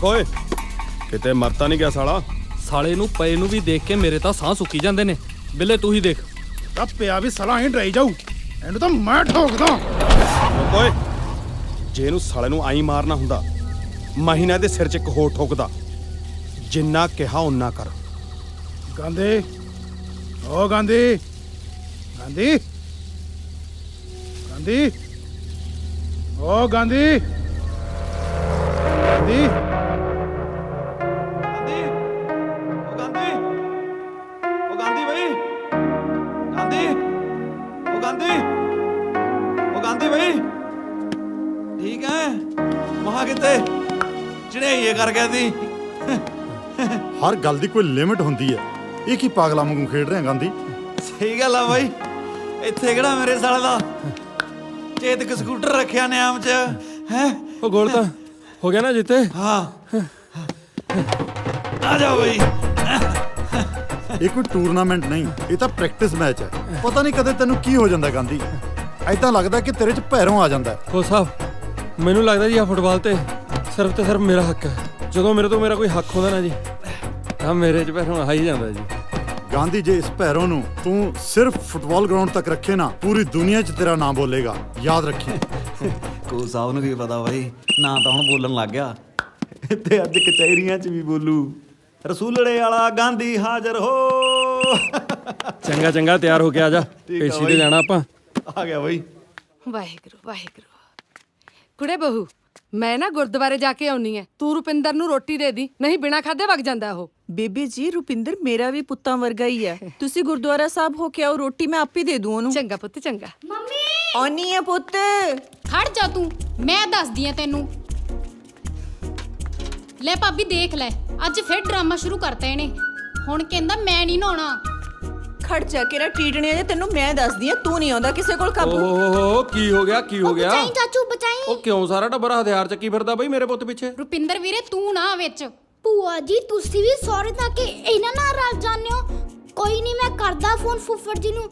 ਓਏ ਕਿਤੇ ਮਰਤਾ ਨਹੀਂ ਗਿਆ ਸਾਲਾ। ਸਾਲੇ ਨੂੰ ਪਏ ਨੂੰ ਵੀ ਦੇਖ ਕੇ ਮੇਰੇ ਤਾਂ ਸਾਹ ਸੁੱਕੀ ਜਾਂਦੇ ਨੇ। ਬਿੱਲੇ ਤੂੰ ਹੀ ਦੇਖ। ਤਾਂ ਪਿਆ ਵੀ ਸਾਲਾ ਹੀ ਡਰਾਈ ਜਾਊ, ਇਹਨੂੰ ਤਾਂ ਮੈਂ ਠੋਕਦਾ। ਓਏ ਜੇ ਇਹਨੂੰ ਸਾਲੇ ਨੂੰ ਆਈ ਮਾਰਨਾ ਹੁੰਦਾ ਮਹੀਨਾ ਦੇ ਸਿਰ 'ਚ ਇੱਕ ਹੋਰ ਠੋਕਦਾ। ਜਿੰਨਾ ਕਿਹਾ ਓਨਾ ਕਰ। ਗਾਂਧੀ, ਓ ਗਾਂਧੀ, ਗਾਂਧੀ, ਗਾਂਧੀ, ਓ ਗਾਂਧੀ, ਗਾਂਧੀ, ਗਾਂਧੀ ਬਈ, ਗਾਂਧੀ ਬਈ ਠੀਕ ਹੈ। ਮਹਾ ਕਿਤੇ ਚੜਾਈਏ ਕਰ ਗਿਆ ਸੀ। ਹਰ ਗੱਲ ਦੀ ਕੋਈ ਲਿਮਿਟ ਹੁੰਦੀ ਹੈ। ਇਹ ਕੀ ਪਾਗਲਾਂ ਵਾਂਗੂ ਖੇਡ ਰਹੇ ਗਾਂਧੀ? ਸਹੀ ਗੱਲ ਆ ਬਾਈ, ਇੱਥੇ ਕਿਹੜਾ ਮੇਰੇ ਸਾਲੇ ਦਾ ਚੇਤਕ ਸਕੂਟਰ ਰੱਖਿਆ ਨਿਆਮ ਚ ਹੈ। ਉਹ ਗੋਲ ਤਾਂ ਹੋ ਗਿਆ ਨਾ ਜਿੱਤੇ। ਹਾਂ ਆ ਜਾਓ ਬਾਈ। ਇਹ ਕੋਈ ਟੂਰਨਾਮੈਂਟ ਨਹੀਂ, ਇਹ ਤਾਂ ਪ੍ਰੈਕਟਿਸ ਮੈਚ ਹੈ। ਪਤਾ ਨਹੀਂ ਕਦੇ ਤੈਨੂੰ ਕੀ ਹੋ ਜਾਂਦਾ ਗਾਂਧੀ। ਐਦਾਂ ਲੱਗਦਾ ਕਿ ਤੇਰੇ 'ਚ ਭੈਰੋਂ ਆ ਜਾਂਦਾ। ਕੋਚ ਸਾਹਿਬ ਮੈਨੂੰ ਲੱਗਦਾ ਜੀ ਆ ਫੁੱਟਬਾਲ ਤੇ ਸਿਰਫ ਤੇ ਸਿਰਫ ਮੇਰਾ ਹੱਕ ਹੈ। ਜਦੋਂ ਮੇਰੇ ਤੋਂ ਮੇਰਾ ਕੋਈ ਹੱਕ ਹੁੰਦਾ ਨਾ ਜੀ ਤਾਂ ਮੇਰੇ 'ਚ ਭੈਰੋਂ ਆ ਹੀ ਜਾਂਦਾ ਜੀ। ਗਾਂਧੀ ਜੇ ਇਸ ਭੈਰੋਂ ਨੂੰ ਤੂੰ ਸਿਰਫ ਫੁੱਟਬਾਲ ਗਰਾਊਂਡ ਤੱਕ ਰੱਖੇ ਨਾ, ਪੂਰੀ ਦੁਨੀਆ 'ਚ ਤੇਰਾ ਨਾਮ ਬੋਲੇਗਾ, ਯਾਦ ਰੱਖੀ। ਕੋਚ ਸਾਹਿਬ ਨੂੰ ਕੀ ਪਤਾ ਬਾਈ, ਨਾ ਤਾਂ ਹੁਣ ਬੋਲਣ ਲੱਗ ਗਿਆ ਤੇ ਅੱਜ ਕਚਹਿਰੀਆਂ 'ਚ ਵੀ ਬੋਲੂ। ਰਸੂਲੜੇ ਵਾਲਾ ਗਾਂਧੀ ਹਾਜ਼ਰ ਹੋ। ਚੰਗਾ ਚੰਗਾ ਤਿਆਰ ਹੋ ਕੇ ਆ ਜਾ, ਪੇਸ਼ੀ ਤੇ ਜਾਣਾ ਆਪਾਂ। ਆ ਗਿਆ ਬਾਈ। ਵਾਹਿਗੁਰੂ ਵਾਹਿਗੁਰੂ। ਕੁੜੇ ਬਹੂ ਮੈਂ ਨਾ ਗੁਰਦੁਆਰੇ ਜਾ ਕੇ ਆਉਣੀ ਐ, ਤੂੰ ਰੁਪਿੰਦਰ ਨੂੰ ਰੋਟੀ ਦੇ ਦੀ, ਨਹੀਂ ਬਿਨਾਂ ਖਾਦੇ ਵਗ ਜਾਂਦਾ ਉਹ। ਬੇਬੇ ਜੀ ਰੁਪਿੰਦਰ ਮੇਰਾ ਵੀ ਪੁੱਤਾਂ ਵਰਗਾ ਹੀ ਹੈ। ਤੁਸੀਂ ਗੁਰਦੁਆਰਾ ਸਾਹਿਬ ਹੋ ਕੇ ਆਓ, ਰੋਟੀ ਮੈਂ ਆਪੇ ਦੇ ਦੂੰ ਉਹਨੂੰ। ਚੰਗਾ ਪੁੱਤ ਚੰਗਾ। ਮੰਮੀ ਆਉਣੀ ਹੈ ਪੁੱਤ। ਖੜ ਜਾ ਤੂੰ, ਮੈਂ ਦੱਸਦੀ ਆ ਤੈਨੂੰ। ਲੈ ਭਾਬੀ ਦੇਖ ਲੈ, ਅੱਜ ਫਿਰ ਡਰਾਮਾ ਸ਼ੁਰੂ ਕਰਤਾ ਇਹਨੇ। ਹੁਣ ਕਹਿੰਦਾ ਮੈਂ ਨਹੀਂ ਨਹਾਉਣਾ। ਖੜ ਜਾ ਕੇ ਰਾ ਟੀਟਣੀਆਂ ਜੇ ਤੈਨੂੰ ਮੈਂ ਦੱਸਦੀ ਆ, ਤੂੰ ਨਹੀਂ ਆਉਂਦਾ ਕਿਸੇ ਕੋਲ ਕਾਬੂ। ਓਹ ਕੀ ਹੋ ਗਿਆ, ਕੀ ਹੋ ਗਿਆ? ਬਚਾਈ ਚਾਚੂ ਬਚਾਈ। ਉਹ ਕਿਉਂ ਸਾਰਾ ਟੱਬਰ ਹਥਿਆਰ ਚੱਕੀ ਫਿਰਦਾ ਬਈ ਮੇਰੇ ਪੁੱਤ ਪਿੱਛੇ? ਰੁਪਿੰਦਰ ਵੀਰੇ ਤੂੰ ਨਾ ਵਿੱਚ। ਭੂਆ ਜੀ ਤੁਸੀਂ ਵੀ ਸਹੁਰੇ ਤਾਂ ਕਿ ਇਹਨਾਂ ਨਾਲ ਰਲ ਜਾਂਦੇ ਹੋ। ਕੋਈ ਨਹੀਂ ਮੈਂ ਕਰਦਾ ਫੋਨ ਫੁੱਫੜ ਜੀ ਨੂੰ,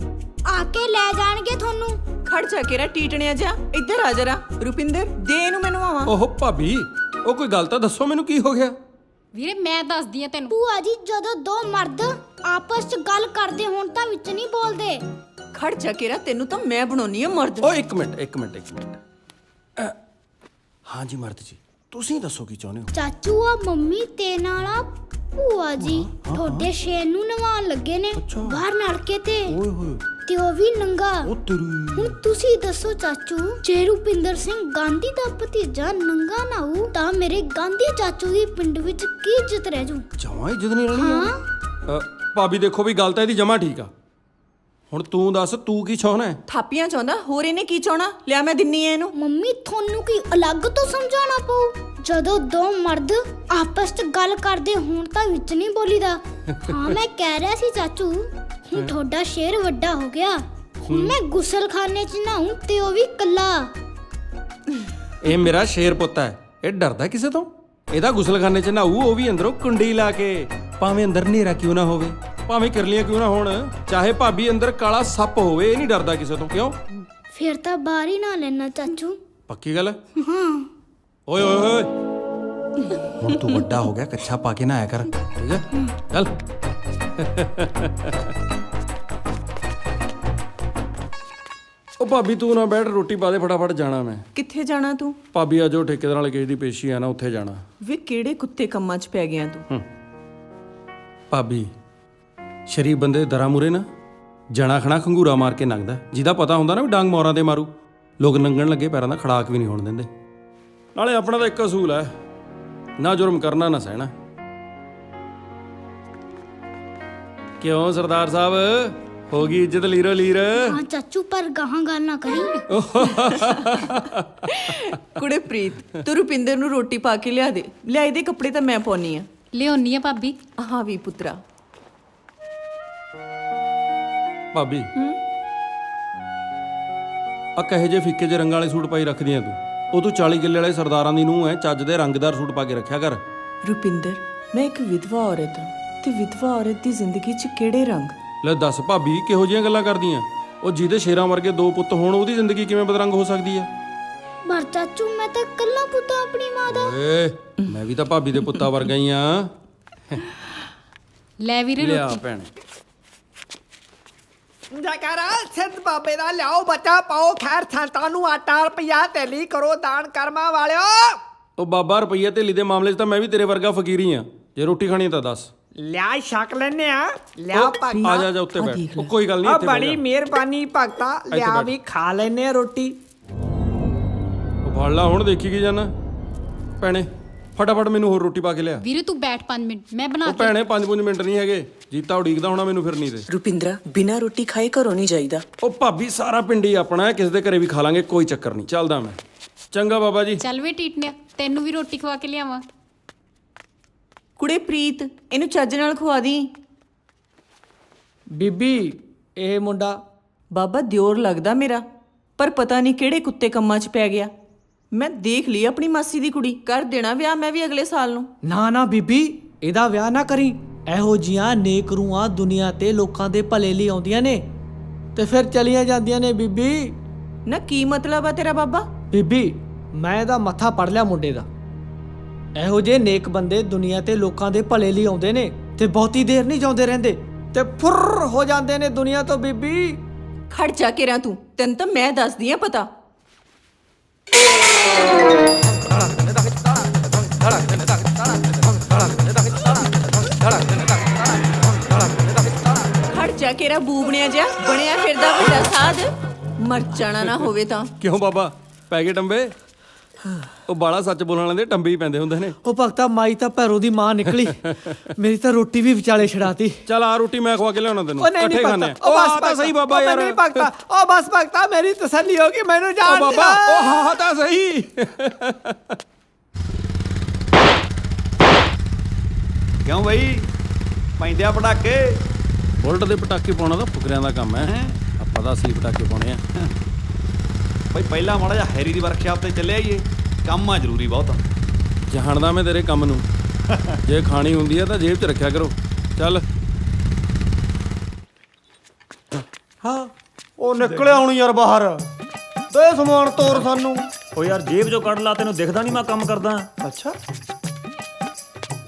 ਆ ਕੇ ਲੈ ਜਾਣਗੇ ਤੁਹਾਨੂੰ। ਖੜ ਜਾ ਕੇ ਰਾ ਟੀਟਣੀਆਂ ਜਾ, ਇੱਧਰ ਆ ਜਰਾ। ਰੁਪਿੰਦਰ ਦੇ ਇਹਨੂੰ ਮੈਨੂੰ ਆਵਾਂ। ਓਹ ਭਾਬੀ ਉਹ ਕੋਈ ਗੱਲ ਤਾਂ ਦੱਸੋ ਮੈਨੂੰ, ਕੀ ਹੋ ਗਿਆ? ਵੀਰੇ ਮੈਂ ਦੱਸਦੀ ਆ ਤੈਨੂੰ। ਭੂਆ ਜੀ ਜਦੋਂ ਦੋ ਮਰਦ ਆਪਸ ਚ ਗੱਲ ਕਰਦੇ ਹੋਣ ਤਾਂ ਵਿੱਚ ਨਹੀਂ ਬੋਲਦੇ। ਖੜ ਜਾ ਕੇ ਰਾ ਤੈਨੂੰ ਤਾਂ ਮੈਂ ਬਣਾਉਣੀ ਆ ਮਰਦ। ਓ ਇੱਕ ਮਿੰਟ। ਹਾਂਜੀ ਮਰਦ ਜੀ, ਤੁਸੀਂ ਦੱਸੋ ਕੀ ਚਾਹੁੰਦੇ ਹੋ? ਚਾਚੂ ਆ ਮੰਮੀ ਤੇ ਨਾਲ ਆ ਭੂਆ ਜੀ ਤੁਹਾਡੇ ਸ਼ੇਰ ਨੂੰ ਨਵਾਉਣ ਲੱਗੇ ਨੇ ਬਾਹਰ ਨਲਕੇ ਤੇ। ਓਏ ਹੋਏ ਤੇ ਉਹ ਵੀ ਨੰਗਾ। ਉਹ ਤੇਰੀ। ਹੁਣ ਤੁਸੀਂ ਦੱਸੋ ਚਾਚੂ, ਜੇ ਰੁਪਿੰਦਰ ਸਿੰਘ ਗਾਂਧੀ ਦਾ ਭਤੀਜਾ ਨੰਗਾ ਨਾ ਹੋ ਤਾਂ ਮੇਰੇ ਗਾਂਧੀ ਚਾਚੂ ਦੀ ਪਿੰਡ ਵਿੱਚ ਕੀ ਇੱਜ਼ਤ ਰਹਿ ਜੂ? ਜਮਾਂ ਇੱਜ਼ਤ ਨਹੀਂ ਰਹਿਣੀ ਹੈ। ਭਾਬੀ ਦੇਖੋ ਵੀ ਗੱਲ ਤਾਂ ਇਹਦੀ ਜਮਾਂ ਠੀਕ ਆ। ਹੁਣ ਤੂੰ ਦੱਸ ਤੂੰ ਕੀ ਚਾਹੁੰਦਾ ਹੈ? ਥਾਪੀਆਂ ਚਾਹੁੰਦਾ, ਹੋਰ ਇਹਨੇ ਕੀ ਚਾਹਣਾ? ਲਿਆ ਮੈਂ ਦਿੰਨੀ ਐ ਇਹਨੂੰ। ਮੰਮੀ ਤੁਹਾਨੂੰ ਕੀ ਅਲੱਗ ਤੋਂ ਸਮਝਾਉਣਾ ਪਊ? ਜਦੋਂ ਦੋ ਮਰਦ ਆਪਸ ਚ ਗੱਲ ਕਰਦੇ ਹੋਣ ਤਾਂ ਵਿੱਚ ਨਹੀਂ ਬੋਲੀਦਾ। ਹਾਂ ਮੈਂ ਕਹਿ ਰਿਹਾ ਸੀ ਚਾਚੂ, ਹੁਣ ਤੁਹਾਡਾ ਸ਼ੇਰ ਵੱਡਾ ਹੋ ਗਿਆ। ਹੁਣ ਮੈਂ ਗੁਸਲਖਾਨੇ ਚ ਨਹਾਉਂ ਤੇ ਉਹ ਵੀ ਕੱਲਾ। ਇਹ ਮੇਰਾ ਸ਼ੇਰ ਪੁੱਤ ਹੈ, ਇਹ ਡਰਦਾ ਕਿਸੇ ਤੋਂ? ਇਹਦਾ ਗੁਸਲਖਾਨੇ ਚ ਨਹਾਊ, ਉਹ ਵੀ ਅੰਦਰੋਂ ਕੁੰਡੀ ਲਾ ਕੇ। ਭਾਵੇਂ ਅੰਦਰ ਹਨੇਰਾ ਕਿਉਂ ਨਾ ਹੋਵੇ, ਭਾਵੇਂ ਕਿਰਲੀਆਂ ਕਿਉਂ ਨਾ ਹੋਣ, ਚਾਹੇ ਭਾਬੀ ਅੰਦਰ ਕਾਲਾ ਸੱਪ ਹੋਵੇ, ਇਹ ਨਹੀਂ ਡਰਦਾ ਕਿਸੇ ਤੋਂ। ਕਿਉਂ? ਫਿਰ ਤਾਂ ਬਾਹਰ ਹੀ ਨਾ ਲੈਣਾ ਚਾਚੂ। ਪੱਕੀ ਗੱਲ ਹੈ? ਹਾਂ। ਓਏ ਓਏ ਓਏ ਹੁਣ ਤੂੰ ਵੱਡਾ ਹੋ ਗਿਆ, ਕੱਛਾ ਪਾ ਕੇ ਨਹਾਇਆ ਕਰ, ਠੀਕ ਹੈ? ਚੱਲ। ਉਹ ਭਾਬੀ ਤੂੰ ਨਾ ਬੈਠ, ਰੋਟੀ ਪਾ ਦੇ ਫਟਾਫਟ, ਜਾਣਾ ਮੈਂ। ਕਿੱਥੇ ਜਾਣਾ ਤੂੰ? ਭਾਬੀ ਅੱਜ ਉਹ ਠੇਕੇਦਾਰ ਵਾਲੇ ਕਿਸੇ ਦੀ ਪੇਸ਼ੀ ਆ ਨਾ, ਉੱਥੇ ਜਾਣਾ। ਵੇ ਕਿਹੜੇ ਕੁੱਤੇ ਕੰਮਾਂ 'ਚ ਪੈ ਗਿਆ ਤੂੰ? ਭਾਬੀ ਸ਼ਰੀਫ ਬੰਦੇ ਦਰਾਂ ਮੂਰੇ ਨਾ ਜਣਾ ਖਣਾ ਖੰਗੂਰਾ ਮਾਰ ਕੇ ਲੰਘਦਾ, ਜਿਹਦਾ ਪਤਾ ਹੁੰਦਾ ਨਾ ਵੀ ਡਾਂਗ ਮੌਰਾਂ ਤੇ ਮਾਰੂ। ਲੋਕ ਲੰਘਣ ਲੱਗੇ ਪੈਰਾਂ ਦਾ ਖੜਾਕ ਵੀ ਨਹੀਂ ਹੋਣ ਦਿੰਦੇ। ਨਾਲੇ ਆਪਣਾ ਤਾਂ ਇੱਕ ਅਸੂਲ ਹੈ, ਨਾ ਜੁਰਮ ਕਰਨਾ ਨਾ ਸਹਿਣਾ। ਕਿਉਂ ਸਰਦਾਰ ਸਾਹਿਬ, ਹੋ ਗਈ ਇੱਜ਼ਤ ਲੀਰੋ ਲੀਰ? ਹਾਂ ਚਾਚੂ, ਪਰ ਗਾਹਾਂ ਗੱਲ ਨਾ ਕਰੀ। ਕੁੜੇ ਪ੍ਰੀਤ ਤੂੰ ਰੁਪਿੰਦਰ ਨੂੰ ਰੋਟੀ ਪਾ ਕੇ ਲਿਆ ਦੇ। ਲਿਆ ਇਹਦੇ ਕੱਪੜੇ ਤਾਂ ਮੈਂ ਪਾਉਣੀ ਆ। ਲਿਆਉਣੀ ਆ ਭਾਬੀ। ਹਾਂ ਵੀ ਪੁੱਤਰਾ। ਭਾਬੀ ਆ ਕਹੇ ਜੇ ਫਿੱਕੇ ਜੇ ਰੰਗਾਂ ਵਾਲੇ ਸੂਟ ਪਾਈ ਰੱਖਦੀਆਂ ਤੂੰ? ਉਹ ਤੂੰ 40 ਕਿੱਲੇ ਵਾਲੇ ਸਰਦਾਰਾਂ ਦੀ ਨੂੰਹ ਐ, ਚੱਜ ਦੇ ਰੰਗਦਾਰ ਸੂਟ ਪਾ ਕੇ ਰੱਖਿਆ ਕਰ। ਰੁਪਿੰਦਰ ਮੈਂ ਇੱਕ ਵਿਧਵਾ ਔਰਤ ਹਾਂ, ਤੇ ਵਿਧਵਾ ਔਰਤ ਦੀ ਜ਼ਿੰਦਗੀ 'ਚ ਕਿਹੜੇ ਰੰਗ? ਲੈ ਦੱਸ ਭਾਬੀ ਕਿਹੋ ਜਿਹੀਆਂ ਗੱਲਾਂ ਕਰਦੀਆਂ? ਉਹ ਜਿਹਦੇ ਸ਼ੇਰਾਂ ਵਰਗੇ ਦੋ ਪੁੱਤ ਹੋਣ, ਉਹਦੀ ਜ਼ਿੰਦਗੀ ਕਿਵੇਂ ਬਦਰੰਗ ਹੋ ਸਕਦੀ ਆ? ਪਰ ਚਾਚੂ ਮੈਂ ਤਾਂ ਕੱਲਾ ਪੁੱਤ ਆਪਣੀ ਮਾਂ ਦਾ। ਏ ਮੈਂ ਵੀ ਤਾਂ ਭਾਬੀ ਦੇ ਪੁੱਤਾਂ ਵਰਗਾ ਹੀ ਆ। ਲੈ ਵੀਰੇ ਲਿਆ ਰੋਟੀ। ਭੈਣੇ। ਜੈਕਾਰਾ ਸਿੱਧ ਬਾਬੇ ਦਾ ਲਿਆਓ ਬੱਚਾ ਪਾਓ ਖੈਰ ਸੰਤਾਂ ਨੂੰ ਆਟਾ ਰੁਪਈਆ ਤੇਲੀ ਕਰੋ ਦਾਨ ਕਰਮਾਂ ਵਾਲਿਓ। ਉਹ ਬਾਬਾ ਰੁਪਈਏ ਢੇਲੀ ਦੇ ਮਾਮਲੇ 'ਚ ਤਾਂ ਮੈਂ ਵੀ ਤੇਰੇ ਵਰਗਾ ਫਕੀਰ ਹੀ ਆ। ਜੇ ਰੋਟੀ ਖਾਣੀ ਤਾਂ ਦੱਸ। ਲਿਆ ਛਕ ਲੈਨੇ ਆ ਲਿਆ ਆ ਭਗਤਾ। ਜਾ ਉੱਤੇ ਬੈਠ। ਉਹ ਕੋਈ ਗੱਲ ਨਹੀਂ, ਆ ਇੱਥੇ ਬਹਿ ਬੜੀ ਜਾ। ਮਿਹਰਬਾਨੀ ਭਗਤਾ ਲਿਆ ਬੈਠ। ਵੀ ਖਾ ਲੈਨੇ ਆ ਰੋਟੀ। ਉਹ ਫੜ ਲਾ ਹੁਣ, ਦੇਖੀ ਕੀ ਜਾਣਾ। ਭੈਣੇ ਫਟਾਫਟ ਮੈਨੂੰ ਹੋਰ ਰੋਟੀ ਪਾ ਕੇ ਲਿਆ। ਵੀਰੇ ਤੂੰ ਬੈਠ 5 ਮਿੰਟ ਮੈਂ ਬਣਾ ਉਹ ਕੇ। ਭੈਣੇ 5 ਮਿੰਟ ਨਹੀਂ ਹੈਗੇ। ਜੀਤਾ ਉਡੀਕਦਾ ਹੋਣਾ ਮੈਨੂੰ ਫਿਰਨੀ ਤੇ। ਰੁਪਿੰਦਰਾ ਬਿਨਾਂ ਰੋਟੀ ਖਾਏ ਘਰੋਂ ਨਹੀਂ ਜਾਈਦਾ। ਉਹ ਭਾਬੀ ਸਾਰਾ ਪਿੰਡ ਹੀ ਆਪਣਾ ਹੈ, ਕਿਸੇ ਦੇ ਘਰੇ ਵੀ ਖਾ ਲਾਂਗੇ, ਕੋਈ ਚੱਕਰ ਨਹੀਂ। ਚੱਲਦਾ ਮੈਂ। ਚੰਗਾ ਬਾਬਾ ਜੀ। ਚੱਲ ਵੇ ਟੀਟਨਿਆ ਤੈਨੂੰ ਵੀ ਰੋਟੀ ਖਵਾ ਕੇ ਲਿਆਵਾਂ। ਕੁੜੇ ਪ੍ਰੀਤ ਇਹਨੂੰ ਚੱਜ ਨਾਲ ਖਵਾ ਦੀ। ਬੀਬੀ ਇਹ ਮੁੰਡਾ ਬਾਬਾ ਦਿਓਰ ਲੱਗਦਾ ਮੇਰਾ, ਪਰ ਪਤਾ ਨਹੀਂ ਕਿਹੜੇ ਕੁੱਤੇ ਕੰਮਾਂ 'ਚ ਪੈ ਗਿਆ। ਮੈਂ ਦੇਖ ਲਈ ਆਪਣੀ ਮਾਸੀ ਦੀ ਕੁੜੀ, ਕਰ ਦੇਣਾ ਵਿਆਹ ਮੈਂ ਵੀ ਅਗਲੇ ਸਾਲ ਨੂੰ। ਨਾ ਨਾ ਬੀਬੀ ਇਹਦਾ ਵਿਆਹ ਨਾ ਕਰੀ। ਇਹੋ ਜੀਆਂ ਨੇਕ ਰੂਹਾਂ ਦੁਨੀਆ ਤੇ ਲੋਕਾਂ ਦੇ ਭਲੇ ਲਈ ਆਉਂਦੀਆਂ ਨੇ ਤੇ ਫਿਰ ਚਲੀਆਂ ਜਾਂਦੀਆਂ ਨੇ ਬੀਬੀ। ਨਾ ਕੀ ਮਤਲਬ ਆ ਤੇਰਾ ਬਾਬਾ? ਬੀਬੀ ਮੈਂ ਇਹਦਾ ਮੱਥਾ ਪੜ ਲਿਆ ਮੁੰਡੇ ਦਾ। ਇਹੋ ਜਿਹੇ ਨੇਕ ਬੰਦੇ ਦੁਨੀਆ ਤੇ ਲੋਕਾਂ ਦੇ ਭਲੇ ਲਈ ਆਉਂਦੇ ਨੇ ਤੇ ਬਹੁਤੀ ਦੇਰ ਨਹੀਂ ਜਿਉਂਦੇ ਰਹਿੰਦੇ ਤੇ ਫੁਰ ਹੋ ਜਾਂਦੇ ਨੇ ਦੁਨੀਆ ਤੋਂ ਬੀਬੀ। ਖੜ ਜਾ ਕੇ ਰਾਂ ਤੂੰ, ਤੈਨੂੰ ਤਾਂ ਮੈਂ ਦੱਸਦੀ ਆ ਪਤਾ। ਖੜ ਜਾ ਕੇ ਰਾਂ ਬੂਬਣਿਆ ਜਿਹਾ ਬਣਿਆ ਫਿਰਦਾ ਵੱਡਾ ਸਾਧ, ਮਰ ਜਾਣਾ ਨਾ ਹੋਵੇ ਤਾਂ। ਕਿਉਂ ਬਾਬਾ ਪੈ ਗਏ ਟੰਬੇ? ਉਹ ਬਾਲਾ ਸੱਚ ਬੋਲਣ ਵਾਲਿਆਂ ਦੇ ਟੰਬੇ ਹੀ ਪੈਂਦੇ ਹੁੰਦੇ ਨੇ। ਉਹ ਭਗਤਾ ਮਾਈ ਤਾਂ ਭੈਰੋ ਦੀ ਮਾਂ ਨਿਕਲੀ। ਮੇਰੀ ਤਾਂ ਰੋਟੀ ਵੀ ਵਿਚਾਲੇ ਛੜਾਤੀ। ਚੱਲ ਆ ਰੋਟੀ ਮੈਂ ਖਵਾ ਕੇ ਲਿਆਉਣਾ ਤੈਨੂੰ। ਉਹ ਨਹੀਂ ਇਕੱਠੇ ਖਾਣੇ ਭਗਤਾ, ਆ। ਉਹ ਉਹ ਬਸ ਆ ਤਾਂ ਸਹੀ ਬਾਬਾ ਯਾਰ। ਨਹੀਂ ਭਗਤਾ, ਉਹ ਬਸ ਭਗਤਾ ਮੇਰੀ ਤਸੱਲੀ ਹੋ ਗਈ, ਮੈਨੂੰ ਉਹ ਜਾਣ ਬਾਬਾ ਦਿਓ। ਉਹ ਹਾਂ ਤਾਂ ਸਹੀ। ਕਿਉਂ ਬਈ ਪੈਂਦੇ ਆ ਪਟਾਕੇ? ਬੁਲਟ ਦੇ ਪਟਾਕੇ ਪਾਉਣਾ ਤਾਂ ਫੁਕਰਿਆਂ ਦਾ ਕੰਮ ਹੈ। ਆਪਾਂ ਤਾਂ ਅਸਲੀ ਪਟਾਕੇ ਪਾਉਣੇ ਆ। ਬਈ ਪਹਿਲਾਂ ਮਾੜਾ ਜਿਹਾ ਹੈਰੀ ਦੀ ਵਰਕਸ਼ਾਪ ਤੇ ਚੱਲੇ ਆਈਏ, ਕੰਮ ਆ ਜ਼ਰੂਰੀ ਬਹੁਤ। ਜਾਣਦਾ ਮੈਂ ਤੇਰੇ ਕੰਮ ਨੂੰ। ਜੇ ਖਾਣੀ ਹੁੰਦੀ ਹੈ ਤਾਂ ਜੇਬ 'ਚ ਰੱਖਿਆ ਕਰੋ। ਚੱਲ। ਹਾਂ ਉਹ ਨਿਕਲਿਆ ਹੁਣ ਯਾਰ ਬਾਹਰ। ਦੇ ਸਮਾਨ ਤੋਰ ਸਾਨੂੰ। ਓ ਯਾਰ ਜੇਬ ਚੋਂ ਕੱਢ ਲਾ, ਤੈਨੂੰ ਦਿਖਦਾ ਨਹੀਂ ਮੈਂ ਕੰਮ ਕਰਦਾ। ਅੱਛਾ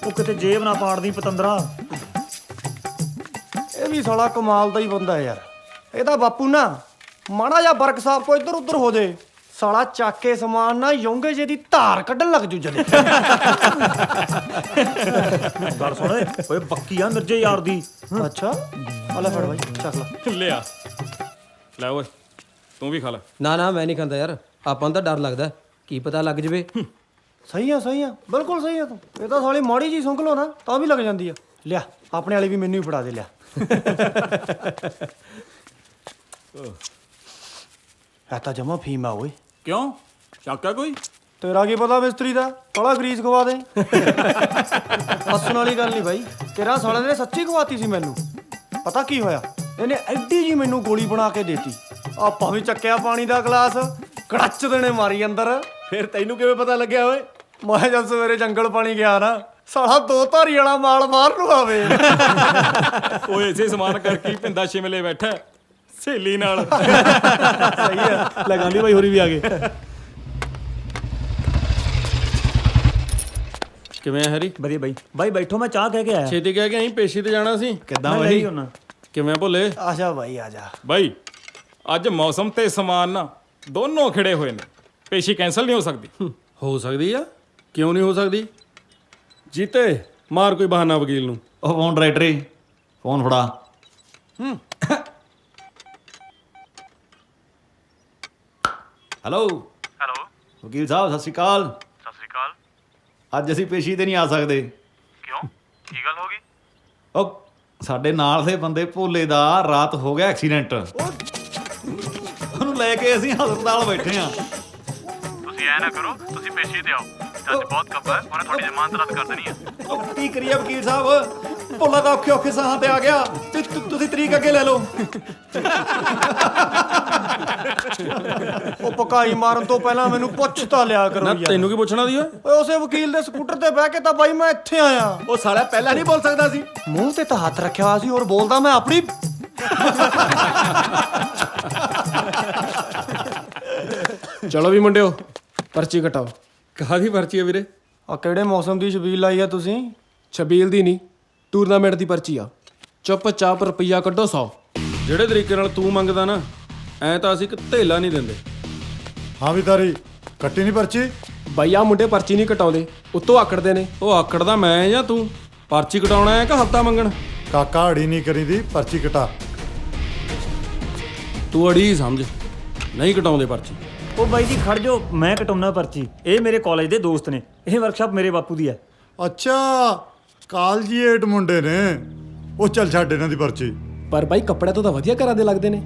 ਉਹ ਕਿਤੇ ਜੇਬ ਨਾ ਪਾੜਦੀ ਪਤੰਦਰਾ। ਇਹ ਵੀ ਸਾਲਾ ਕਮਾਲ ਦਾ ਹੀ ਬੰਦਾ ਯਾਰ। ਇਹਦਾ ਬਾਪੂ ਨਾ ਮਾੜਾ ਜਿਹਾ ਵਰਕਸ਼ਾਪ ਤੋਂ ਇੱਧਰ ਉੱਧਰ ਹੋ ਜੇ, ਸਾਲਾ ਚੱਕ ਕੇ ਸਮਾਨ ਨਾ ਯੋਂਗੇ ਜੇ ਦੀ ਧਾਰ ਕੱਢਣ ਲੱਗ ਜੂ ਜਦੇ। ਗੱਲ ਸੁਣ ਓਏ ਪੱਕੀ ਆ ਮਿਰਜੇ ਯਾਰ ਦੀ। ਅੱਛਾ ਆ ਲੈ ਫੜ ਬਾਈ ਚੱਕ ਲੈ। ਲਿਆ ਲੈ ਓਏ ਤੂੰ ਵੀ ਖਾ ਲੈ। ਨਾ ਨਾ ਮੈਂ ਨਹੀਂ ਖਾਂਦਾ ਯਾਰ, ਆਪਾਂ ਨੂੰ ਤਾਂ ਡਰ ਲੱਗਦਾ ਕੀ ਪਤਾ ਲੱਗ ਜਵੇ। ਸਹੀ ਆ ਬਿਲਕੁਲ ਸਹੀ ਆ ਤੂੰ। ਇਹ ਤਾਂ ਸਾਲੀ ਮਾੜੀ ਜੀ ਸੁੰਘ ਲੋ ਨਾ ਤਾਂ ਵੀ ਲੱਗ ਜਾਂਦੀ ਆ। ਲਿਆ ਆਪਣੇ ਵਾਲੀ ਵੀ ਮੈਨੂੰ ਹੀ ਫੜਾ ਦੇ ਲਿਆ। ਇਹ ਤਾਂ ਜਮਾ ਫੀਮ ਆ ਓਏ। ਕਿਉਂ ਸ਼ੱਕ ਆ ਕੋਈ? ਤੇਰਾ ਕੀ ਪਤਾ ਮਿਸਤਰੀ ਦਾ, ਸਾਲਾ ਗਰੀਸ ਖਵਾ ਦੇ। ਹੱਸਣ ਵਾਲੀ ਗੱਲ ਨਹੀਂ ਬਾਈ, ਤੇਰਾ ਸਾਲੇ ਨੇ ਸੱਚੀ ਖਵਾਤੀ ਸੀ ਮੈਨੂੰ। ਪਤਾ ਕੀ ਹੋਇਆ, ਇਹਨੇ ਐਡੀ ਜੀ ਮੈਨੂੰ ਗੋਲੀ ਬਣਾ ਕੇ ਦੇਤੀ। ਆਪਾਂ ਵੀ ਚੱਕਿਆ ਪਾਣੀ ਦਾ ਗਲਾਸ, ਕੜੱਚ ਦੇਣੇ ਮਾਰੀ ਅੰਦਰ। ਫਿਰ ਤੈਨੂੰ ਕਿਵੇਂ ਪਤਾ ਲੱਗਿਆ ਓਏ? ਮੈਂ ਜਦ ਸਵੇਰੇ ਜੰਗਲ ਪਾਣੀ ਗਿਆ ਨਾ, ਸਾਲਾ 2 ਧਾਰੀ ਵਾਲਾ ਮਾਲ ਬਾਹਰ ਨੂੰ ਆਵੇ। ਓਏ ਇਸੇ ਸਮਾਨ ਕਰਕੇ ਹੀ ਪਿੰਦਾ ਸ਼ਿਮਲੇ ਬੈਠਾ ਸਹੇਲੀ ਨਾਲ। ਸਹੀ ਆ ਲੈ ਗਾਂਧੀ ਬਾਈ ਹੋਰੀ ਵੀ ਆ ਗਏ। ਕਿਵੇਂ ਆ ਹੈਰੀ? ਵਧੀਆ ਬਾਈ। ਬਾਈ ਬੈਠੋ ਮੈਂ ਚਾਹ ਕਹਿ ਕੇ ਆਇਆ। ਛੇਤੀ ਕਹਿ ਕੇ ਅਸੀਂ ਪੇਸ਼ੀ ਤੇ ਜਾਣਾ ਸੀ। ਕਿੱਦਾਂ ਮੈਂ ਬਈ? ਲਈ ਹੁਣਾ। ਕਿਵੇਂ ਭੁੱਲੇ? ਆ ਜਾ ਬਾਈ ਆ ਜਾ। ਬਾਈ ਅੱਜ ਮੌਸਮ ਤੇ ਸਮਾਨ ਨਾ ਦੋਨੋਂ ਖਿੜੇ ਹੋਏ ਨੇ, ਪੇਸ਼ੀ ਕੈਂਸਲ ਨਹੀਂ ਹੋ ਸਕਦੀ। ਹੋ ਸਕਦੀ ਆ, ਕਿਉਂ ਨਹੀਂ ਹੋ ਸਕਦੀ? ਜੀਤੇ ਮਾਰ ਕੋਈ ਬਹਾਨਾ ਵਕੀਲ ਨੂੰ। ਉਹ ਫੋਨ ਡਾਇਰੈਕਟਰੀ ਫੋਨ ਫੜਾ। ਹੈਲੋ ਵਕੀਲ ਸਾਹਿਬ ਸਤਿ ਸ਼੍ਰੀ ਅਕਾਲ। ਸਤਿ ਸ੍ਰੀ ਅਕਾਲ। ਅੱਜ ਅਸੀਂ ਪੇਸ਼ੀ ਤੇ ਨਹੀਂ ਆ ਸਕਦੇ। ਕਿਉਂ ਕੀ ਗੱਲ ਹੋ ਗਈ? ਉਹ ਸਾਡੇ ਨਾਲ ਦੇ ਬੰਦੇ ਭੋਲੇ ਦਾ ਰਾਤ ਹੋ ਗਿਆ ਐਕਸੀਡੈਂਟ। ਉਹਨੂੰ ਲੈ ਕੇ ਅਸੀਂ ਹਸਪਤਾਲ ਬੈਠੇ ਆ। ਤੁਸੀਂ ਐ ਨਾ ਕਰੋ, ਤੁਸੀਂ ਪੇਸ਼ੀ ਤੇ ਆਓ। ਅੱਜ ਬਹੁਤ ਕੱਬਾ ਹੈ, ਉਹਨੇ ਤੁਹਾਡੀ ਜ਼ਮਾਨਤ ਰੱਦ ਕਰ ਦੇਣੀ ਹੈ। ਉਹ ਕੀ ਕਰੀਏ ਵਕੀਲ ਸਾਹਿਬ, ਭੋਲਾ ਤਾਂ ਔਖੇ ਔਖੇ ਸਾਹਾਂ ਤੇ ਆ ਗਿਆ ਤੇ ਤੁਸੀਂ ਤਰੀਕ ਅੱਗੇ ਲੈ ਲਓ। ਉਹ ਪਕਾਈ ਮਾਰਨ ਤੋਂ ਪਹਿਲਾਂ ਮੈਨੂੰ ਪੁੱਛ ਤਾਂ ਲਿਆ ਕਰੋ ਨਾ ਯਾਰ। ਤੈਨੂੰ ਕੀ ਪੁੱਛਣਾ ਦੀ ਓਏ? ਓਏ ਉਸੇ ਵਕੀਲ ਦੇ ਸਕੂਟਰ ਤੇ ਬਹਿ ਕੇ ਤਾਂ ਬਾਈ ਮੈਂ ਇੱਥੇ ਆਇਆ। ਉਹ ਸਾਲਾ ਪਹਿਲਾਂ ਨਹੀਂ ਬੋਲ ਸਕਦਾ ਸੀ। ਮੂੰਹ ਤੇ ਤਾਂ ਹੱਥ ਰੱਖਿਆ ਹੋਇਆ ਸੀ ਔਰ ਬੋਲਦਾ ਮੈਂ ਆਪਣੀ। ਚਲੋ ਵੀ ਮੁੰਡਿਓ ਪਰਚੀ ਕਟਾਓ। ਕਾਹਦੀ ਪਰਚੀ ਆ ਵੀਰੇ? ਆ ਕਿਹੜੇ ਮੌਸਮ ਦੀ ਛਬੀਲ ਲਾਈ ਆ ਤੁਸੀਂ? ਛਬੀਲ ਦੀ ਨਹੀਂ, ਟੂਰਨਾਮੈਂਟ ਦੀ ਪਰਚੀ ਆ। ਚੁੱਪ-ਚਾਪ ਰੁਪਈਆ ਕੱਢੋ 100। ਜਿਹੜੇ ਤਰੀਕੇ ਨਾਲ ਤੂੰ ਮੰਗਦਾ ਨਾ, ਐਂ ਤਾਂ ਅਸੀਂ ਇੱਕ ਧੇਲਾ ਨਹੀਂ ਦਿੰਦੇ। ਹਾਂ ਵੀ ਤਾਰੀ ਕੱਟੀ ਨਹੀਂ ਪਰਚੀ? ਬਾਈ ਆ ਮੁੰਡੇ ਪਰਚੀ ਨਹੀਂ ਕਟਾਉਂਦੇ, ਉੱਤੋਂ ਆਕੜਦੇ ਨੇ। ਉਹ ਆਕੜਦਾ ਮੈਂ ਜਾਂ ਤੂੰ? ਪਰਚੀ ਕਟਾਉਣਾ ਹੈ ਕਿ ਹੱਥਾਂ ਮੰਗਣ? ਕਾਕਾ ਅੜੀ ਨਹੀਂ ਕਰੀਦੀ, ਪਰਚੀ ਕਟਾ। ਤੂੰ ਅੜੀ ਸਮਝ, ਨਹੀਂ ਕਟਾਉਂਦੇ ਪਰਚੀ। ਉਹ ਬਾਈ ਜੀ ਖੜ ਜਾਓ, ਮੈਂ ਕਟਾਉਣਾ ਪਰਚੀ। ਇਹ ਮੇਰੇ ਕਾਲਜ ਦੇ ਦੋਸਤ ਨੇ, ਇਹ ਵਰਕਸ਼ਾਪ ਮੇਰੇ ਬਾਪੂ ਦੀ ਹੈ। ਅੱਛਾ, ਕਾਲਜੀਏਟ ਮੁੰਡੇ ਨੇ ਉਹ। ਚੱਲ ਛੱਡ ਇਹਨਾਂ ਦੀ ਪਰਚੀ। ਪਰ ਬਾਈ ਕੱਪੜੇ ਤੋਂ ਤਾਂ ਵਧੀਆ ਘਰਾਂ ਦੇ ਲੱਗਦੇ ਨੇ।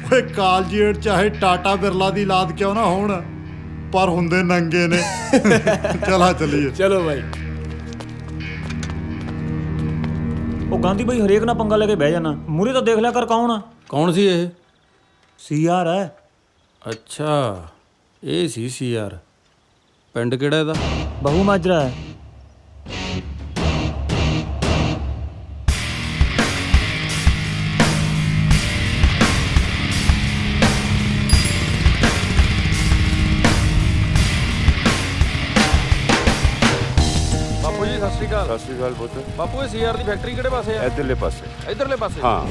ਓਏ ਕਾਲਜੀਏਟ ਚਾਹੇ ਟਾਟਾ ਬਿਰਲਾ ਦੀ ਲਾਦ ਕਿਉਂ ਨਾ ਹੋਣ, ਪਰ ਹੁੰਦੇ ਨੰਗੇ ਨੇ। ਚਲਾ ਚੱਲੀਏ। ਚਲੋ ਬਾਈ। ਉਹ ਗਾਂਧੀ ਬਾਈ ਹਰੇਕ ਨਾਲ ਪੰਗਾ ਲੈ ਕੇ ਬਹਿ ਜਾਣਾ, ਮੂਰੇ ਤਾਂ ਦੇਖ ਲਿਆ ਕਰ ਕੌਣ ਆ। ਕੌਣ ਸੀ ਇਹ? ਸੀਆਰ ਹੈ। ਅੱਛਾ, ਇਹ ਸੀ ਸੀਆਰ। ਪਿੰਡ ਕਿਹੜਾ ਇਹਦਾ? ਬਹੂ ਮਾਜਰਾ ਹੈ। ਬਾਪੂ ਜੀ ਸਤਿ ਸ਼੍ਰੀ ਅਕਾਲ। ਸਤਿ ਸ਼੍ਰੀ ਅਕਾਲ ਪੁੱਤ। ਬਾਪੂ ਇਹ ਸੀਆਰ ਦੀ ਫੈਕਟਰੀ ਕਿਹੜੇ ਪਾਸੇ ਆ? ਇੱਧਰਲੇ ਪਾਸੇ। ਇੱਧਰਲੇ ਪਾਸੇ? ਹਾਂ।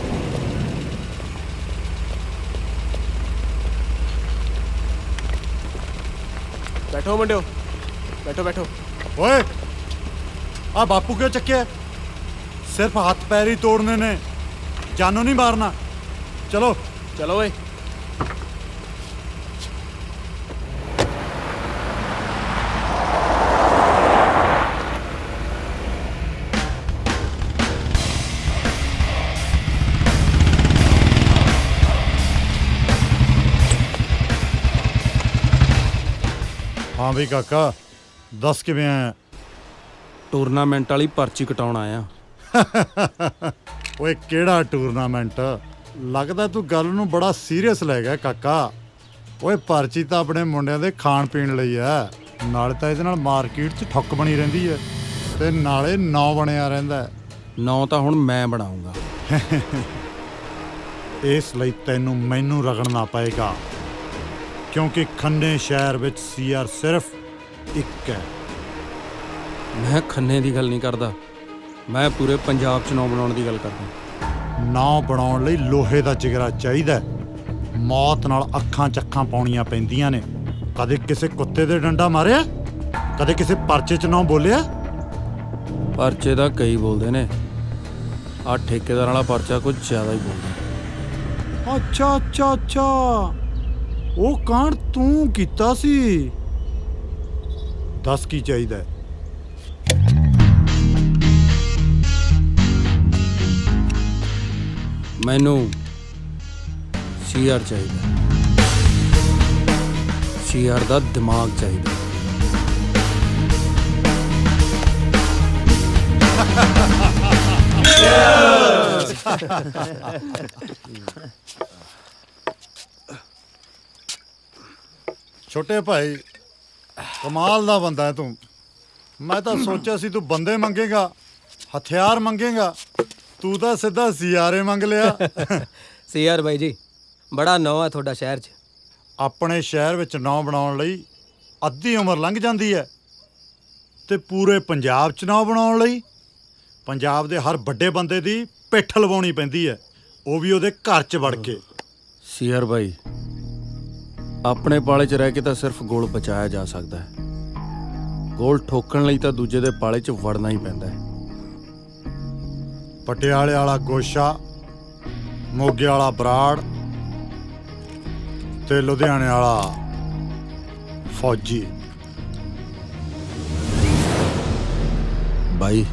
ਬੈਠੋ ਮੁੰਡਿਓ, ਬੈਠੋ ਬੈਠੋ। ਓਏ ਆ ਬਾਪੂ ਕਿਉਂ ਚੱਕਿਆ? ਸਿਰਫ ਹੱਥ ਪੈਰ ਹੀ ਤੋੜਨੇ ਨੇ, ਜਾਨੋਂ ਨਹੀਂ ਮਾਰਨਾ। ਚਲੋ ਚਲੋ ਓਏ। ਹਾਂ ਵੀ ਕਾਕਾ ਦੱਸ ਕਿਵੇਂ ਆਇਆ? ਟੂਰਨਾਮੈਂਟ ਵਾਲੀ ਪਰਚੀ ਕਟਾਉਣ ਆਇਆ। ਓਏ ਕਿਹੜਾ ਟੂਰਨਾਮੈਂਟ? ਲੱਗਦਾ ਤੂੰ ਗੱਲ ਨੂੰ ਬੜਾ ਸੀਰੀਅਸ ਲੈ ਗਿਆ ਕਾਕਾ। ਓਏ ਪਰਚੀ ਤਾਂ ਆਪਣੇ ਮੁੰਡਿਆਂ ਦੇ ਖਾਣ ਪੀਣ ਲਈ ਆ, ਨਾਲੇ ਤਾਂ ਇਹਦੇ ਨਾਲ ਮਾਰਕੀਟ 'ਚ ਠੁੱਕ ਬਣੀ ਰਹਿੰਦੀ ਹੈ ਤੇ ਨਾਲੇ ਨਾਂ ਬਣਿਆ ਰਹਿੰਦਾ। ਨਾਂ ਤਾਂ ਹੁਣ ਮੈਂ ਬਣਾਉਂਗਾ। ਇਸ ਲਈ ਤੈਨੂੰ ਮੈਨੂੰ ਰਗੜਨਾ ਪਏਗਾ, ਕਿਉਂਕਿ ਖੰਨੇ ਸ਼ਹਿਰ ਵਿੱਚ ਸੀਆਰ ਸਿਰਫ ਇੱਕ ਹੈ। ਮੈਂ ਖੰਨੇ ਦੀ ਗੱਲ ਨਹੀਂ ਕਰਦਾ, ਮੈਂ ਪੂਰੇ ਪੰਜਾਬ 'ਚ ਨਾਂ ਬਣਾਉਣ ਦੀ ਗੱਲ ਕਰਦਾ। ਨਾਂ ਬਣਾਉਣ ਲਈ ਲੋਹੇ ਦਾ ਜਿਗਰਾ ਚਾਹੀਦਾ। ਮੌਤ ਨਾਲ ਅੱਖਾਂ ਚੱਖਾਂ ਪਾਉਣੀਆਂ ਪੈਂਦੀਆਂ ਨੇ। ਕਦੇ ਕਿਸੇ ਕੁੱਤੇ ਦੇ ਡੰਡਾ ਮਾਰਿਆ? ਕਦੇ ਕਿਸੇ ਪਰਚੇ 'ਚ ਨਾਂ ਬੋਲਿਆ? ਪਰਚੇ ਦਾ ਕਈ ਬੋਲਦੇ ਨੇ, ਆਹ ਠੇਕੇਦਾਰ ਵਾਲਾ ਪਰਚਾ ਕੁਝ ਜ਼ਿਆਦਾ ਹੀ ਬੋਲਦਾ। ਅੱਛਾ ਅੱਛਾ ਅੱਛਾ, ਉਹ ਕਾਂਡ ਤੂੰ ਕੀਤਾ ਸੀ। ਦੱਸ ਕੀ ਚਾਹੀਦਾ? ਮੈਨੂੰ ਸੀਆਰ ਚਾਹੀਦਾ, ਸੀਆਰ ਦਾ ਦਿਮਾਗ ਚਾਹੀਦਾ। ਛੋਟੇ ਭਾਈ, ਕਮਾਲ ਦਾ ਬੰਦਾ ਹੈ ਤੂੰ। ਮੈਂ ਤਾਂ ਸੋਚਿਆ ਸੀ ਤੂੰ ਬੰਦੇ ਮੰਗੇਗਾ, ਹਥਿਆਰ ਮੰਗੇਗਾ, ਤੂੰ ਤਾਂ ਸਿੱਧਾ ਸੀਆਰੇ ਮੰਗ ਲਿਆ। ਸੀਆਰ ਬਾਈ ਜੀ ਬੜਾ ਨਾਂ ਹੈ ਤੁਹਾਡਾ ਸ਼ਹਿਰ 'ਚ। ਆਪਣੇ ਸ਼ਹਿਰ ਵਿੱਚ ਨਾਂ ਬਣਾਉਣ ਲਈ ਅੱਧੀ ਉਮਰ ਲੰਘ ਜਾਂਦੀ ਹੈ, ਤੇ ਪੂਰੇ ਪੰਜਾਬ 'ਚ ਨਾਂ ਬਣਾਉਣ ਲਈ ਪੰਜਾਬ ਦੇ ਹਰ ਵੱਡੇ ਬੰਦੇ ਦੀ ਪਿੱਠ ਲਵਾਉਣੀ ਪੈਂਦੀ ਹੈ, ਉਹ ਵੀ ਉਹਦੇ ਘਰ 'ਚ ਵੜ ਕੇ। ਸੀਆਰ ਬਾਈ, ਆਪਣੇ ਪਾਲੇ 'ਚ ਰਹਿ ਕੇ ਤਾਂ ਸਿਰਫ ਗੋਲ ਬਚਾਇਆ ਜਾ ਸਕਦਾ ਹੈ, ਗੋਲ ਠੋਕਣ ਲਈ ਤਾਂ ਦੂਜੇ ਦੇ ਪਾਲੇ 'ਚ ਵੜਨਾ ਹੀ ਪੈਂਦਾ ਹੈ। ਪਟਿਆਲੇ ਵਾਲਾ ਗੋਸ਼ਾ, ਮੋਗੇ ਵਾਲਾ ਬਰਾੜ ਤੇ ਲੁਧਿਆਣੇ ਵਾਲਾ ਫੌਜੀ। ਬਾਈ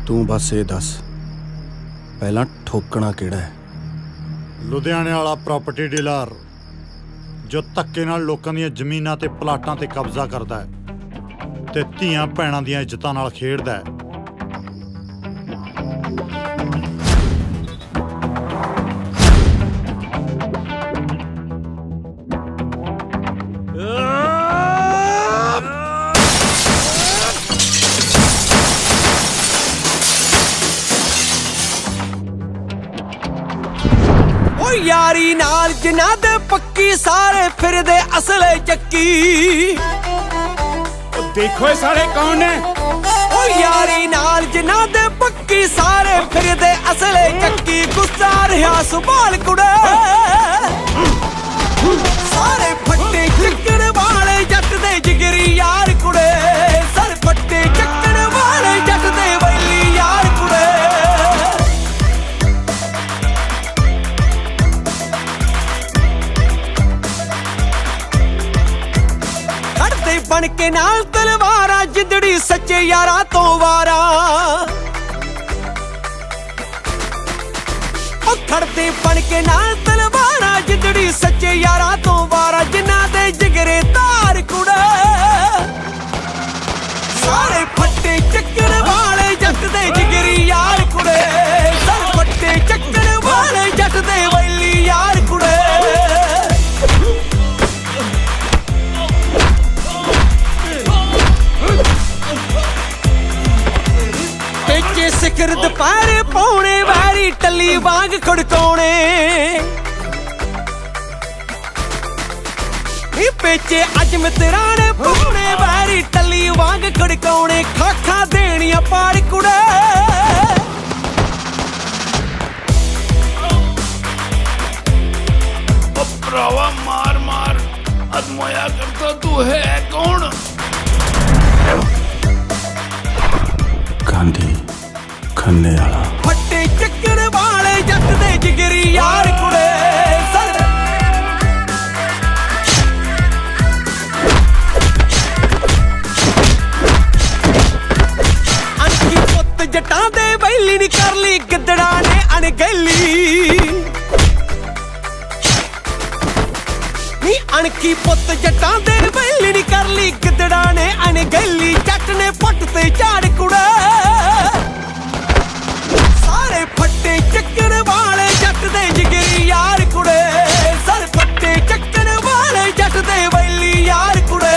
ਤੂੰ ਬਸ ਇਹ ਦੱਸ, ਪਹਿਲਾਂ ਠੋਕਣਾ ਕਿਹੜਾ ਹੈ? ਲੁਧਿਆਣੇ ਵਾਲਾ ਪ੍ਰਾਪਰਟੀ ਡੀਲਰ ਜੋ ਧੱਕੇ ਨਾਲ ਲੋਕਾਂ ਦੀਆਂ ਜ਼ਮੀਨਾਂ ਤੇ ਪਲਾਟਾਂ ਤੇ ਕਬਜ਼ਾ ਕਰਦਾ ਹੈ ਤੇ ਧੀਆਂ ਭੈਣਾਂ ਦੀਆਂ ਇੱਜ਼ਤਾਂ ਨਾਲ ਖੇਡਦਾ ਹੈ। ਓ ਯਾਰੀ ਨਾਲ ਜਿਨ੍ਹਾਂ ਦੇ ਪੱਕੀ ਸਾਰੇ ਫਿਰਦੇ ਅਸਲੇ ਚੱਕੀ। ਦੇਖੋ ਇਹ ਸਾਰੇ ਕੌਣ ਨੇ? ਓ ਯਾਰੀ ਨਾਲ ਜਿਨ੍ਹਾਂ ਦੇ ਪੱਕੀ ਸਾਰੇ ਫਿਰਦੇ ਅਸਲੇ ਚੱਕੀ ਗੁੱਸਾ ਰਿਹਾ ਸੁਭਾਲ ਕੁੜੇ ਸਾਰੇ ਫੱਟੇ ਚੱਕਣ ਵਾਲੇ ਜੱਟ ਦੇ ਜਿਗਰੀ ਯਾਰ ਕੁੜੇ ਸਰ ਫੱਟੇ ਚੱਕਣ ਵਾਲੇ ਜੱਟ ਦੇ ਵੈਲੀ ਯਾਰ ਕੁੜੇ ਖੜਦੇ ਬਣ ਕੇ ਨਾਲ ਤਲਵਾਰਾਂ ਜਿੱਦੜੀ ਸੱਚੇ ਯਾਰਾਂ ਤੋਂ ਵਾਰਾ ਉਹ ਖੜਦੇ ਬਣ ਕੇ ਨਾਲ ਤਲਵਾਰਾਂ ਜਿੱਦੜੀ ਸੱਚੇ ਯਾਰਾਂ ਤੋਂ ਵਾਰਾ ਜਿਨ੍ਹਾਂ ਦੇ ਜਿਗਰੇ ਧਾਰ ਕੁੜੇ ਸਾਰੇ ਫੱਟੇ ਚੱਕਣ ਵਾਲੇ ਜੱਟ ਦੇ ਜਿਗਰੀ ਯਾਰ ਕੁੜੇ ਸਾਰੇ ਫੱਟੇ ਚੱਕਣ ਵਾਲੇ ਜੱਟ ਦੇ ਵੈਲੀ ਯਾਰ ਕੁੜੇ ਪੇਚੇ ਸਿਖਰ ਦੁਪਹਿਰੇ ਪਾਉਣੇ ਵੈਰੀ ਟੱਲੀ ਵਾਂਗ ਖੜਕਾਉਣੇ ਇਹ ਪੇਚੇ ਅੱਜ ਮਿੱਤਰਾਣੇ ਪਾਉਣੇ ਵੈਰੀ ਟੱਲੀ ਵਾਂਗ ਖੜਕਾਉਣੇ ਖਾਖਾਂ ਦੇਣੀਆਂ ਪਾੜ ਕੁੜੇ ओ भरावा मार मार अजमाया करता तू है कौन? ਗਾਂਧੀ ਖੰਨੇ ਵਾਲਾ ਫੱਟੇ ਚੱਕਣ ਵਾਲੇ ਜੱਟ ਦੇ ਜਿਗਰੀ ਯਾਰ ਕੁੜੇ ਸਰ ਅਣਖੀ ਪੁੱਤ ਜੱਟਾਂ ਦੇ ਵੈਲੀ ਨੀ ਕਰ ਲਈ ਗਿੱਦੜਾਂ ਨੇ ਅਣਗਹਿਲੀ ਨੀ ਅਣਖੀ ਪੁੱਤ ਜੱਟਾਂ ਦੇ ਵੈਲੀ ਨੀ ਕਰ ਲਈ ਗਿੱਦੜਾਂ ਨੇ ਅਣਗਹਿਲੀ ਜੱਟ ਨੇ ਫੁੱਟ ਤੇ ਝਾੜ ਕੁੜਾ ਸਾਰੇ ਫੱਟੇ ਚੱਕਣ ਵਾਲੇ ਜੱਟ ਦੇ ਜਿਗਰੀ ਯਾਰ ਕੁੜੇ ਸਾਰੇ ਫੱਟੇ ਚੱਕਣ ਵਾਲੇ ਜੱਟ ਦੇ ਵੈਲੀ ਯਾਰ ਕੁੜੇ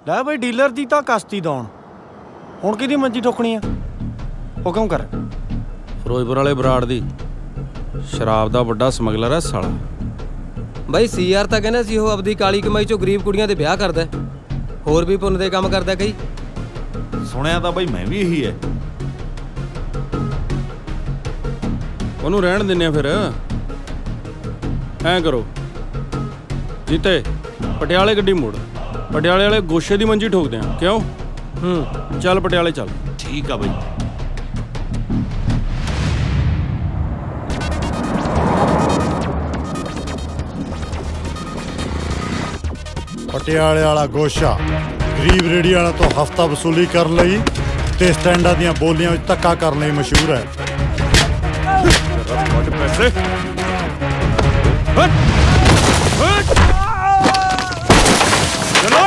ਲੈ ਬਈ ਡੀਲਰ ਦੀ ਤਾਂ ਕਸ਼ਤੀ ਦੌਣ ਹੁਣ ਕਿਹਦੀ ਮੰਜੀ ਠੋਕਣੀ ਆ ਹੁਕਮ ਕਰ ਫਿਰੋਜ਼ਪੁਰ ਵਾਲੇ ਬਰਾੜ ਦੀ ਸ਼ਰਾਬ ਦਾ ਵੱਡਾ ਸਮਗਲਰ ਹੈ ਸਾਲਾ। ਬਾਈ ਸੀਆਰ ਤਾਂ ਕਹਿੰਦਾ ਸੀ ਉਹ ਆਪਦੀ ਕਾਲੀ ਕਮਾਈ ਚੋਂ ਗਰੀਬ ਕੁੜੀਆਂ ਦੇ ਵਿਆਹ ਕਰਦਾ ਹੋਰ ਵੀ ਪੁੰਨ ਦੇ ਕੰਮ ਕਰਦਾ ਕਈ ਸੁਣਿਆ ਤਾਂ ਬਈ ਮੈਂ ਵੀ ਇਹੀ ਹੈ ਉਹਨੂੰ ਰਹਿਣ ਦਿੰਨੇ ਆ ਫਿਰ ਐਂ ਕਰੋ ਜੀਤੇ ਪਟਿਆਲੇ ਗੱਡੀ ਮੋੜ ਪਟਿਆਲੇ ਵਾਲੇ ਗੋਸ਼ੇ ਦੀ ਮੰਜੀ ਠੋਕਦੇ ਆ ਕਿਉਂ ਚੱਲ ਪਟਿਆਲੇ ਚੱਲ ਠੀਕ ਆ ਬਈ ਪਟਿਆਲੇ ਵਾਲਾ ਗੋਸ਼ਾ ਗਰੀਬ ਰੇੜੀ ਵਾਲਾ ਤੋਂ ਹਫਤਾ ਵਸੂਲੀ ਕਰਨ ਲਈ ਤੇ ਸਟੈਂਡਾਂ ਦੀਆਂ ਬੋਲੀਆਂ ਵਿੱਚ ਧੱਕਾ ਕਰਨ ਲਈ ਮਸ਼ਹੂਰ ਹੈ। ਪੈਸੇ ਚਲੋ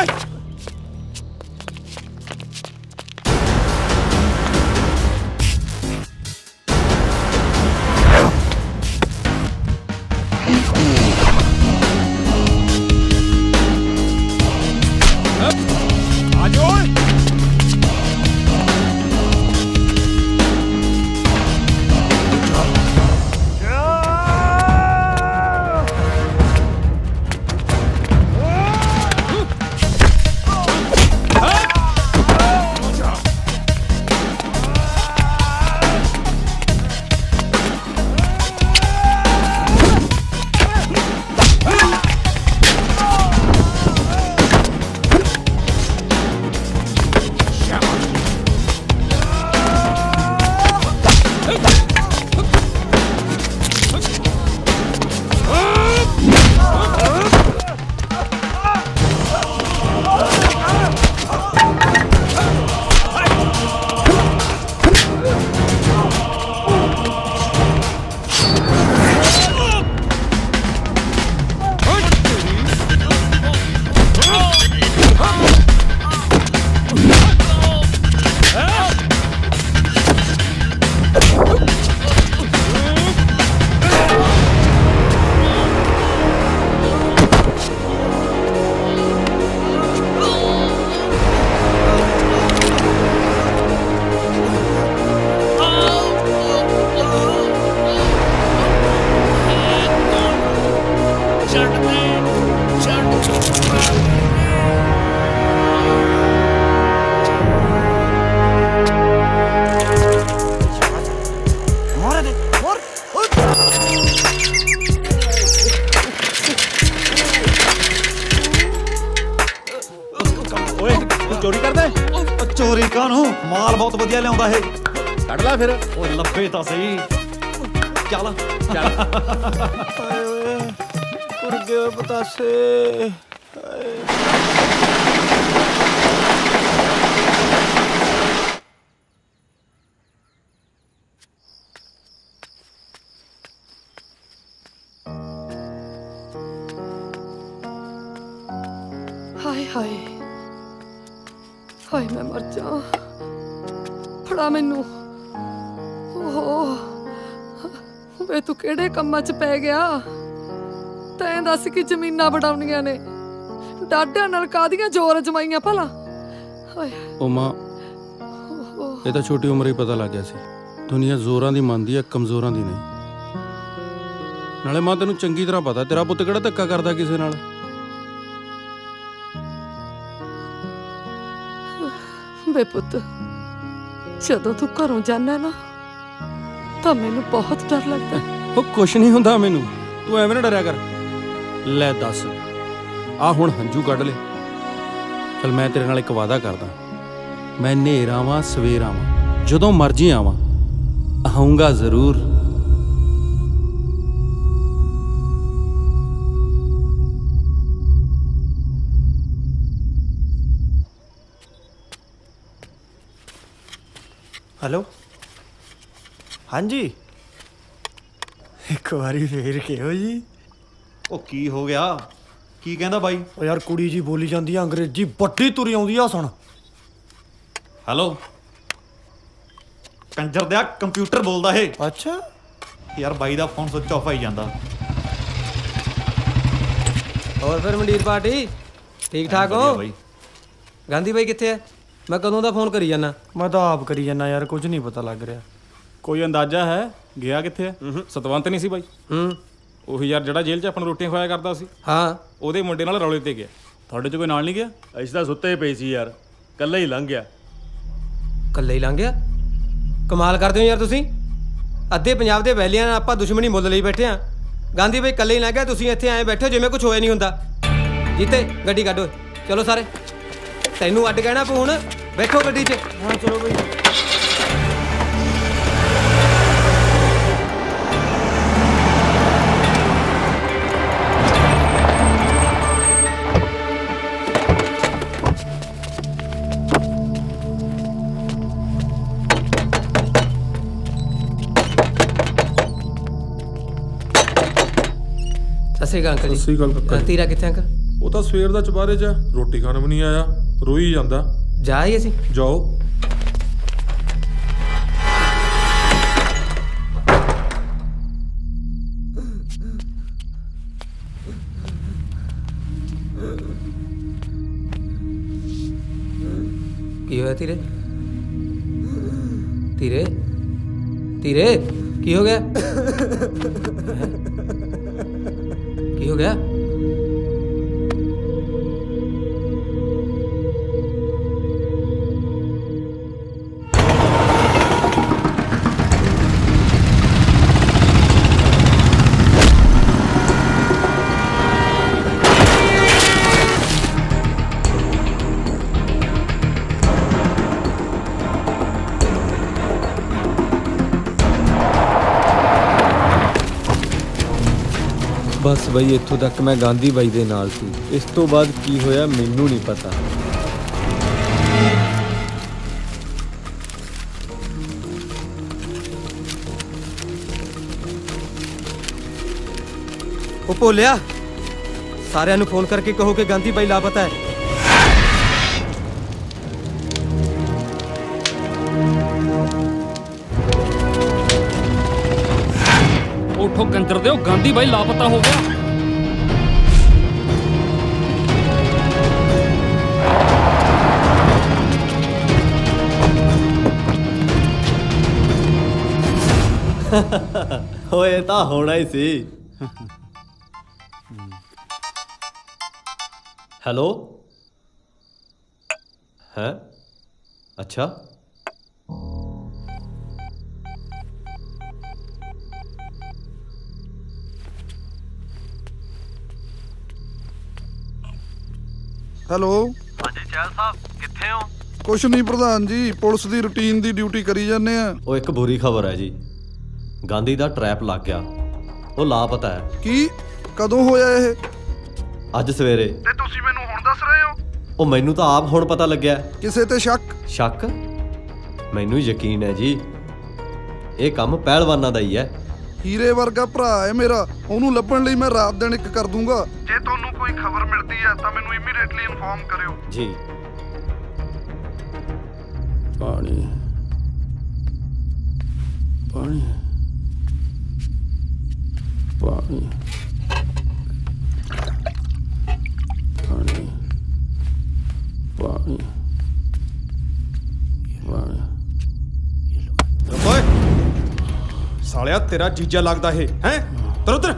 ਚੋਰੀ ਕਾਹਨੂੰ, ਮਾਲ ਬਹੁਤ ਵਧੀਆ ਲਿਆਉਂਦਾ ਇਹ। ਕੱਢ ਲੈ ਫਿਰ। ਓਏ ਲੱਭੇ ਤਾਂ ਸਹੀ। ਚੱਲ ਹਾਏ ਓਏ ਉੜ ਗਏ ਓਏ ਪਤਾਸੇ। ਹਾਏ ਹਾਏ ਹਾਏ ਮੈਂ ਮਰ ਜਾ। ਫੜਾ ਮੈਨੂੰ। ਓਹ ਵੇ ਤੂੰ ਕਿਹੜੇ ਕੰਮਾਂ 'ਚ ਪੈ ਗਿਆ? ਤੈਂ ਦੱਸ ਕਿ ਜ਼ਮੀਨਾਂ ਵਡਾਉਣੀਆਂ ਨੇ, ਡਾਢਿਆਂ ਨਾਲ ਕਾਹਦੀਆਂ ਜ਼ੋਰ ਅਜਮਾਈਆਂ ਭਲਾ। ਹਾਏ ਉਹ ਮਾਂ, ਇਹ ਤਾਂ ਛੋਟੀ ਉਮਰ ਹੀ ਪਤਾ ਲੱਗ ਗਿਆ ਸੀ ਦੁਨੀਆ ਜ਼ੋਰਾਂ ਦੀ ਮੰਨਦੀ ਹੈ, ਕਮਜ਼ੋਰਾਂ ਦੀ ਨਹੀਂ। ਨਾਲੇ ਮਾਂ ਤੈਨੂੰ ਚੰਗੀ ਤਰ੍ਹਾਂ ਪਤਾ ਤੇਰਾ ਪੁੱਤ ਕਿਹੜਾ ਧੱਕਾ ਕਰਦਾ ਕਿਸੇ ਨਾਲ। ਵੇ ਪੁੱਤ, ਜਦੋਂ ਤੂੰ ਘਰੋਂ ਜਾਂਦਾ ਨਾ ਤਾਂ ਮੈਨੂੰ ਬਹੁਤ ਡਰ ਲੱਗਦਾ। ਉਹ ਕੁਛ ਨਹੀਂ ਹੁੰਦਾ ਮੈਨੂੰ, ਤੂੰ ਐਵੇਂ ਨਾ ਡਰਿਆ ਕਰ। ਲੈ ਦੱਸ, ਆ ਹੁਣ ਹੰਝੂ ਕੱਢ ਲੈ। ਚਲ ਮੈਂ ਤੇਰੇ ਨਾਲ ਇੱਕ ਵਾਅਦਾ ਕਰਦਾ, ਮੈਂ ਹਨੇਰ ਆਵਾਂ ਸਵੇਰ ਆਵਾਂ, ਜਦੋਂ ਮਰਜ਼ੀ ਆਵਾਂ, ਆਊਂਗਾ ਜ਼ਰੂਰ। ਹੈਲੋ, ਹਾਂਜੀ, ਇੱਕ ਵਾਰੀ ਫੇਰ ਕਿਹੋ ਜੀ। ਉਹ ਕੀ ਹੋ ਗਿਆ? ਕੀ ਕਹਿੰਦਾ ਬਾਈ? ਓ ਯਾਰ ਕੁੜੀ ਜੀ ਬੋਲੀ ਜਾਂਦੀ ਆ ਅੰਗਰੇਜ਼ੀ, ਵੱਡੀ ਤੁਰੀ ਆਉਂਦੀ ਆ। ਸੁਣ। ਹੈਲੋ, ਕੰਜਰ ਦਿਆ ਕੰਪਿਊਟਰ ਬੋਲਦਾ ਇਹ। ਅੱਛਾ ਯਾਰ ਬਾਈ ਦਾ ਫੋਨ ਸੁੱਚ ਆਫ ਆਈ ਜਾਂਦਾ। ਹੋਰ ਫਿਰ ਮੰਡੀਰ ਪਾਰਟੀ ਠੀਕ ਠਾਕ ਹੋ? ਗਾਂਧੀ ਬਾਈ ਕਿੱਥੇ ਹੈ? ਮੈਂ ਕਦੋਂ ਦਾ ਫੋਨ ਕਰੀ ਜਾਂਦਾ। ਮੈਂ ਤਾਂ ਆਪ ਕਰੀ ਜਾਂਦਾ ਯਾਰ, ਕੁਝ ਨਹੀਂ ਪਤਾ ਲੱਗ ਰਿਹਾ। ਕੋਈ ਅੰਦਾਜ਼ਾ ਹੈ ਗਿਆ ਕਿੱਥੇ ਹੈ? ਸਤਵੰਤ ਨਹੀਂ ਸੀ ਬਾਈ? ਉਹੀ ਯਾਰ ਜਿਹੜਾ ਜੇਲ੍ਹ 'ਚ ਆਪਾਂ ਨੂੰ ਰੋਟੀਆਂ ਖਵਾਇਆ ਕਰਦਾ ਸੀ। ਹਾਂ, ਉਹਦੇ ਮੁੰਡੇ ਨਾਲ ਰੌਲੇ ਤੇ ਗਿਆ। ਤੁਹਾਡੇ 'ਚ ਕੋਈ ਨਾਲ ਨਹੀਂ ਗਿਆ? ਅਸੀਂ ਤਾਂ ਸੁੱਤੇ ਪਏ ਸੀ ਯਾਰ, ਕੱਲਾ ਹੀ ਲੰਘ ਗਿਆ। ਇਕੱਲੇ ਹੀ ਲੰਘ ਗਿਆ? ਕਮਾਲ ਕਰਦੇ ਹੋ ਯਾਰ ਤੁਸੀਂ। ਅੱਧੇ ਪੰਜਾਬ ਦੇ ਵੈਲੀਆਂ ਨਾਲ ਆਪਾਂ ਦੁਸ਼ਮਣੀ ਮੁੱਲ ਲਈ ਬੈਠੇ ਆ। ਗਾਂਧੀ ਬਾਈ ਇਕੱਲੇ ਹੀ ਲੰਘ ਗਿਆ, ਤੁਸੀਂ ਇੱਥੇ ਆਏ ਬੈਠੇ ਹੋ ਜਿਵੇਂ ਕੁਝ ਹੋਇਆ ਨਹੀਂ ਹੁੰਦਾ। ਜੀਤੇ ਗੱਡੀ ਕੱਢੋ, ਚਲੋ ਸਾਰੇ। ਤੈਨੂੰ ਅੱਡ ਕਹਿਣਾ ਪਊ ਹੁਣ, ਬੈਠੋ ਗੱਡੀ 'ਚ। ਹਾਂ ਚਲੋ ਬਈ। ਸਸੀ ਗਾ ਅੰਕਲ ਜੀ। ਸਸੀ ਗੱਲ ਕੱਕਾ। ਤੀਰਾ ਕਿੱਥੇ ਅੰਕਲ? ਉਹ ਤਾਂ ਸਵੇਰ ਦਾ ਚੁਬਾਰੇ 'ਚ ਰੋਟੀ ਖਾਣ ਵੀ ਨਹੀਂ ਆਇਆ, ਰੋਈ ਜਾਂਦਾ। ਜਾ ਹੀ ਅਸੀਂ ਜਾਓ। ਕੀ ਹੋਇਆ ਤੀਰੇ? ਤੀਰੇ ਤੀਰੇ ਕੀ ਹੋ ਗਿਆ? ਕੀ ਹੋ ਗਿਆ? ਬਸ ਬਈ ਇੱਥੋਂ ਤੱਕ ਮੈਂ ਗਾਂਧੀ ਬਾਈ ਦੇ ਨਾਲ ਸੀ। ਇਸ ਤੋਂ ਬਾਅਦ ਕੀ ਹੋਇਆ ਮੈਨੂੰ ਨਹੀਂ ਪਤਾ। ਉਹ ਭੋਲਿਆ, ਸਾਰਿਆਂ ਨੂੰ ਫੋਨ ਕਰਕੇ ਕਹੋ ਕਿ ਗਾਂਧੀ ਬਾਈ ਲਾਪਤਾ ਹੈ। ਉਠੋ ਕੰਜਰ ਦਿਓ, ਗਾਂਧੀ ਬਾਈ ਲਾਪਤਾ ਹੋ ਗਿਆ। ਹੋਏ ਤਾਂ ਹੋਣਾ ਹੀ ਸੀ। ਹੈਲੋ, ਹੈ? ਅੱਛਾ, ਹੈਲੋ। ਹਾਂਜੀ ਚਹਿਲ ਸਾਹਿਬ, ਕਿੱਥੇ ਹੋ? ਕੁਛ ਨਹੀਂ ਪ੍ਰਧਾਨ ਜੀ, ਪੁਲਿਸ ਦੀ ਰੁਟੀਨ ਦੀ ਡਿਊਟੀ ਕਰੀ ਜਾਂਦੇ ਆ। ਉਹ ਇੱਕ ਬੁਰੀ ਖਬਰ ਹੈ ਜੀ, ਗਾਂਧੀ ਦਾ ਟਰੈਪ ਲੱਗ ਗਿਆ, ਉਹ ਲਾਪਤਾ ਹੈ। ਕੀ? ਕਦੋਂ ਹੋਇਆ ਇਹ? ਅੱਜ ਸਵੇਰੇ। ਤੇ ਤੁਸੀਂ ਮੈਨੂੰ ਹੁਣ ਦੱਸ ਰਹੇ ਹੋ? ਉਹ ਮੈਨੂੰ ਤਾਂ ਆਪ ਹੁਣ ਪਤਾ ਲੱਗਿਆ। ਕਿਸੇ ਤੇ ਸ਼ੱਕ? ਸ਼ੱਕ? ਮੈਨੂੰ ਯਕੀਨ ਹੈ ਜੀ, ਇਹ ਕੰਮ ਪਹਿਲਵਾਨਾਂ ਦਾ ਹੀ ਹੈ। ਹੀਰੇ ਵਰਗਾ ਭਰਾ ਹੈ ਮੇਰਾ, ਉਹਨੂੰ ਲੱਭਣ ਲਈ ਮੈਂ ਰਾਤ ਦਿਨ ਇੱਕ ਕਰ ਦੂੰਗਾ। ਜੇ ਤੁਹਾਨੂੰ ਕੋਈ ਖਬਰ ਮਿਲਦੀ ਹੈ ਤਾਂ ਮੈਨੂੰ ਇਮੀਡੀਏਟਲੀ ਇਨਫੋਰਮ ਕਰਿਓ। ਜੀ। ਪਾਣੀ ਪਾਣੀ ਪਾਣੀ ਪਾਣੀ ਪਾਣੀ ਪਾਣੀ। ਓਏ ਸਾਲਿਆ, ਤੇਰਾ ਜੀਜਾ ਲੱਗਦਾ ਇਹ ਹੈ? ਤਰ ਉਧਰ।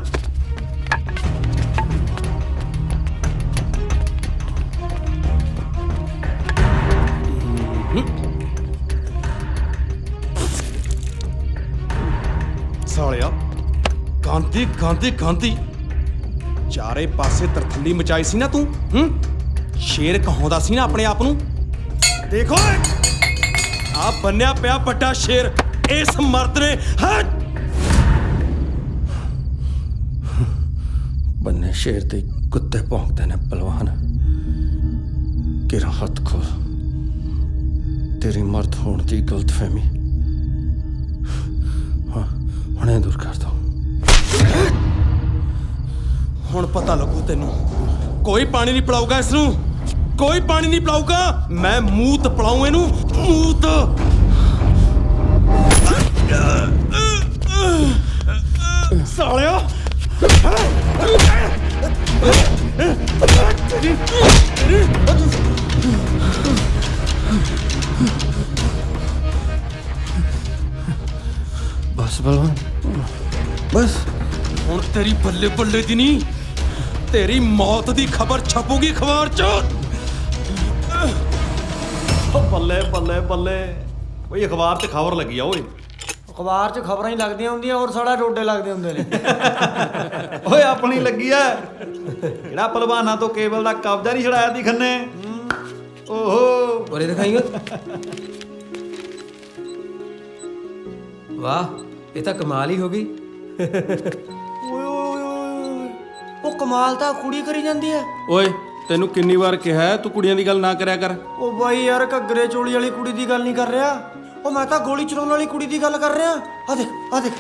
ਸਾਲਿਆ, ਗਾਂਧੀ ਗਾਂਧੀ ਗਾਂਧੀ, ਚਾਰੇ ਪਾਸੇ ਤਰਥੱਲੀ ਮਚਾਈ ਸੀ ਨਾ ਤੂੰ। ਸ਼ੇਰ ਕਹਾਉਂਦਾ ਸੀ ਨਾ ਆਪਣੇ ਆਪ ਨੂੰ। ਦੇਖੋ ਆ ਬੰਨਿਆ ਪਿਆ ਵੱਡਾ ਸ਼ੇਰ ਇਸ ਮਰਦ ਨੇ। ਬੰਨੇ ਸ਼ੇਰ ਤੇ ਕੁੱਤੇ ਭੌਂਕਦੇ ਨੇ ਪਹਿਲਵਾਨ। ਕਿਰਾ ਹੱਥ ਖੋਲ, ਤੇਰੀ ਮਰਦ ਹੋਣ ਦੀ ਗਲਤਫਹਿਮੀ ਹੁਣੇ ਦੂਰ ਕਰ ਦੋ। ਹੁਣ ਪਤਾ ਲੱਗੂ ਤੈਨੂੰ। ਕੋਈ ਪਾਣੀ ਨਹੀਂ ਪਿਲਾਊਗਾ ਇਸ ਨੂੰ, ਕੋਈ ਪਾਣੀ ਨਹੀਂ ਪਿਲਾਊਗਾ। ਮੈਂ ਮੂਤ ਪਿਲਾਊ ਇਹਨੂੰ, ਮੂਤ। ਸਾਲਿਆ, ਬਸ ਪਹਿਲਵਾਨ, ਬਸ। ਹੁਣ ਤੇਰੀ ਬੱਲੇ ਬੱਲੇ ਦੀ ਨਹੀਂ, ਤੇਰੀ ਮੌਤ ਦੀ ਖਬਰ ਛਪੂਗੀ ਅਖਬਾਰ 'ਚ। ਬੱਲੇ ਬੱਲੇ ਬੱਲੇ, ਓਏ ਅਖਬਾਰ 'ਚ ਖਬਰ ਲੱਗੀ ਆ। ਓਏ ਅਖਬਾਰ 'ਚ ਖਬਰਾਂ ਹੀ ਲੱਗਦੀਆਂ ਹੁੰਦੀਆਂ, ਹੋਰ ਸਾਡਾ ਡੋਡੇ ਲੱਗਦੇ ਹੁੰਦੇ ਨੇ। ਓਏ ਆਪਣੀ ਲੱਗੀ ਆ। ਜਿਹੜਾ ਪਹਿਲਵਾਨਾਂ ਤੋਂ ਕੇਬਲ ਦਾ ਕਬਜ਼ਾ ਨਹੀਂ ਛੜਾਇਆ ਦੀ ਖੰਨੇ। ਓਹੋ ਉਰੇ ਦਿਖਾਈ। ਵਾਹ, ਇਹ ਤਾਂ ਕਮਾਲ ਹੀ ਹੋ ਗਈ। ਓਏ ਓਏ ਓਏ, ਉਹ ਕਮਾਲ ਤਾਂ ਕੁੜੀ ਕਰੀ ਜਾਂਦੀ ਹੈ। ਓਏ ਤੈਨੂੰ ਕਿੰਨੀ ਵਾਰ ਕਿਹਾ ਤੂੰ ਕੁੜੀਆਂ ਦੀ ਗੱਲ ਨਾ ਕਰਿਆ ਕਰ। ਉਹ ਬਾਈ ਯਾਰ, ਘੱਗਰੇ ਚੋਲੀ ਵਾਲੀ ਕੁੜੀ ਦੀ ਗੱਲ ਨਹੀਂ ਕਰ ਰਿਹਾ। ਉਹ ਮੈਂ ਤਾਂ ਗੋਲੀ ਚਲਾਉਣ ਵਾਲੀ ਕੁੜੀ ਦੀ ਗੱਲ ਕਰ ਰਿਹਾ। ਆ ਦੇਖ ਆ ਦੇਖ।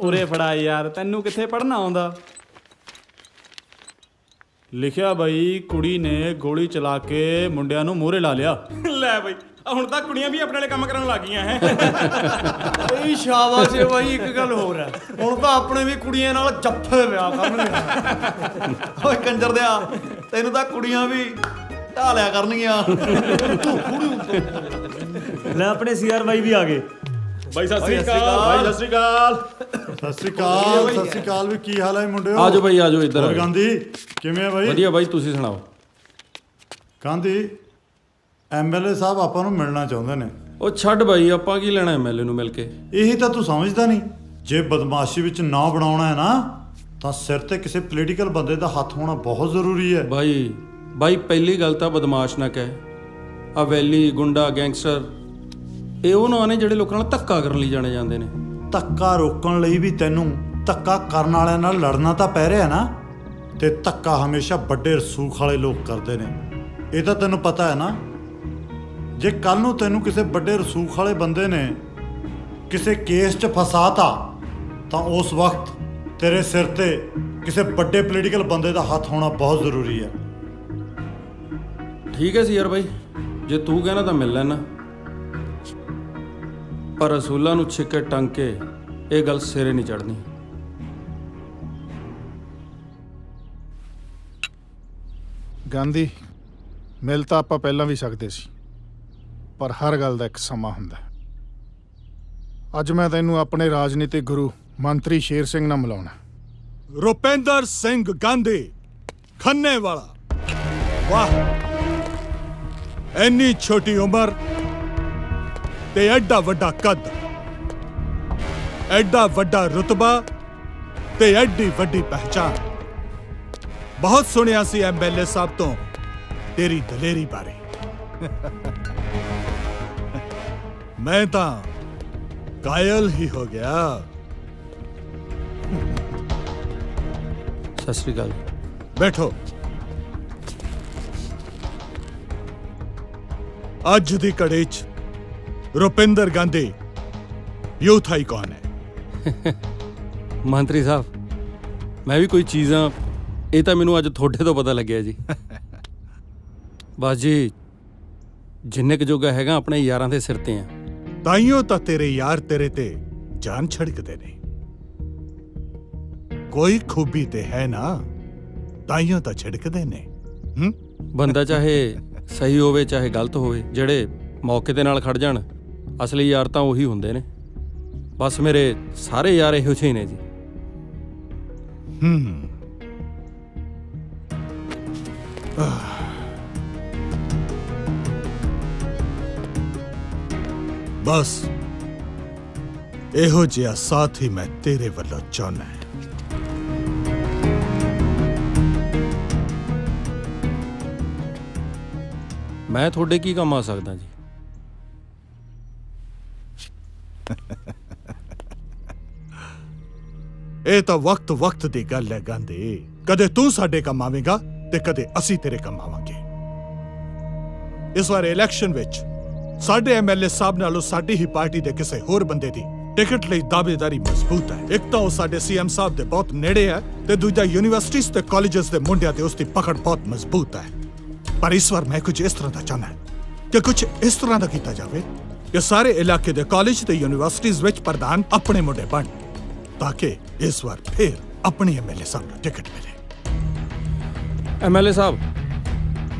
ਉਰੇ ਫੜਾ ਯਾਰ, ਤੈਨੂੰ ਕਿੱਥੇ ਪੜ੍ਹਨਾ ਆਉਂਦਾ। ਲਿਖਿਆ ਬਈ, ਕੁੜੀ ਨੇ ਗੋਲੀ ਚਲਾ ਕੇ ਮੁੰਡਿਆਂ ਨੂੰ ਮੂਹਰੇ ਲਾ ਲਿਆ। ਲੈ ਬਈ, ਹੁਣ ਤਾਂ ਕੁੜੀਆਂ ਵੀ ਆਪਣੇ ਵਾਲੇ ਕੰਮ ਕਰਨ ਲੱਗ ਗਈਆਂ ਹੈ। ਬਈ ਸ਼ਾਬਾਸ਼ ਏ ਬਾਈ। ਇੱਕ ਗੱਲ ਹੋਰ ਹੈ, ਹੁਣ ਤਾਂ ਆਪਣੇ ਵੀ ਕੁੜੀਆਂ ਨਾਲ ਜੱਫੇ ਵਿਆਹ ਕਰਨਗੇ। ਓਏ ਕੰਜਰ ਦਿਆ, ਤੈਨੂੰ ਤਾਂ ਕੁੜੀਆਂ ਵੀ ਢਾ ਲਿਆ ਕਰਨਗੀਆਂ। ਲੈ ਆਪਣੇ ਸੀਆਰ ਬਾਈ ਵੀ ਆ ਗਏ। ਬਾਈ ਸਤਿ ਸ੍ਰੀ ਅਕਾਲ। ਬਾਈ ਸਤਿ ਸ੍ਰੀ ਅਕਾਲ। ਸਤਿ ਸ੍ਰੀ ਅਕਾਲ। ਸਤਿ ਸ੍ਰੀ ਅਕਾਲ ਵੀ। ਕੀ ਹਾਲ ਹੈ ਮੁੰਡਿਓ? ਆਜੋ ਬਾਈ, ਆਜੋ ਇੱਧਰ। ਹੋਰ ਗਾਂਧੀ ਕਿਵੇਂ ਆ ਬਾਈ? ਵਧੀਆ ਬਾਈ, ਤੁਸੀਂ ਸੁਣਾਓ। ਗਾਂਧੀ, ਐਮਐਲਏ ਸਾਹਿਬ ਆਪਾਂ ਨੂੰ ਮਿਲਣਾ ਚਾਹੁੰਦੇ ਨੇ। ਉਹ ਛੱਡ ਬਾਈ, ਆਪਾਂ ਕੀ ਲੈਣਾ ਐਮਐਲਏ ਨੂੰ ਮਿਲ ਕੇ। ਇਹੀ ਤਾਂ ਤੂੰ ਸਮਝਦਾ ਨਹੀਂ। ਜੇ ਬਦਮਾਸ਼ੀ ਵਿੱਚ ਨਾਂ ਬਣਾਉਣਾ ਹੈ ਨਾ, ਤਾਂ ਸਿਰ ਤੇ ਕਿਸੇ ਪੋਲੀਟੀਕਲ ਬੰਦੇ ਦਾ ਹੱਥ ਹੋਣਾ ਬਹੁਤ ਜ਼ਰੂਰੀ ਹੈ। ਬਾਈ ਪਹਿਲੀ ਗੱਲ ਤਾਂ ਬਦਮਾਸ਼ ਨਾ ਕਹਿ। ਆ ਵੈਲੀ, ਗੁੰਡਾ, ਗੈਂਗਸਟਰ, ਇਹ ਉਹ ਨਾਂ ਨੇ ਜਿਹੜੇ ਲੋਕਾਂ ਨਾਲ ਧੱਕਾ ਕਰਨ ਲਈ ਜਾਣੇ ਜਾਂਦੇ ਨੇ। ਧੱਕਾ ਰੋਕਣ ਲਈ ਵੀ ਤੈਨੂੰ ਧੱਕਾ ਕਰਨ ਵਾਲਿਆਂ ਨਾਲ ਲੜਨਾ ਤਾਂ ਪੈ ਰਿਹਾ ਨਾ। ਤੇ ਧੱਕਾ ਹਮੇਸ਼ਾ ਵੱਡੇ ਰਸੂਖ ਵਾਲੇ ਲੋਕ ਕਰਦੇ ਨੇ, ਇਹ ਤਾਂ ਤੈਨੂੰ ਪਤਾ ਹੈ ਨਾ। ਜੇ ਕੱਲ ਨੂੰ ਤੈਨੂੰ ਕਿਸੇ ਵੱਡੇ ਰਸੂਖ ਵਾਲੇ ਬੰਦੇ ਨੇ ਕਿਸੇ ਕੇਸ 'ਚ ਫਸਾਤਾ, ਤਾਂ ਉਸ ਵਕਤ ਤੇਰੇ ਸਿਰ ਤੇ ਕਿਸੇ ਵੱਡੇ ਪੋਲੀਟੀਕਲ ਬੰਦੇ ਦਾ ਹੱਥ ਹੋਣਾ ਬਹੁਤ ਜ਼ਰੂਰੀ ਹੈ। ਠੀਕ ਹੈ ਸੀ ਯਾਰ ਬਾਈ, ਜੇ ਤੂੰ ਕਹਿਣਾ ਤਾਂ ਮਿਲ ਲੈਣਾ। ਪਰ ਰਸੂਲਾਂ ਨੂੰ ਛਿੱਕੇ ਟੰਗ ਕੇ ਇਹ ਗੱਲ ਸਿਰੇ ਨਹੀਂ ਚੜ੍ਹਨੀ। ਗਾਂਧੀ, ਮਿਲ ਤਾਂ ਆਪਾਂ ਪਹਿਲਾਂ ਵੀ ਸਕਦੇ ਸੀ, ਪਰ ਹਰ ਗੱਲ ਦਾ ਇੱਕ ਸਮਾਂ ਹੁੰਦਾ। ਅੱਜ ਮੈਂ ਤੈਨੂੰ ਆਪਣੇ ਰਾਜਨੀਤਿਕ ਗੁਰੂ ਮੰਤਰੀ ਸ਼ੇਰ ਸਿੰਘ ਨਾਲ ਮਿਲਾਉਣਾ। ਰੁਪਿੰਦਰ ਸਿੰਘ ਗਾਂਧੀ, ਖੰਨੇ ਵਾਲਾ। ਵਾਹ, ਇੰਨੀ ਛੋਟੀ ਉਮਰ ਤੇ ਐਡਾ ਵੱਡਾ ਕੱਦ, ਐਡਾ ਵੱਡਾ ਰੁਤਬਾ ਤੇ ਐਡੀ ਵੱਡੀ ਪਹਿਚਾਨ। ਬਹੁਤ ਸੁਣਿਆ ਸੀ ਐਮਐਲਏ ਸਾਹਿਬ ਤੋਂ ਤੇਰੀ ਦਲੇਰੀ ਬਾਰੇ, मैं ਤਾਂ ਕਾਇਲ ਹੀ ਹੋ ਗਿਆ। ਸਤਿ ਸ੍ਰੀ ਅਕਾਲ। ਬੈਠੋ। ਅੱਜ ਦੀ ਕੜੀ 'ਚ ਰੁਪਿੰਦਰ ਗਾਂਧੀ ਯੂਥ ਆਈਕਨ ਹੈ। ਮੰਤਰੀ ਸਾਹਿਬ, ਮੈਂ ਵੀ ਕੋਈ ਚੀਜ਼ਾਂ, ਇਹ ਤਾਂ ਮੈਨੂੰ ਅੱਜ ਤੁਹਾਡੇ ਤੋਂ ਪਤਾ ਲੱਗਿਆ ਜੀ। ਬਸ ਜੀ, ਜਿੰਨੇ ਕੁ ਜੋਗਾ ਹੈਗਾ ਆਪਣੇ ਯਾਰਾਂ ਦੇ ਸਿਰ ਤੇ ਆ। ਤਾਈਓ ਤਾਂ ਤੇਰੇ ਯਾਰ ਤੇਰੇ ਤੇ ਜਾਨ ਛੜਕਦੇ ਨੇ। ਕੋਈ ਖੂਬੀ ਤੇ ਹੈ ਨਾ, ਤਾਈਓ ਤਾਂ ਛਿੜਕਦੇ ਨੇ। ਬੰਦਾ ਚਾਹੇ ਸਹੀ ਹੋਵੇ ਚਾਹੇ ਗਲਤ ਹੋਵੇ, ਜਿਹੜੇ ਮੌਕੇ ਦੇ ਨਾਲ ਖੜ ਜਾਣ, ਅਸਲੀ ਯਾਰ ਤਾਂ ਉਹੀ ਹੁੰਦੇ ਨੇ। ਬਸ ਮੇਰੇ ਸਾਰੇ ਯਾਰ ਇਹੋ ਜਿਹੇ ਨੇ ਜੀ। ਬਸ ਇਹੋ ਜਿਹਾ ਸਾਥ ਹੀ ਮੈਂ ਤੇਰੇ ਵੱਲੋਂ ਚਾਹੁੰਦਾ। ਮੈਂ ਤੁਹਾਡੇ ਕੀ ਕੰਮ ਆ ਸਕਦਾ ਜੀ? ਇਹ ਤਾਂ ਵਕਤ ਦੀ ਗੱਲ ਹੈ ਗਾਂਧੀ। ਕਦੇ ਤੂੰ ਸਾਡੇ ਕੰਮ ਆਵੇਂਗਾ ਤੇ ਕਦੇ ਅਸੀਂ ਤੇਰੇ ਕੰਮ ਆਵਾਂਗੇ। ਇਸ ਵਾਰ ਇਲੈਕਸ਼ਨ ਵਿੱਚ ਸਾਡੇ ਐਮਐਲਏ ਸਾਹਿਬ ਨਾਲੋਂ ਸਾਡੀ ਹੀ ਪਾਰਟੀ ਦੇ ਕਿਸੇ ਹੋਰ ਬੰਦੇ ਦੀ ਟਿਕਟ ਲਈ ਦਾਅਵੇਦਾਰੀ ਮਜ਼ਬੂਤ ਹੈ। ਇੱਕ ਤਾਂ ਉਹ ਸਾਡੇ ਸੀਐਮ ਸਾਹਿਬ ਦੇ ਬਹੁਤ ਨੇੜੇ ਹੈ ਤੇ ਦੂਜਾ ਯੂਨੀਵਰਸਿਟੀਜ਼ ਤੇ ਕਾਲਜਸ ਦੇ ਮੁੰਡਿਆਂ ਤੇ ਉਸ ਦੀ ਪਕੜ ਬਹੁਤ ਮਜ਼ਬੂਤ ਹੈ। ਪਰ ਇਸ ਵਾਰ ਮੈਂ ਕੁਝ ਇਸ ਤਰ੍ਹਾਂ ਦਾ ਚਾਹੁੰਦਾ ਕਿ ਕੁਝ ਇਸ ਤਰ੍ਹਾਂ ਦਾ ਕੀਤਾ ਜਾਵੇ ਕਿ ਸਾਰੇ ਇਲਾਕੇ ਦੇ ਕਾਲਜ ਤੇ ਯੂਨੀਵਰਸਿਟੀਜ਼ ਵਿੱਚ ਪ੍ਰਧਾਨ ਆਪਣੇ ਮੁੰਡੇ ਬਣ, ਤਾਂ ਕਿ ਇਸ ਵਾਰ ਫਿਰ ਆਪਣੇ ਐਮਐਲਏ ਸਾਹਿਬ ਨੂੰ ਟਿਕਟ ਮਿਲੇ। ਐਮਐਲਏ ਸਾਹਿਬ,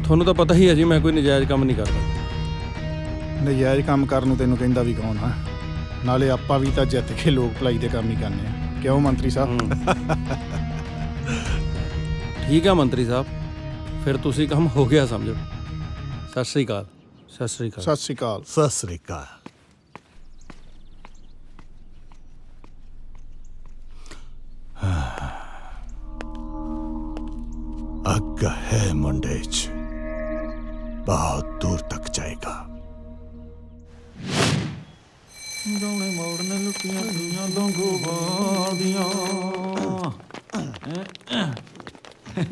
ਤੁਹਾਨੂੰ ਤਾਂ ਪਤਾ ਹੀ ਹੈ ਜੀ, ਮੈਂ ਕੋਈ ਨਜਾਇਜ਼ ਕੰਮ ਨਹੀਂ ਕਰਦਾ। ਨਜਾਇਜ਼ ਕੰਮ ਕਰਨ ਨੂੰ ਤੈਨੂੰ ਕਹਿੰਦਾ ਵੀ ਕੌਣ ਆ? ਨਾਲੇ ਆਪਾਂ ਵੀ ਤਾਂ ਜਿੱਤ ਕੇ ਲੋਕ ਭਲਾਈ ਦੇ ਕੰਮ ਹੀ ਕਰਨੇ ਆ। ਕਿਉਂ ਮੰਤਰੀ ਸਾਹਿਬ? ਠੀਕ ਆ ਮੰਤਰੀ ਸਾਹਿਬ, ਫਿਰ ਤੁਸੀਂ ਕੰਮ ਹੋ ਗਿਆ ਸਮਝੋ। ਸਤਿ ਸ੍ਰੀ ਅਕਾਲ। ਸਤਿ ਸ੍ਰੀ ਅਕਾਲ। ਸਤਿ ਸ੍ਰੀ ਅਕਾਲ। ਸਤਿ ਸ੍ਰੀ ਅਕਾਲ। ਅੱਗ ਹੈ ਮੁੰਡੇ 'ਚ, ਬਹੁਤ ਦੂਰ ਤੱਕ ਜਾਏਗਾ। ਗਾਉਣੇ ਮੋੜਨ ਲੁੱਟੀਆਂ ਦੀਆਂ ਲੰਗੋਵਾਲ ਦੀਆਂ।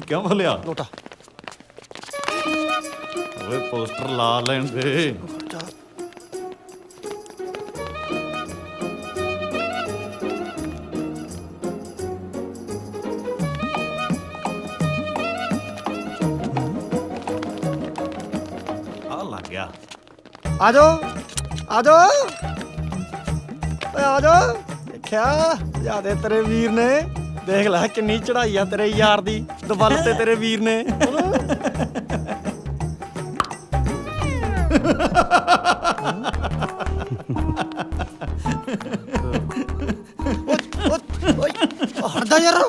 ਕਿਉਂ ਬੋਲਿਆ? ਲੋਟਾ ਓਏ ਪੋਸਟਰ ਲਾ ਲੈਣ ਦੇ। ਆ ਲੱਗ ਗਿਆ। ਆ ਜਾਓ ਆ ਜਾਓ ਓਏ ਆ ਜਾਓ। ਦੇਖਿਆ ਜਿਆਦੇ ਤੇਰੇ ਵੀਰ ਨੇ, ਦੇਖ ਲੈ ਕਿੰਨੀ ਚੜਾਈ ਆ ਤੇਰੇ ਯਾਰ ਦੀ ਦਵਲ ਤੇ ਤੇਰੇ ਵੀਰ ਨੇ। ਹਟਦਾ ਯਾਰ।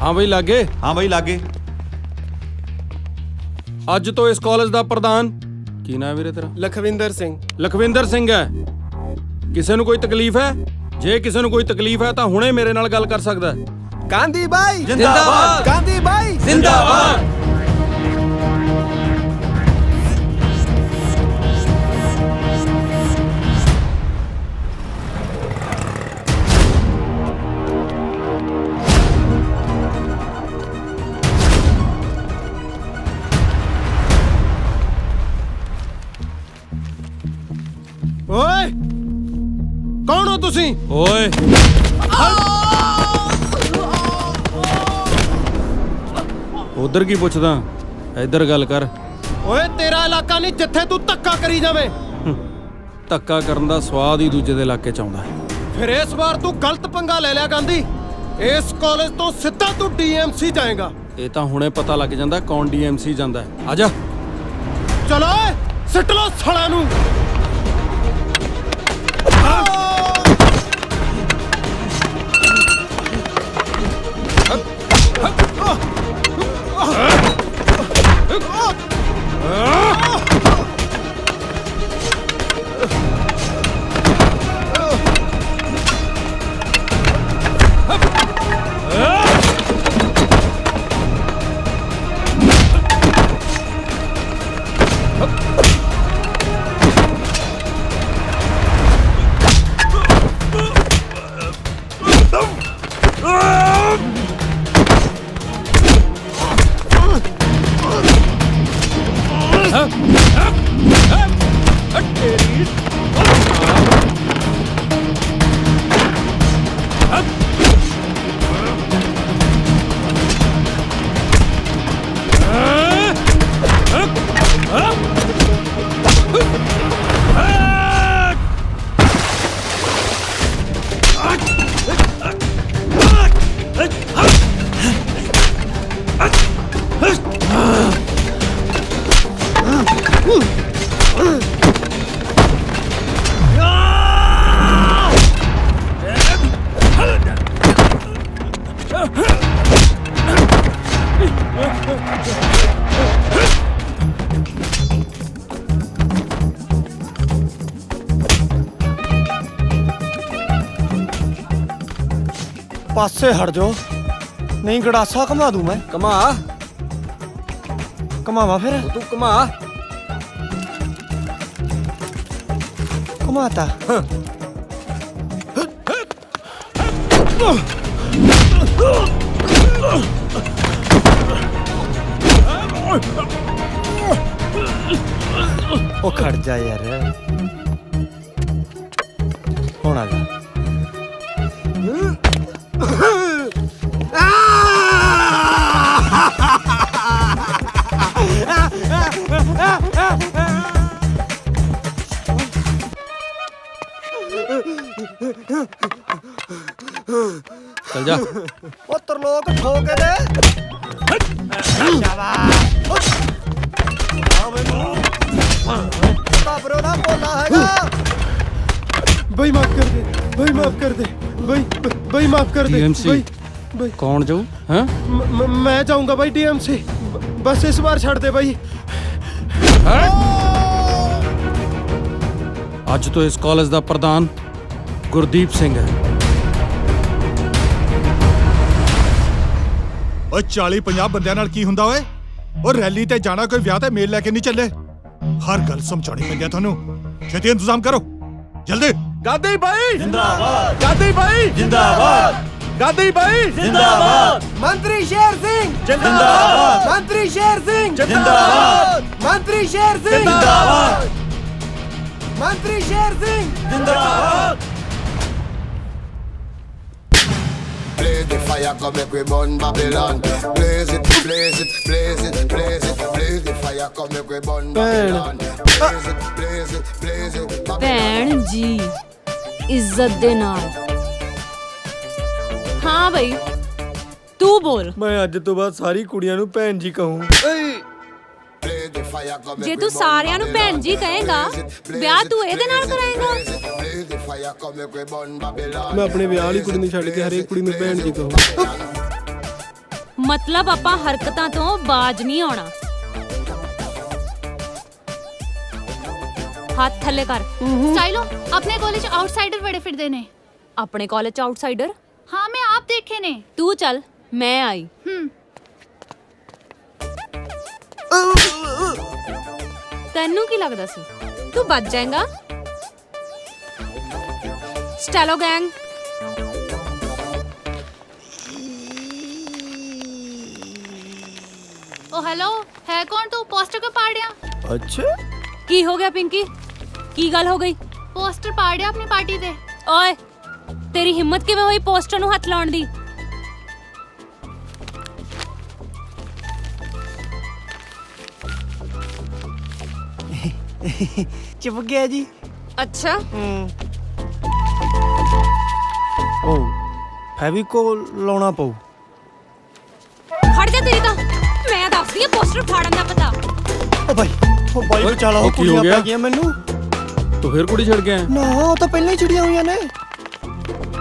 ਹਾਂ ਬਈ ਲਾਗੇ। ਹਾਂ ਬਈ ਲਾਗੇ। ਅੱਜ ਤੋਂ ਇਸ ਕਾਲਜ ਦਾ ਪ੍ਰਧਾਨ, ਕੀ ਨਾਮ ਵੀਰੇ ਤੇਰਾ? ਲਖਵਿੰਦਰ ਸਿੰਘ। ਲਖਵਿੰਦਰ ਸਿੰਘ ਹੈ। ਕਿਸੇ ਨੂੰ ਕੋਈ ਤਕਲੀਫ ਹੈ? ਜੇ ਕਿਸੇ ਨੂੰ ਕੋਈ ਤਕਲੀਫ ਹੈ ਤਾਂ ਹੁਣੇ ਮੇਰੇ ਨਾਲ ਗੱਲ ਕਰ ਸਕਦਾ ਹੈ। ਗਾਂਧੀ ਬਾਈ ਜਿੰਦਾਬਾਦ। ਗਾਂਧੀ ਬਾਈ ਜਿੰਦਾਬਾਦ। ਓਏ ਕੌਣ ਹੋ ਤੁਸੀਂ? ਓਏ ਉਧਰ ਕੀ ਪੁੱਛਦਾ, ਇੱਧਰ ਗੱਲ ਕਰ। ਓਏ ਤੇਰਾ ਇਲਾਕਾ ਨਹੀਂ ਜਿੱਥੇ ਤੂੰ ਧੱਕਾ ਕਰੀ ਜਾਵੇਂ। ਧੱਕਾ ਕਰਨ ਦਾ ਸਵਾਦ ਹੀ ਦੂਜੇ ਦੇ ਇਲਾਕੇ ਚ ਆਉਂਦਾ। ਫਿਰ ਇਸ ਵਾਰ ਤੂੰ ਗਲਤ ਪੰਗਾ ਲੈ ਲਿਆ ਗਾਂਧੀ। ਇਸ ਕਾਲਜ ਤੋਂ ਸਿੱਧਾ ਤੂੰ ਡੀਐਮਸੀ ਜਾਏਗਾ। ਇਹ ਤਾਂ ਹੁਣੇ ਪਤਾ ਲੱਗ ਜਾਂਦਾ ਕੌਣ ਡੀਐਮਸੀ ਜਾਂਦਾ ਹੈ। ਆ ਜਾ। ਚਲੋ ਓਏ ਸਿੱਟ ਲੋ ਸਾਲਿਆਂ ਨੂੰ। पासे हट जाओ, नहीं गड़ासा घुमा दूं मैं। कमा घुमावा फिर तू कमा। घुमाता ओ खड़ जा यार, होना जा। चल जा। ओ तरलोक ठोके दे। बाबरो ना बोला हैगा। भाई माफ कर दे, भाई माफ कर दे, भाई माफ कर दे। DMC कौन जाऊ? हाँ मैं जाऊंगा भाई DMC, बस इस बार छड़ दे भाई। ਅੱਜ ਤੋਂ ਇਸ ਕਾਲਜ ਦਾ ਪ੍ਰਧਾਨ ਗੁਰਦੀਪ ਸਿੰਘ ਹੈ। ਓਏ 40-50 ਬੰਦਿਆਂ ਨਾਲ ਕੀ ਹੁੰਦਾ ਓਏ? ਉਹ ਰੈਲੀ ਤੇ ਜਾਣਾ, ਕੋਈ ਵਿਆਹ ਤੇ ਮੇਲ ਲੈ ਕੇ ਨਹੀਂ ਚੱਲੇ। ਹਰ ਗੱਲ ਸਮਝਾਉਣੀ ਪੈਂਦੀ ਆ ਤੁਹਾਨੂੰ। ਛੇਤੀ ਇੰਤਜ਼ਾਮ ਕਰੋ, ਜਲਦੀ। ਗਾਂਧੀ ਭਾਈ ਜਿੰਦਾਬਾਦ, ਗਾਂਧੀ ਭਾਈ ਜਿੰਦਾਬਾਦ, ਗਾਂਧੀ ਭਾਈ ਜਿੰਦਾਬਾਦ। ਮੰਤਰੀ ਸ਼ੇਰ ਸਿੰਘ ਜਿੰਦਾਬਾਦ, ਮੰਤਰੀ ਸ਼ੇਰ ਸਿੰਘ ਜਿੰਦਾਬਾਦ, ਮੰਤਰੀ ਸ਼ੇਰ ਸਿੰਘ ਜਿੰਦਾਬਾਦ, ਮੰਤਰੀ ਸ਼ੇਰ ਸਿੰਘ ਜਿੰਦਾਬਾਦ। Blaze the fire, come make we burn Babylon. Blaze it, blaze it, blaze it, blaze it, blaze the fire, come make we burn Babylon. Blaze it, blaze it, blaze it. ਭੈਣ ਜੀ ਇੱਜ਼ਤ ਦੇ ਨਾਲ। ਹਾਂ ਬਈ ਤੂੰ ਬੋਲ। ਮੈਂ ਅੱਜ ਤੋਂ ਬਾਅਦ ਸਾਰੀ ਕੁੜੀਆਂ ਨੂੰ ਭੈਣ ਜੀ ਕਹੂੰ। ਜੇ ਤੂੰ ਸਾਰਿਆਂ ਨੂੰ ਭੈਣ ਜੀ ਕਹੇਗਾ, ਵਿਆਹ ਤੂੰ ਇਹਦੇ ਨਾਲ ਕਰਾਏਗਾ? ਮੈਂ ਆਪਣੇ ਵਿਆਹ ਵਾਲੀ ਕੁੜੀ ਨੂੰ ਛੱਡ ਕੇ ਹਰੇਕ ਕੁੜੀ ਨੂੰ ਭੈਣ ਜੀ ਕਹੂੰ। ਮਤਲਬ ਆਪਾਂ ਹਰਕਤਾਂ ਤੋਂ ਬਾਜ ਨਹੀਂ ਆਉਣਾ। ਹੱਥ ਥੱਲੇ ਕਰ। स्टाइलो अपने कॉलेज आउटसाइडर बड़े फिरदे ने। ਆਪਣੇ ਕਾਲਜ ਚ ਆਊਟਸਾਈਡਰ? हाँ मैं आप देखे ने। ਤੂੰ ਚੱਲ, ਮੈਂ ਆਈ। ਤੈਨੂੰ ਕੀ ਲੱਗਦਾ ਸੀ ਤੂੰ ਬਚ ਜਾਏਗਾ? ਸਟੈਲੋ ਗੈਂਗ ओ हेलो, है कौन तू? पोस्टर क्यों पाड़ दिया? अच्छा ਕੀ ਹੋ ਗਿਆ ਪਿੰਕੀ? ਕੀ ਗੱਲ ਹੋ ਗਈ? पोस्टर पाड़ दिया अपनी पार्टी दे। ਓਏ ਤੇਰੀ ਹਿੰਮਤ ਕਿਵੇਂ ਹੋਈ ਪੋਸਟਰ ਨੂੰ ਹੱਥ ਲਾਉਣ ਦੀ? ਚੁੱਪ ਗਿਆ ਜੀ। ਅੱਛਾ ਓ ਫੈਵੀਕੋਲ ਲਾਉਣਾ ਪਊ। ਖੜ ਜਾ ਤੇਰੀ ਤਾਂ ਮੈਂ ਦੱਸਦੀ ਆ ਪੋਸਟਰ ਫਾੜਨ ਦਾ ਪਤਾ। ਓ ਬਾਈ ਵਿਚਾਲਾ ਉਹ ਕੀ ਹੋ ਗਿਆ? ਪੈ ਗਈਆਂ ਮੈਨੂੰ। ਤੂੰ ਫਿਰ ਕੁੜੀ ਛੱਡ ਗਿਆ? ਨਾ ਉਹ ਤਾਂ ਪਹਿਲਾਂ ਹੀ ਚਿੜੀਆਂ ਹੋਈਆਂ ਨੇ।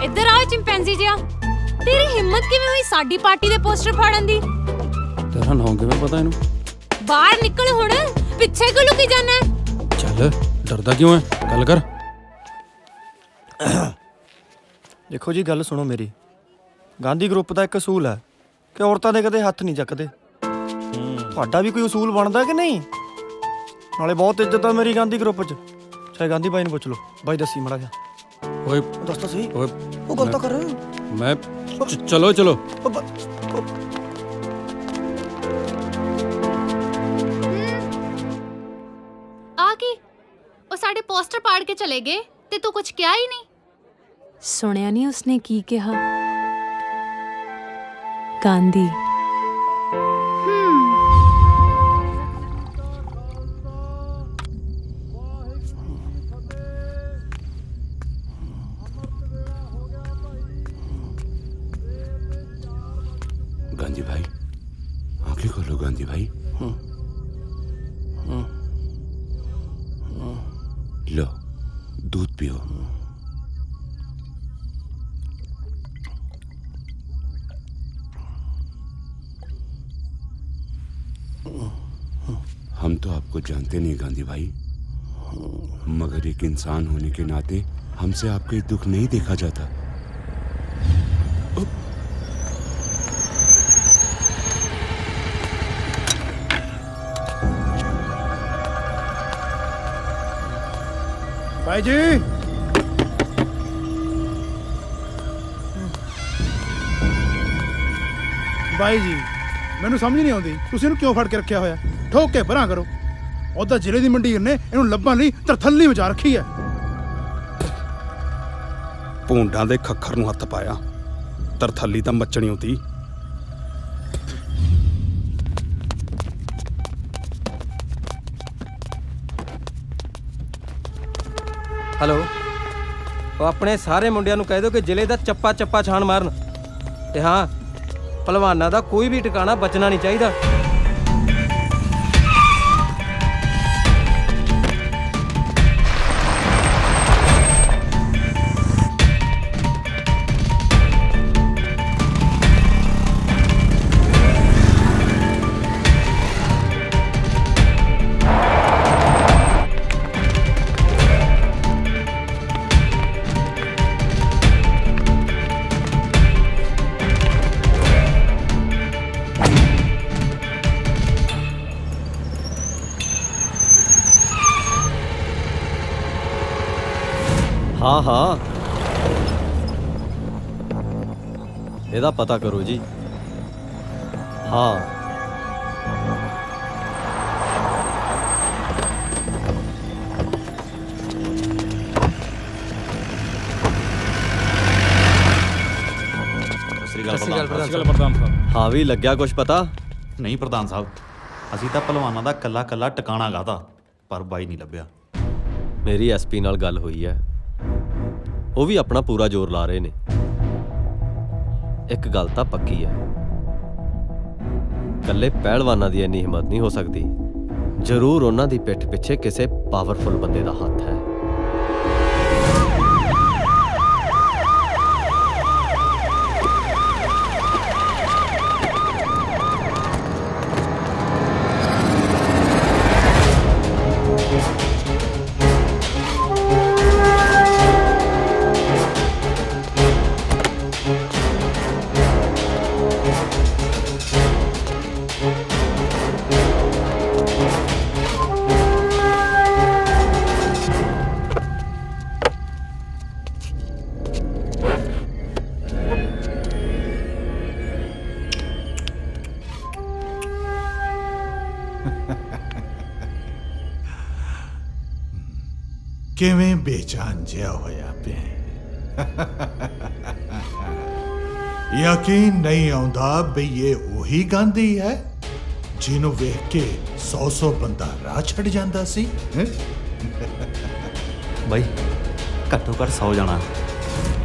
ਇੱਧਰ ਆ ਚਿੰਪੈਂਜ਼ੀ ਜਿਹਾ, ਤੇਰੀ ਹਿੰਮਤ ਕਿਵੇਂ ਹੋਈ ਸਾਡੀ ਪਾਰਟੀ ਦੇ ਪੋਸਟਰ ਫਾੜਨ ਦੀ? ਤੇਰਾ ਨਾਂ ਕਿਵੇਂ ਪਤਾ ਇਹਨੂੰ? ਬਾਹਰ ਨਿਕਲ ਹੁਣ, ਪਿੱਛੇ ਕਿਉਂ ਲੁਕੀ ਜਾਣਾ? ਚੱਲ ਡਰਦਾ ਕਿਉਂ ਹੈ? ਗੱਲ ਕਰ। ਦੇਖੋ ਜੀ ਗੱਲ ਸੁਣੋ ਮੇਰੀ। ਗਾਂਧੀ ਗਰੁੱਪ ਦਾ ਇੱਕ ਅਸੂਲ ਹੈ ਕਿ ਔਰਤਾਂ ਦੇ ਕਦੇ ਹੱਥ ਨਹੀਂ ਚੱਕਦੇ। ਤੁਹਾਡਾ ਵੀ ਕੋਈ ਅਸੂਲ ਬਣਦਾ ਕਿ ਨਹੀਂ? ਨਾਲੇ ਬਹੁਤ ਇੱਜ਼ਤ ਆ ਮੇਰੀ ਗਾਂਧੀ ਗਰੁੱਪ 'ਚ। ਚਾਹੇ ਗਾਂਧੀ ਬਾਈ ਨੂੰ ਪੁੱਛ ਲਓ। ਬਾਈ ਦੱਸੀ ਮਾੜਾ ਜਿਹਾ। ਓਏ ਦੱਸ ਤਾਂ ਸਹੀ। ਓਏ ਉਹ ਗੱਲ ਤਾਂ ਕਰ। ਮੈਂ ਚਲੋ ਚਲੋ। आ की ਉਹ ਸਾਡੇ ਪੋਸਟਰ ਪਾੜ ਕੇ ਚਲੇ ਗਏ ਤੇ ਤੂੰ ਕੁਝ ਕਿਹਾ ਹੀ ਨਹੀਂ। ਸੁਣਿਆ ਨਹੀਂ ਉਸਨੇ ਕੀ ਕਿਹਾ? ਗਾਂਧੀ। गांधी भाई, आंखें खोलो गांधी भाई। लो दूध पियो। हम तो आपको जानते नहीं गांधी भाई, मगर एक इंसान होने के नाते हमसे आपके दुख नहीं देखा जाता। ਬਾਈ ਜੀ ਬਾਈ ਜੀ ਮੈਨੂੰ ਸਮਝ ਨਹੀਂ ਆਉਂਦੀ ਤੁਸੀਂ ਇਹਨੂੰ ਕਿਉਂ ਫੜ ਕੇ ਰੱਖਿਆ ਹੋਇਆ ਠੋਕ ਕੇ ਪਰਾਂ ਕਰੋ ਉਹਦਾ ਜ਼ਿਲ੍ਹੇ ਦੀ ਮੰਡੀਰ ਨੇ ਇਹਨੂੰ ਲੱਭਣ ਲਈ ਤਰਥੱਲੀ ਮਚਾ ਰੱਖੀ ਹੈ ਭੂੰਡਾਂ ਦੇ ਖੱਖਰ ਨੂੰ ਹੱਥ ਪਾਇਆ ਤਰਥੱਲੀ ਤਾਂ ਮੱਚਣੀ ਹੁੰਦੀ ਹੈਲੋ ਉਹ ਆਪਣੇ ਸਾਰੇ ਮੁੰਡਿਆਂ ਨੂੰ ਕਹਿ ਦਿਓ ਕਿ ਜ਼ਿਲ੍ਹੇ ਦਾ ਚੱਪਾ ਚੱਪਾ ਛਾਣ ਮਾਰਨ ਤੇ ਹਾਂ ਪਹਿਲਵਾਨਾਂ ਦਾ ਕੋਈ ਵੀ ਟਿਕਾਣਾ ਬਚਣਾ ਨਹੀਂ ਚਾਹੀਦਾ। हाँ हाँ ਇਹਦਾ ਪਤਾ ਕਰੋ ਜੀ। ਹਾਂ ਸ੍ਰੀ ਅਕਾਲ ਪ੍ਰਧਾਨ ਸਾਹਿਬ। ਹਾਂ ਵੀ ਲੱਗਿਆ ਕੁਝ ਪਤਾ? ਨਹੀਂ ਪ੍ਰਧਾਨ ਸਾਹਿਬ, ਅਸੀਂ ਤਾਂ ਪਹਿਲਵਾਨਾਂ ਦਾ ਕੱਲਾ ਕੱਲਾ ਟਿਕਾਣਾ ਗਾਤਾ ਪਰ ਬਾਈ ਨਹੀਂ ਲੱਭਿਆ। ਮੇਰੀ ਐਸਪੀ ਨਾਲ ਗੱਲ ਹੋਈ ਹੈ, ਉਹ ਵੀ ਆਪਣਾ ਪੂਰਾ ਜ਼ੋਰ ਲਾ ਰਹੇ ਨੇ। ਇੱਕ ਗੱਲ ਤਾਂ ਪੱਕੀ ਹੈ, ਕੱਲੇ ਪਹਿਲਵਾਨਾਂ ਦੀ ਇੰਨੀ ਹਿੰਮਤ ਨਹੀਂ ਹੋ ਸਕਦੀ। ਜ਼ਰੂਰ ਉਹਨਾਂ ਦੀ ਪਿੱਠ ਪਿੱਛੇ ਕਿਸੇ ਪਾਵਰਫੁਲ ਬੰਦੇ ਦਾ ਹੱਥ ਹੈ। ਕਿਵੇਂ ਬੇਚੈਨ ਜਿਹਾ ਹੋਇਆ ਪਿਆ। ਯਕੀਨ ਨਹੀਂ ਆਉਂਦਾ ਵੀ ਇਹ ਉਹੀ ਗਾਂਧੀ ਹੈ ਜਿਹਨੂੰ ਵੇਖ ਕੇ 100 ਬੰਦਾ ਰਾਹ ਛੱਡ ਜਾਂਦਾ ਸੀ। ਬਾਈ ਘੱਟੋ ਘੱਟ 100 ਜਾਣਾ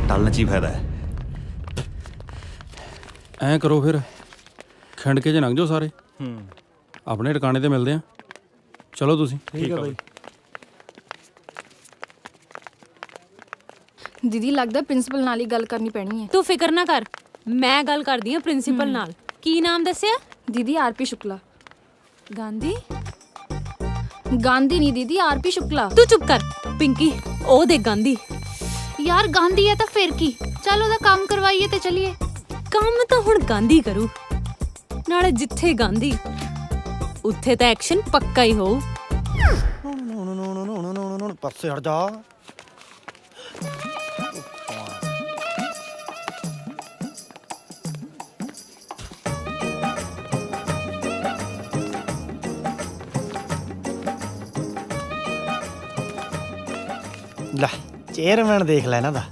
ਟਲਣ 'ਚ ਹੀ ਫਾਇਦਾ ਹੈ। ਐਂ ਕਰੋ ਫਿਰ ਖਿੰਡ ਕੇ ਜੇ ਲੰਘ ਜਾਓ ਸਾਰੇ। ਆਪਣੇ ਟਿਕਾਣੇ ਤੇ ਮਿਲਦੇ ਆ। ਚਲੋ ਤੁਸੀਂ। ਠੀਕ ਹੈ ਬਾਈ। ਦੀਦੀ ਲੱਗਦਾ ਪ੍ਰਿੰਸੀਪਲ ਨਾਲ ਹੀ ਗੱਲ ਕਰਨੀ ਪੈਣੀ ਹੈ। ਤੂੰ ਫਿਕਰ ਨਾ ਕਰ, ਮੈਂ ਗੱਲ ਕਰਦੀ ਹਾਂ ਪ੍ਰਿੰਸੀਪਲ ਨਾਲ। ਕੀ ਨਾਮ ਦੱਸਿਆ? ਦੀਦੀ ਆਰਪੀ ਸ਼ੁਕਲਾ। ਗਾਂਧੀ? ਗਾਂਧੀ ਨਹੀਂ ਦੀਦੀ, ਆਰਪੀ ਸ਼ੁਕਲਾ। ਤੂੰ ਚੁੱਪ ਕਰ ਪਿੰਕੀ, ਉਹ ਦੇ ਗਾਂਧੀ। ਯਾਰ ਗਾਂਧੀ ਹੈ ਤਾਂ ਫਿਰ ਕੀ, ਚੱਲ ਉਹਦਾ ਕੰਮ ਕਰਵਾਈਏ ਤੇ ਚਲੀਏ। ਕੰਮ ਤਾਂ ਹੁਣ ਗਾਂਧੀ ਕਰੂ, ਨਾਲੇ ਜਿੱਥੇ ਗਾਂਧੀ ਉੱਥੇ ਤਾਂ ਐਕਸ਼ਨ ਪੱਕਾ ਹੀ ਹੋਊ। ਪਾਸੇ ਹਟ ਜਾ। ਲੈ ਚੇਅਰਮੈਨ ਦੇਖ ਲੈ ਇਹਨਾਂ ਦਾ।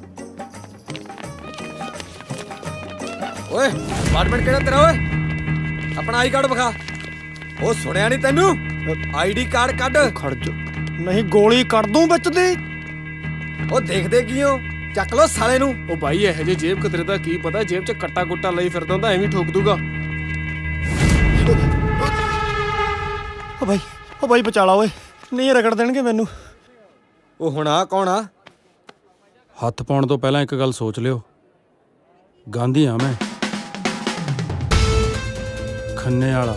ਓਏ ਡਿਪਾਰਟਮੈਂਟ ਕਿਹੜਾ ਤੇਰਾ? ਓਏ ਆਪਣਾ ਆਈ ਕਾਰਡ ਵਿਖਾ। ਉਹ ਸੁਣਿਆ ਨਹੀਂ ਤੈਨੂੰ? ਆਈਡੀ ਕਾਰਡ ਕੱਢ। ਖੜ ਜਾ, ਨਹੀਂ ਗੋਲੀ ਕੱਢ ਦੂੰ ਵਿੱਚ ਦੀ। ਉਹ ਦੇਖਦੇ ਕੀ ਹੋ? ਚੱਕ ਲੋ ਸਾਲੇ ਨੂੰ। ਉਹ ਬਾਈ ਇਹੋ ਜਿਹੇ ਜੇਬ ਕਤਰੇ ਦਾ ਕੀ ਪਤਾ, ਜੇਬ 'ਚ ਕੱਟਾ ਕੁੱਟਾ ਲਈ ਫਿਰਦਾ ਹੁੰਦਾ, ਐਵੇਂ ਠੋਕ ਦੂਗਾ। ਉਹ ਬਾਈ ਬਚਾ ਲਾ ਓਏ, ਨਹੀਂ ਰਗੜ ਦੇਣਗੇ ਮੈਨੂੰ। ਉਹ ਹੁਣ ਆ ਕੌਣ ਆ? ਹੱਥ ਪਾਉਣ ਤੋਂ ਪਹਿਲਾਂ ਇੱਕ ਗੱਲ ਸੋਚ ਲਿਓ, ਗਾਂਧੀ ਆ ਮੈਂ, ਖੰਨੇ ਵਾਲਾ।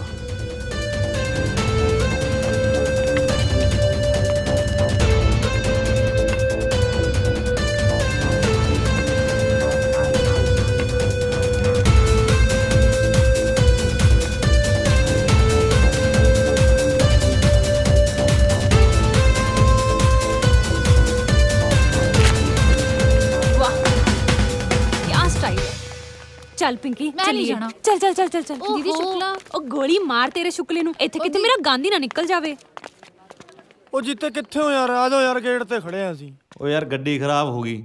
ਚੱਲ ਪਿੰਕੀ ਮੈਂ ਨਹੀਂ ਚੱਲੀਏ ਜਾਣਾ। ਚੱਲ ਚੱਲ ਚੱਲ ਚੱਲ ਚੱਲ ਦੀਦੀ ਓਹੋ। ਸ਼ੁਕਲਾ ਉਹ ਗੋਲੀ ਮਾਰ ਤੇਰੇ ਸ਼ੁਕਲੇ ਨੂੰ ਇੱਥੇ ਕਿਤੇ ਮੇਰਾ ਗਾਂਧੀ ਨਾ ਨਿਕਲ ਜਾਵੇ। ਉਹ ਜਿੱਤੇ ਕਿੱਥੇ ਹੋ ਯਾਰ, ਆ ਜਾਓ ਯਾਰ, ਗੇਟ ਤੇ ਖੜੇ ਆ ਅਸੀਂ। ਓ ਯਾਰ ਗੱਡੀ ਖਰਾਬ ਹੋ ਗਈ,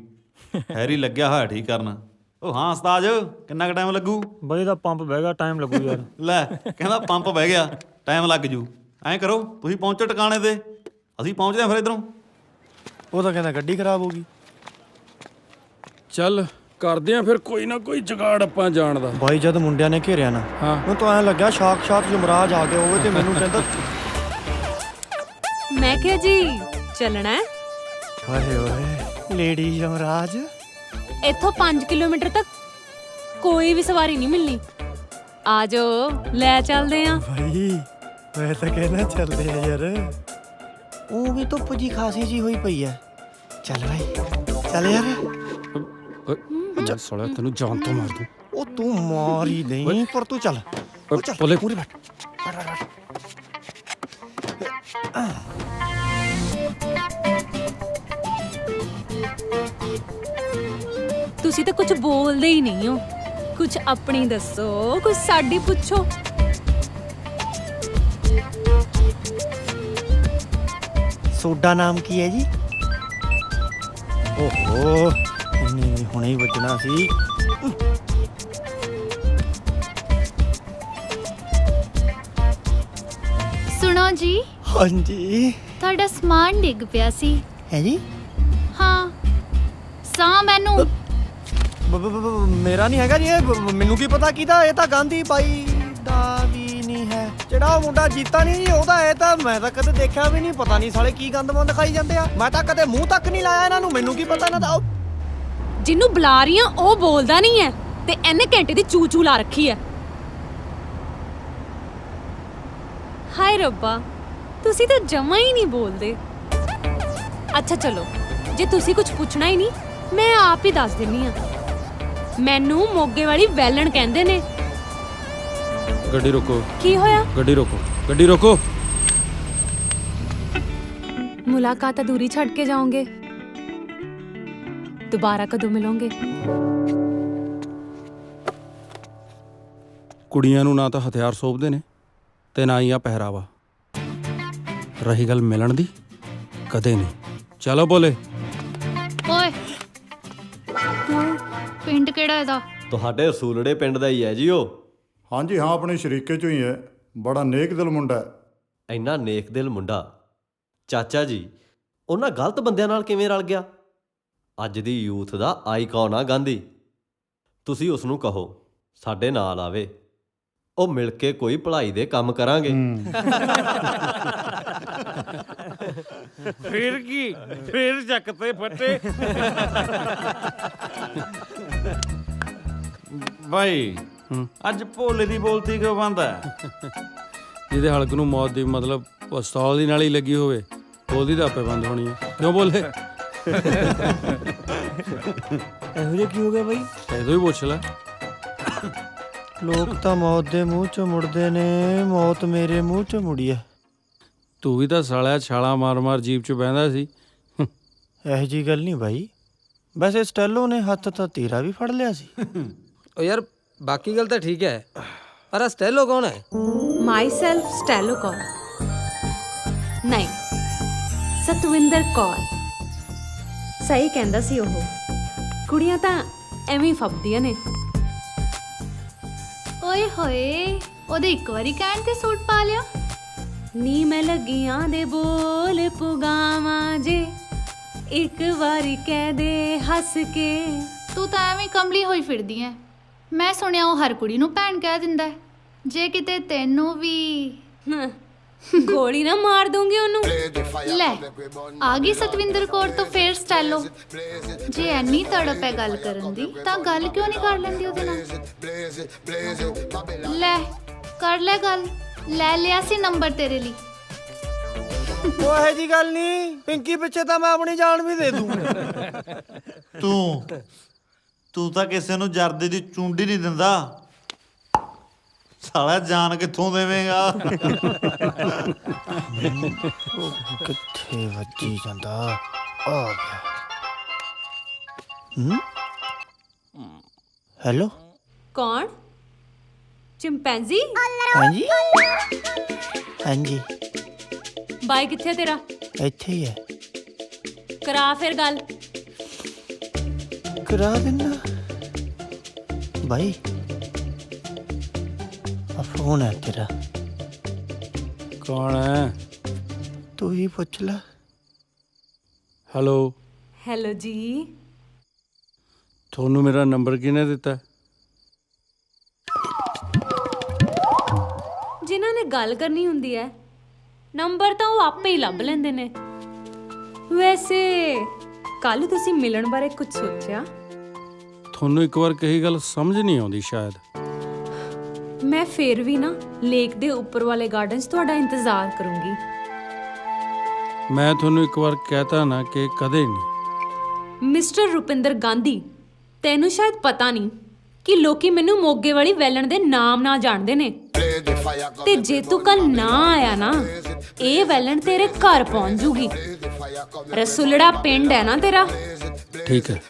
ਹੈਰੀ ਲੱਗਿਆ ਹੋਇਆ ਠੀਕ ਕਰਨ। ਓ ਹਾਂ ਉਸਤਾਦ, ਕਿੰਨਾ ਕੁ ਟਾਈਮ ਲੱਗੂ? ਬਾਈ ਦਾ ਪੰਪ ਬਹਿ ਗਿਆ, ਟਾਈਮ ਲੱਗੂ ਯਾਰ। ਲੈ ਕਹਿੰਦਾ ਪੰਪ ਬਹਿ ਗਿਆ, ਟਾਈਮ ਲੱਗ ਜੂ। ਐਂ ਕਰੋ ਤੁਸੀਂ ਪਹੁੰਚੋ ਟਿਕਾਣੇ ਤੇ, ਅਸੀਂ ਪਹੁੰਚਦੇ ਹਾਂ ਫਿਰ ਇੱਧਰੋਂ। ਉਹ ਤਾਂ ਕਹਿੰਦਾ ਗੱਡੀ ਖਰਾਬ ਹੋ ਗਈ। ਚੱਲ ਕਰਦੇ ਆ ਫਿਰ ਕੋਈ ਨਾ ਕੋਈ ਜੁਗਾੜ ਆਪਾਂ ਜਾਣ ਦਾ। ਬਾਈ ਜਦ ਮੁੰਡਿਆਂ ਨੇ ਘੇਰਿਆ ਨਾ, ਮੈਨੂੰ ਤਾਂ ਐਂ ਲੱਗਿਆ ਸਾਖਸ਼ਾਤ ਯਮਰਾਜ ਆ ਗਿਆ ਹੋਵੇ ਤੇ ਮੈਨੂੰ ਕਹਿੰਦਾ ਮੈਂ ਕਿਹਾ ਜੀ ਚੱਲਣਾ ਹੈ? ਹਾਏ ਓਏ ਲੇਡੀ ਯਮਰਾਜ। ਇੱਥੋਂ 5 ਕਿਲੋਮੀਟਰ ਤੱਕ ਕੋਈ ਵੀ ਸਵਾਰੀ ਨਹੀਂ ਮਿਲਣੀ। ਆ ਜਾਓ ਲੈ ਚੱਲਦੇ ਆ। ਭਾਈ ਮੈਂ ਤਾਂ ਕਹਿਣਾ ਚੱਲਦੇ ਆ ਯਾਰ। ਉਹ ਵੀ ਧੁੱਪ ਜੀ ਖਾਸੀ ਜੀ ਹੋਈ ਪਈ ਐ। ਚੱਲ ਭਾਈ ਚੱਲ ਯਾਰ। ਚੱਲ ਸਾਲਿਆ ਤੈਨੂੰ ਜਾਨ ਤੋਂ ਮਾਰ ਦੂੰ। ਉਹ ਤੂੰ ਮਾਰ ਹੀ ਨਹੀਂ, ਪਰ ਤੂੰ ਚੱਲ। ਬੋਲੇ ਪੂਰੀ ਬੈਠ। ਤੁਸੀਂ ਤਾਂ ਕੁਝ ਬੋਲਦੇ ਹੀ ਨਹੀਂ ਹੋ। ਕੁਝ ਆਪਣੀ ਦੱਸੋ, ਕੁਝ ਸਾਡੀ ਪੁੱਛੋ। ਸੋਡਾ ਨਾਮ ਕੀ ਹੈ ਜੀ? ਓਹੋ ਇੰਨੀ ਹੁਣੇ ਹੀ ਵੱਜਣਾ ਸੀ। ਸੁਣੋ ਜੀ। ਹਾਂਜੀ। ਤੁਹਾਡਾ ਸਮਾਨ ਡਿੱਗ ਪਿਆ ਸੀ। ਹੈ ਜੀ? ਹਾਂ ਸਾਂ ਮੈਨੂੰ ਮੇਰਾ ਨਹੀਂ ਹੈਗਾ ਜੀ ਇਹ। ਮੈਨੂੰ ਕੀ ਪਤਾ ਕਿਹਦਾ? ਇਹ ਤਾਂ ਗਾਂਧੀ ਬਾਈ ਦਾ ਵੀ ਨਹੀਂ ਹੈ। ਜਿਹੜਾ ਉਹ ਮੁੰਡਾ ਜੀਤਾ ਨਹੀਂ ਜੀ ਉਹਦਾ। ਇਹ ਤਾਂ ਮੈਂ ਤਾਂ ਕਦੇ ਦੇਖਿਆ ਵੀ ਨਹੀਂ। ਪਤਾ ਨਹੀਂ ਸਾਲੇ ਕੀ ਗੰਦ ਮੰਦ ਖਾਈ ਜਾਂਦੇ ਆ। ਮੈਂ ਤਾਂ ਕਦੇ ਮੂੰਹ ਤੱਕ ਨਹੀਂ ਲਾਇਆ ਇਹਨਾਂ ਨੂੰ। ਮੈਨੂੰ ਕੀ ਪਤਾ ਇਹਨਾਂ ਦਾ। ਜਿਹਨੂੰ ਬੁਲਾ ਰਹੀ ਆ ਉਹ ਬੋਲਦਾ ਨਹੀਂ ਹੈ ਤੇ ਇਹਨੇ ਘੰਟੇ ਦੀ ਚੂ ਚੂ ਲਾ ਰੱਖੀ ਹੈ। ਹਾਏ ਰੱਬਾ, ਤੁਸੀਂ ਤਾਂ ਜਮਾ ਹੀ ਨਹੀਂ ਬੋਲਦੇ। ਅੱਛਾ ਚਲੋ, ਜੇ ਤੁਸੀਂ ਕੁਝ ਪੁੱਛਣਾ ਹੀ ਨਹੀਂ ਮੈਂ ਆਪ ਹੀ ਦੱਸ ਦਿੰਨੀ ਆ। ਮੈਨੂੰ ਮੋਗੇ ਵਾਲੀ ਵੈਲਣ ਕਹਿੰਦੇ ਨੇ। ਗੱਡੀ ਰੋਕੋ। ਕੀ ਹੋਇਆ? ਗੱਡੀ ਰੋਕੋ, ਗੱਡੀ ਰੋਕੋ। ਮੁਲਾਕਾਤ ਅਧੂਰੀ ਛੱਡ ਕੇ ਜਾਓਗੇ? ਦੁਬਾਰਾ ਕਦੋਂ ਮਿਲੋਗੇ? ਕੁੜੀਆਂ ਨੂੰ ਨਾ ਤਾਂ ਹਥਿਆਰ ਸੌਂਪਦੇ ਨੇ ਤੇ ਨਾ ਹੀ ਆ ਪਹਿਰਾਵਾ। ਰਹੀ ਗੱਲ ਮਿਲਣ ਦੀ, ਕਦੇ ਨਹੀਂ। ਚਲੋ ਬੋਲੇ। ਓਏ ਪਿੰਡ ਕਿਹੜਾ ਇਹਦਾ? ਤੁਹਾਡੇ ਰਸੂਲੜੇ ਪਿੰਡ ਦਾ ਹੀ ਹੈ ਜੀ ਉਹ। ਹਾਂਜੀ ਹਾਂ, ਆਪਣੇ ਸ਼ਰੀਕੇ ਚੋਂ ਹੀ ਹੈ। ਬੜਾ ਨੇਕ ਦਿਲ ਮੁੰਡਾ ਹੈ। ਇੰਨਾ ਨੇਕ ਦਿਲ ਮੁੰਡਾ ਚਾਚਾ ਜੀ ਉਹਨਾਂ ਗਲਤ ਬੰਦਿਆਂ ਨਾਲ ਕਿਵੇਂ ਰਲ ਗਿਆ? ਅੱਜ ਦੀ ਯੂਥ ਦਾ ਆਈਕਨ ਆ ਗਾਂਧੀ। ਤੁਸੀਂ ਉਸ ਨੂੰ ਕਹੋ ਸਾਡੇ ਨਾਲ ਆਵੇ, ਉਹ ਮਿਲ ਕੇ ਕੋਈ ਭਲਾਈ ਦੇ ਕੰਮ ਕਰਾਂਗੇ। ਫਿਰ ਕੀ? ਫਿਰ ਚੱਕਤੇ ਫੱਟੇ। ਬਾਈ ਅੱਜ ਭੋਲੇ ਦੀ ਬੋਲਤੀ ਕਿਉਂ ਬੰਦ ਹੈ? ਜਿਹਦੇ ਹਲਕ ਨੂੰ ਮੌਤ ਦੀ ਮਤਲਬ ਪਿਸਤੌਲ ਦੀ ਨਾਲ ਹੀ ਲੱਗੀ ਹੋਵੇ ਉਹਦੀ ਤਾਂ ਆਪੇ ਬੰਦ ਹੋਣੀ ਹੈ। ਕਿਉਂ ਬੋਲੇ? ਇਹੋ ਜਿਹਾ ਕੀ ਹੋ ਗਿਆ ਬਾਈ? ਇਹਦੋਂ ਹੀ ਪੁੱਛ ਲੈ। ਲੋਕ ਤਾਂ ਮੌਤ ਦੇ ਮੂੰਹ ਚੋਂ ਮੁੜਦੇ ਨੇ, ਮੌਤ ਮੇਰੇ ਮੂੰਹ ਚੋਂ ਮੁੜੀ ਐ। ਤੂੰ ਵੀ ਤਾਂ ਸਾਲਿਆ ਛਾਲਾਂ ਮਾਰ ਮਾਰ ਜੀਪ 'ਚ ਬਹਿੰਦਾ ਸੀ। ਇਹੋ ਜੀ ਗੱਲ ਨਹੀਂ ਬਾਈ। ਵੈਸੇ ਸਟੈਲੋ ਨੇ ਹੱਥ ਤਾਂ ਤੇਰਾ ਵੀ ਫੜ ਲਿਆ ਸੀ। ਓ ਯਾਰ ਬਾਕੀ ਗੱਲ ਤਾਂ ਠੀਕ ਹੈ, ਪਰ ਸਟੈਲੋ ਕੌਣ ਹੈ? ਮਾਈ ਸੈਲਫ ਸਟੈਲੋ ਕੌਰ ਨਹੀਂ, ਸਤਵਿੰਦਰ ਕੌਰ। ਸਹੀ ਕਹਿੰਦਾ ਸੀ ਉਹ। ਕੁੜੀਆਂ ਤਾਂ ਐਵੇਂ ਹੀ ਫੱਬਦੀਆਂ ਨੇ। ਓਏ ਹੋਏ, ਉਹਦੇ ਇੱਕ ਵਾਰੀ ਕਹਿਣ ਤੇ ਸੂਟ ਪਾ ਲਿਆ। ਨੀ ਮੈਂ ਲੱਗੀਆਂ ਦੇ ਬੋਲ ਪੁਗਾਵਾਂ ਜੇ, ਇੱਕ ਵਾਰੀ ਕਹਿ ਦੇ ਹੱਸ ਕੇ। ਤੂੰ ਤਾਂ ਐਵੇਂ ਕਮਲੀ ਹੋਈ ਫਿਰਦੀ ਐ। ਮੈਂ ਸੁਣਿਆ ਉਹ ਹਰ ਕੁੜੀ ਨੂੰ ਭੈਣ ਕਹਿ ਦਿੰਦਾ। ਜੇ ਕਿਤੇ ਤੈਨੂੰ ਵੀ ਗੋਲੀ ਨਾ ਮਾਰ ਦੂੰਗੀ ਉਹਨੂੰ। ਲੈ ਆ ਗਈ ਸਤਵਿੰਦਰ ਕੌਰ ਤੋਂ ਫੇਰ ਸਟੈਲੋ। ਜੇ ਐਨੀ ਤੜਪ ਹੈ ਗੱਲ ਕਰਨ ਦੀ ਤਾਂ ਗੱਲ ਕਿਉਂ ਨਹੀਂ ਕਰ ਲੈਂਦੀ ਉਹਦੇ ਨਾਲ? ਲੈ ਕਰ ਲੈ ਗੱਲ। ਲੈ ਲਿਆ ਸੀ ਨੰਬਰ ਤੇਰੇ ਲਈ। ਉਹ ਇਹੋ ਜੀ ਗੱਲ ਨਹੀਂ, ਪਿੰਕੀ ਪਿੱਛੇ ਤਾਂ ਮੈਂ ਆਪਣੀ ਜਾਨ ਵੀ ਦੇ ਦੂੰ। ਤੂੰ ਤਾਂ ਕਿਸੇ ਨੂੰ ਜਰਦੇ ਦੀ ਚੁੰਡੀ ਨਹੀਂ ਦਿੰਦਾ। ਸਾਲਾ ਜਾਨ ਕਿੱਥੋਂ ਦੇਵੇਂਗਾ? ਕਿੱਥੇ ਵੱਜੀ ਜਾਂਦਾ? ਆ ਗਿਆ। ਹੈਲੋ ਕੌਣ? ਚਿੰਪੈਂਜੀ? ਹਾਂਜੀ ਹਾਂਜੀ ਬਾਈ ਕਿੱਥੇ ਤੇਰਾ? ਇੱਥੇ ਹੀ ਹੈ। ਕਰਾ ਫਿਰ ਗੱਲ। ਕਰਾ ਦਿੰਦਾ ਬਾਈ। ਆ ਫੋਨ ਹੈ ਤੇਰਾ। ਕੌਣ ਹੈ? ਤੂੰ ਹੀ ਪੁੱਛ ਲੈ। ਹੈਲੋ। ਹੈਲੋ ਜੀ। ਤੁਹਾਨੂੰ ਮੇਰਾ ਨੰਬਰ ਕਿਹਨੇ ਦਿੱਤਾ? ਜਿਨ੍ਹਾਂ ਨੇ ਗੱਲ ਕਰਨੀ ਹੁੰਦੀ ਹੈ ਨੰਬਰ ਤਾਂ ਉਹ ਆਪੇ ਹੀ ਲੱਭ ਲੈਂਦੇ ਨੇ। ਵੈਸੇ ਕੱਲ ਤੁਸੀਂ ਮਿਲਣ ਬਾਰੇ ਕੁਝ ਸੋਚਿਆ? ਤੁਹਾਨੂੰ ਇੱਕ ਵਾਰ ਕਹੀ ਗੱਲ ਸਮਝ ਨਹੀਂ ਆਉਂਦੀ ਸ਼ਾਇਦ। ਮੈਂ ਫੇਰ ਵੀ ਨਾ ਲੇਕ ਦੇ ਉੱਪਰ ਵਾਲੇ ਗਾਰਡਨ 'ਚ ਤੁਹਾਡਾ ਇੰਤਜ਼ਾਰ ਕਰੂੰਗੀ। ਮੈਂ ਤੁਹਾਨੂੰ ਇੱਕ ਵਾਰ ਕਹਿਤਾ ਨਾ ਕਿ ਕਦੇ ਨਹੀਂ। ਮਿਸਟਰ ਰੁਪਿੰਦਰ ਗਾਂਧੀ, ਤੈਨੂੰ ਸ਼ਾਇਦ ਪਤਾ ਨਹੀਂ ਕਿ ਲੋਕੀ ਮੈਨੂੰ ਮੋਗੇ ਵਾਲੀ ਵੈਲਣ ਦੇ ਨਾਮ ਨਾਲ ਜਾਣਦੇ ਨੇ। ਤੇ ਜੇ ਤੂੰ ਕੱਲ ਨਾ ਆਇਆ ਨਾ, ਇਹ ਵੈਲਣ ਤੇਰੇ ਘਰ ਪਹੁੰਚ ਜੂਗੀ। ਰਸੂਲੜਾ ਪਿੰਡ ਹੈ ਨਾ ਤੇਰਾ? ਠੀਕ ਹੈ,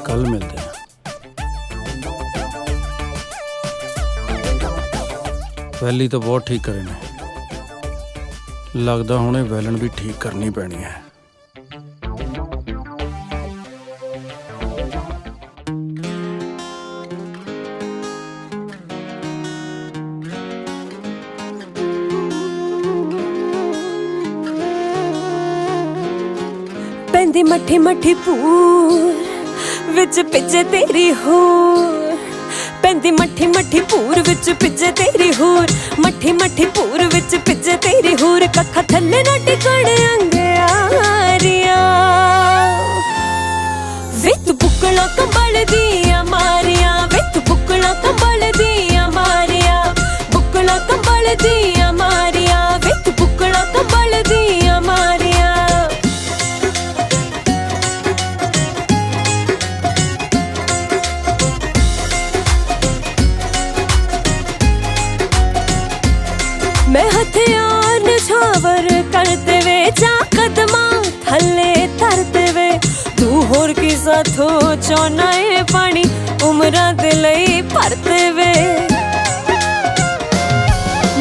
ਕੱਲ ਮਿਲਦੇ ਹਾਂ। ਵੈਲੀ ਤਾਂ ਬਹੁਤ ਠੀਕ ਕਰੇ ਨੇ, ਲੱਗਦਾ ਹੁਣ ਇਹ ਵੈਲਣ ਵੀ ਠੀਕ ਕਰਨੀ ਪੈਣੀ ਹੈ। ਪੈਂਦੀ ਮੱਠੀ ਮੱਠੀ ਭੂਰ ਵਿੱਚ ਪਿੱਛੇ ਤੇਰੀ ਹੋਰ। ਪੈਂਦੀ ਮੱਠੀ ਮੱਠੀ ਭੂਰ ਵਿੱਚ ਪਿੱਛੇ ਤੇਰੀ ਹੋਰ। ਮੱਠੀ ਮੱਠੀ ਭੂਰ ਵਿੱਚ ਪਿੱਛੇ ਤੇਰੀ ਹੋਰ। ਕੱਖਾਂ ਥੱਲੇ ਨਾ ਟਿਕਣ ਅੰਗਿਆਰੀਆਂ ਵੇ ਤੂੰ ਬੁੱਕਲਾਂ ਕੰਬਲ ਦੀਆਂ ਮਾਰੀਆਂ। ਵੇ ਤੂੰ ਬੁੱਕਲਾਂ ਕੰਬਲ ਦੀਆਂ ਮਾਰੀਆਂ। ਬੁੱਕਲਾਂ ਕੰਬਲ ਦੀਆਂ ਮਾਰੀਆਂ। ਵੇ ਤੂੰ ਬੁੱਕਲਾਂ ਕੰਬਲ ਦੀਆਂ ਮਾਰੀਆਂ। मैं हथियार निछावर करते वे जा कदमा थले तरते वे। तू होर की साथो चौना है पानी उमरा दे लई भरते वे।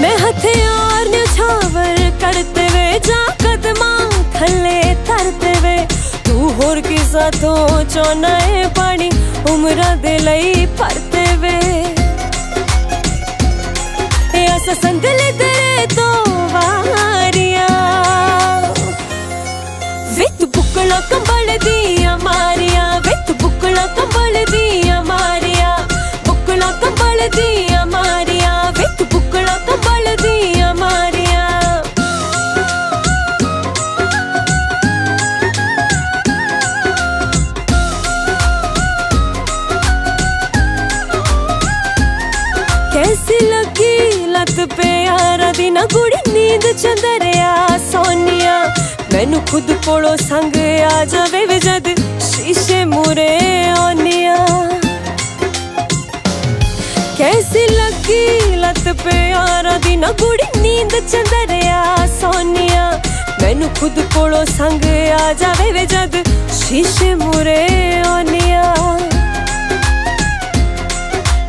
मैं हथियार निछावर करते वे जा कदमा थले तरते वे। तू होर की साथो चौना है पानी उमरा दे लई भरते वे। संगले तेरे तो वारिया वे तू बुकला कंबल दिया मारिया। वे तू बुकला कंबल दिया मारिया। बुकला कंबल दिया मारिया। वे तू बुकला कंबल दिया मारिया। कैसी लगी लत प्यारा दी ना गुड़ी नींद चंदरिया सोनिया। मैनू खुद कोलों संग आ जावे वे जद शीशे मूरे आनिया। कैसी लगी लत प्यारा दी ना गुड़ी नींद चंदरिया सोनिया। मैनू खुद कोलों संग आ जावे वे जद शीशे मूरे आनिया।